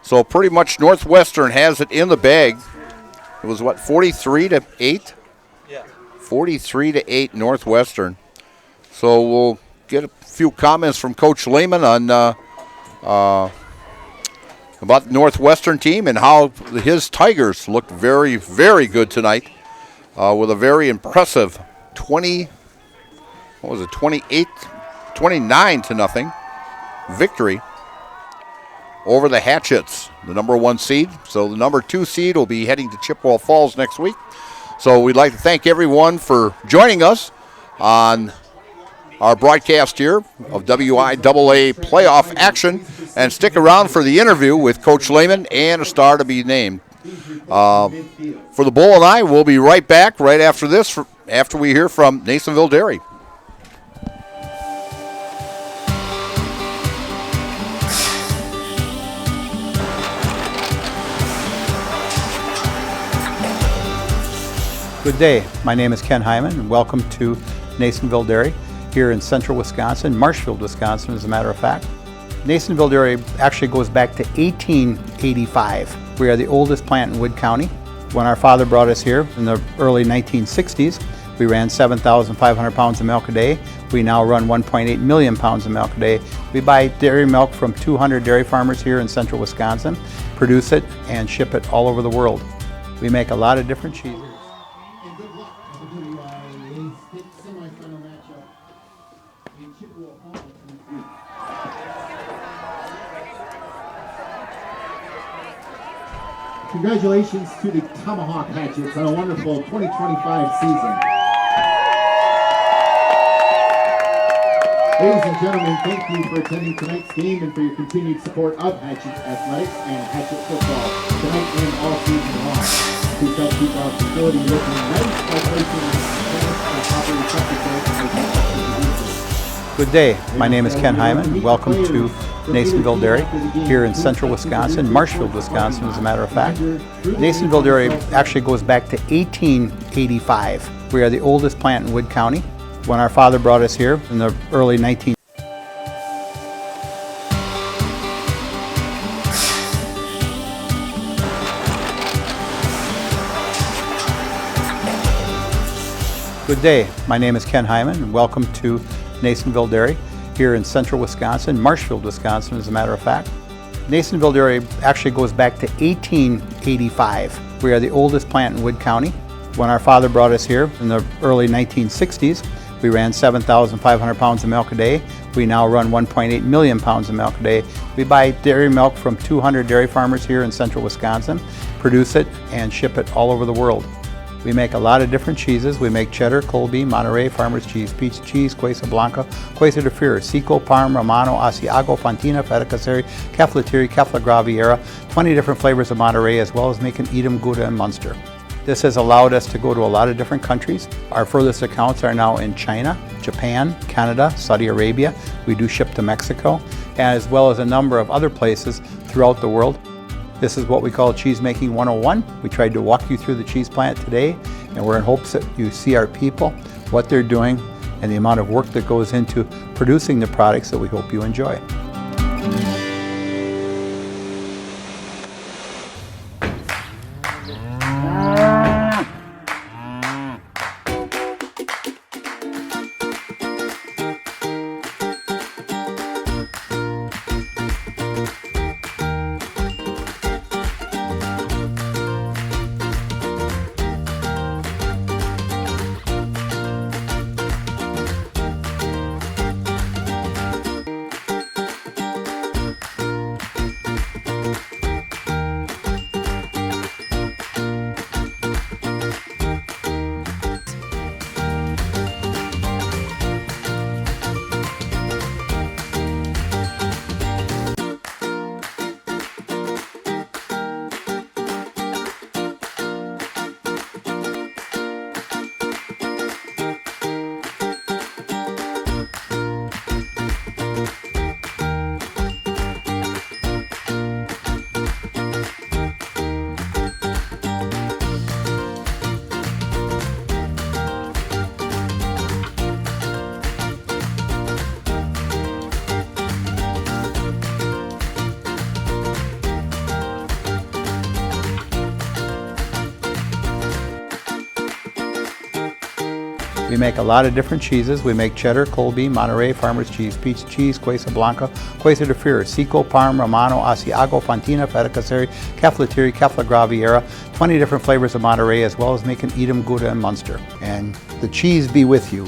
So pretty much Northwestern has it in the bag. It was what, 43-8? Yeah. 43-8 Northwestern. So we'll get a few comments from Coach Lehman on about the Northwestern team and how his Tigers looked very, very good tonight with a very impressive 29-0 victory over the Hatchets, the number 1 seed. So the number 2 seed will be heading to Chippewa Falls next week. So we'd like to thank everyone for joining us on our broadcast here of WIAA playoff action, and stick around for the interview with Coach Lehman and a star to be named. For the Bull and I, we'll be right back right after this, after we hear from Nasonville Dairy. Good day. My name is Ken Hyman, and welcome to Nasonville Dairy here in central Wisconsin, Marshfield, Wisconsin, as a matter of fact. Nasonville Dairy actually goes back to 1885. We are the oldest plant in Wood County. When our father brought us here in the early 1960s, we ran 7,500 pounds of milk a day. We now run 1.8 million pounds of milk a day. We buy dairy milk from 200 dairy farmers here in central Wisconsin, produce it, and ship it all over the world. We make a lot of different cheeses. Congratulations to the Tomahawk Hatchets on a wonderful 2025 season. Ladies and gentlemen, thank you for attending tonight's game and for your continued support of Hatchet Athletics and Hatchet Football tonight and all season long. Please help keep our facility looking nice by placing and proper receptacles. Good day. My name is Ken Hyman. Welcome to Nasonville Dairy here in central Wisconsin, Marshfield, Wisconsin, as a matter of fact. Nasonville Dairy actually goes back to 1885. We are the oldest plant in Wood County. When our father brought us here in the early 19... Good day. My name is Ken Hyman, and welcome to Nasonville Dairy here in central Wisconsin, Marshfield, Wisconsin, as a matter of fact. Nasonville Dairy actually goes back to 1885. We are the oldest plant in Wood County. When our father brought us here in the early 1960s, we ran 7,500 pounds of milk a day. We now run 1.8 million pounds of milk a day. We buy dairy milk from 200 dairy farmers here in central Wisconsin, produce it, and ship it all over the world. We make a lot of different cheeses. We make cheddar, Colby, Monterey, Farmer's Cheese, Peach Cheese, Quesa Blanca, Quesa de Fear, Seco, Parm, Romano, Asiago, Fontina, Feta Caseri, Keflatiri, Kefla Graviera, 20 different flavors of Monterey, as well as making Edam, Gouda, and Munster. This has allowed us to go to a lot of different countries. Our furthest accounts are now in China, Japan, Canada, Saudi Arabia. We do ship to Mexico, as well as a number of other places throughout the world. This is what we call Cheese Making 101. We tried to walk you through the cheese plant today, and we're in hopes that you see our people, what they're doing, and the amount of work that goes into producing the products that we hope you enjoy. We make a lot of different cheeses. We make cheddar, Colby, Monterey, Farmer's Cheese, Pizza Cheese, Quesa Blanca, Quesa de Freer, Seco, Parm, Romano, Asiago, Fontina, Feta Caseri, Caflateri, Cafla Graviera, 20 different flavors of Monterey, as well as making Edam, Gouda, and Munster. And the cheese be with you.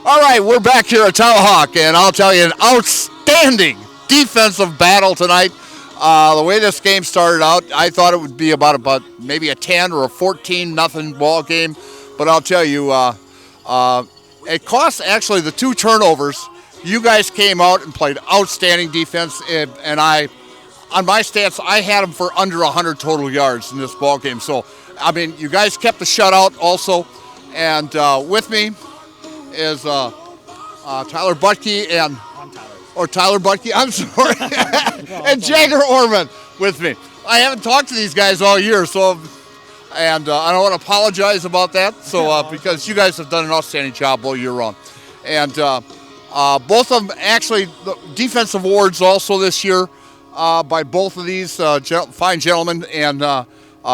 All right, we're back here at Tomahawk, and I'll tell you, an outstanding defensive battle tonight. The way this game started out, I thought it would be about maybe a 10 or a 14-0 ball game, but I'll tell you, it cost actually the 2 turnovers. You guys came out and played outstanding defense, and I, on my stats, I had them for under 100 total yards in this ball game. So, I mean, you guys kept the shutout also, and with me is Tyler Butke and Tyler Butke, I'm sorry, and Jagger Orman with me. I haven't talked to these guys all year, so and I don't want to apologize about that. So because you guys have done an outstanding job all year long, and both of them actually the defensive awards also this year by both of these fine gentlemen, and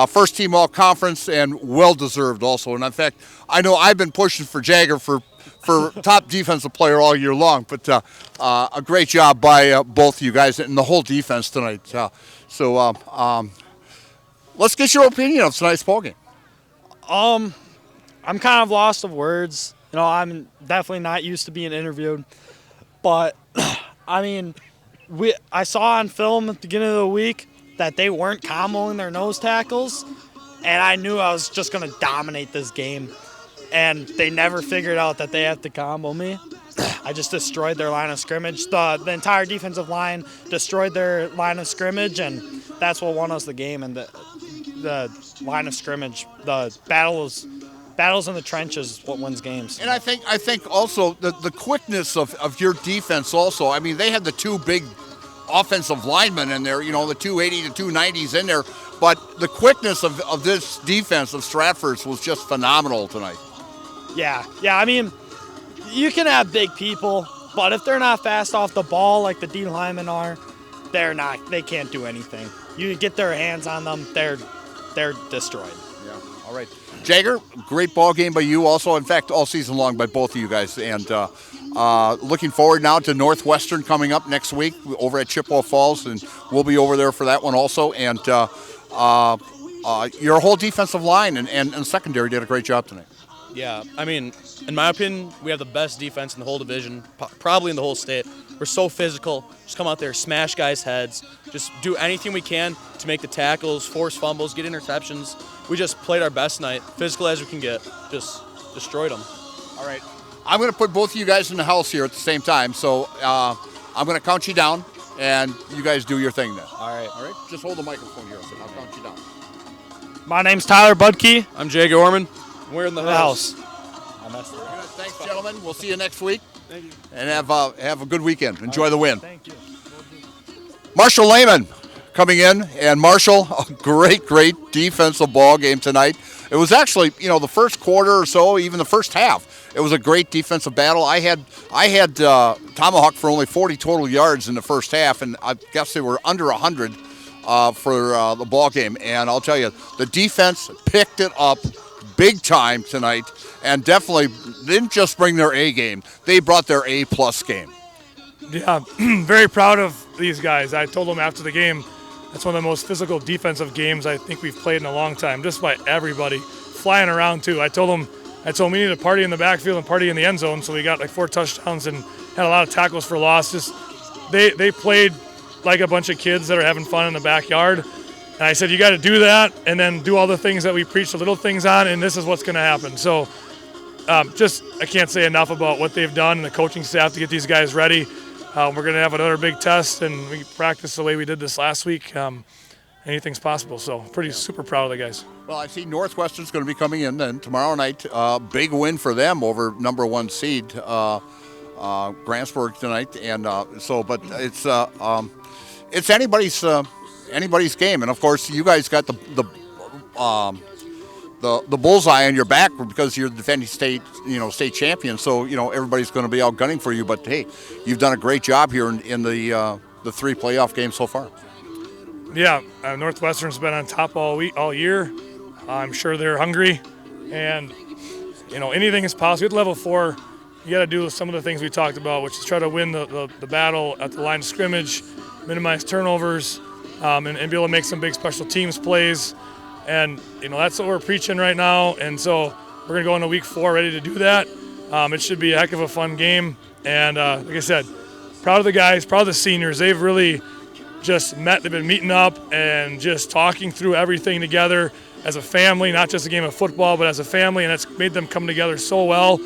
first team all conference and well deserved also. And in fact, I know I've been pushing for Jagger for top defensive player all year long, but a great job by both of you guys and the whole defense tonight. So let's get your opinion of tonight's ball game. I'm kind of lost of words. I'm definitely not used to being interviewed, but I mean, I saw on film at the beginning of the week that they weren't comboing their nose tackles, and I knew I was just going to dominate this game, and they never figured out that they have to combo me. I just destroyed their line of scrimmage. The entire defensive line destroyed their line of scrimmage, and that's what won us the game. And the line of scrimmage, the battles in the trenches, what wins games. And I think also the quickness of your defense also. I mean, they had the two big offensive linemen in there, the 280 to 290s in there, but the quickness of this defense of Stratford's was just phenomenal tonight. Yeah, I mean, you can have big people, but if they're not fast off the ball like the D linemen are, they can't do anything. You get their hands on them, they're destroyed. Yeah. All right. Jagger, great ball game by you also. In fact, all season long by both of you guys. And looking forward now to Northwestern coming up next week over at Chippewa Falls, and we'll be over there for that one also. And your whole defensive line and secondary did a great job tonight. Yeah, I mean, in my opinion, we have the best defense in the whole division, probably in the whole state. We're so physical. Just come out there, smash guys' heads, just do anything we can to make the tackles, force fumbles, get interceptions. We just played our best night, physical as we can get, just destroyed them. All right. I'm going to put both of you guys in the house here at the same time, so I'm going to count you down, and you guys do your thing then. All right. All right? Just hold the microphone here, so I'll count you down. My name's Tyler Budke. I'm Jagger Orman. We're in the house. I messed it up. Thanks, gentlemen. We'll see you next week. Thank you. And have a good weekend. Enjoy the win. Thank you. Marshall Lehman coming in, and Marshall, a great defensive ball game tonight. It was actually, the first quarter or so, even the first half, it was a great defensive battle. I had Tomahawk for only 40 total yards in the first half, and I guess they were under 100 for the ball game. And I'll tell you, the defense picked it up big time tonight, and definitely didn't just bring their A game. They brought their A-plus game. Yeah, very proud of these guys. I told them after the game, that's one of the most physical defensive games I think we've played in a long time, just by everybody flying around too. I told them we needed to party in the backfield and party in the end zone, so we got like 4 touchdowns and had a lot of tackles for loss. Just they played like a bunch of kids that are having fun in the backyard. And I said, you got to do that and then do all the things that we preach the little things on, and this is what's going to happen. So I can't say enough about what they've done and the coaching staff to get these guys ready. We're going to have another big test, and we practice the way we did this last week. Anything's possible, so super proud of the guys. Well, I see Northwestern's going to be coming in then tomorrow night. Big win for them over number 1 seed Grantsburg tonight, and but it's anybody's game, and of course you guys got the bullseye on your back because you're the defending state champion. So everybody's going to be out gunning for you. But hey, you've done a great job here in the 3 playoff games so far. Yeah, Northwestern's been on top all year. I'm sure they're hungry, and anything is possible. At level 4, you got to do some of the things we talked about, which is try to win the battle at the line of scrimmage, minimize turnovers, and be able to make some big special teams plays. And, that's what we're preaching right now. And so we're going to go into week 4 ready to do that. It should be a heck of a fun game. And like I said, proud of the guys, proud of the seniors. They've really just they've been meeting up and just talking through everything together as a family, not just a game of football, but as a family. And it's made them come together so well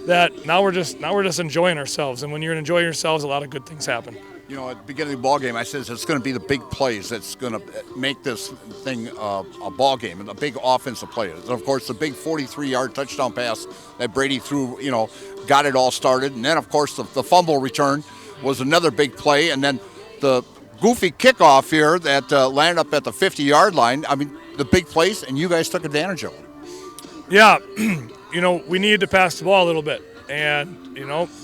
that now we're just enjoying ourselves. And when you're enjoying yourselves, a lot of good things happen. At the beginning of the ball game, I said it's going to be the big plays that's going to make this thing a ball game, and a big offensive play. And of course, the big 43-yard touchdown pass that Brady threw, got it all started. And then, of course, the fumble return was another big play. And then the goofy kickoff here that landed up at the 50-yard line. I mean, the big plays, and you guys took advantage of it. Yeah, we needed to pass the ball a little bit, and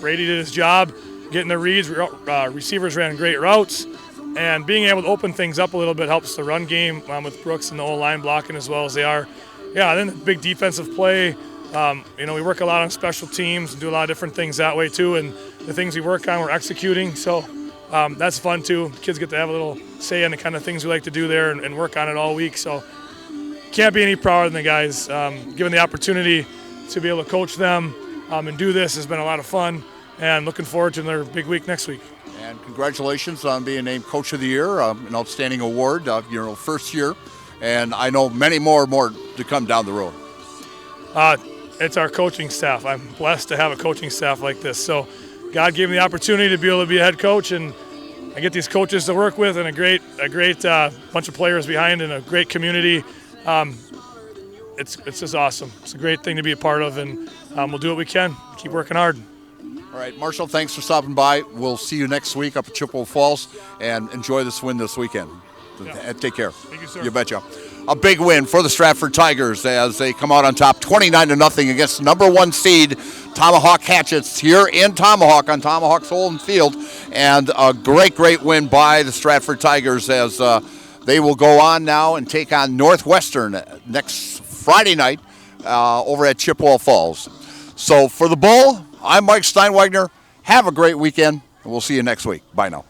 Brady did his job. Getting the reads, receivers ran great routes, and being able to open things up a little bit helps the run game with Brooks and the O-line blocking as well as they are. Yeah, then the big defensive play. We work a lot on special teams and do a lot of different things that way too, and the things we work on we're executing. So that's fun too. The kids get to have a little say in the kind of things we like to do there and work on it all week. So can't be any prouder than the guys. Given the opportunity to be able to coach them, and do this has been a lot of fun, and looking forward to their big week next week. And congratulations on being named Coach of the Year, an outstanding award, first year, and I know many more to come down the road. It's our coaching staff. I'm blessed to have a coaching staff like this. So God gave me the opportunity to be able to be a head coach, and I get these coaches to work with and a great bunch of players behind and a great community. It's just awesome. It's a great thing to be a part of, and we'll do what we can. Keep working hard. All right, Marshall, thanks for stopping by. We'll see you next week up at Chippewa Falls, and enjoy this win this weekend. Yeah. Take care. Thank you, sir. You betcha. A big win for the Stratford Tigers as they come out on top 29-0 against number 1 seed Tomahawk Hatchets here in Tomahawk on Tomahawk's home field. And a great win by the Stratford Tigers as they will go on now and take on Northwestern next Friday night over at Chippewa Falls. So for the Bull, I'm Mike Steinwagner. Have a great weekend, and we'll see you next week. Bye now.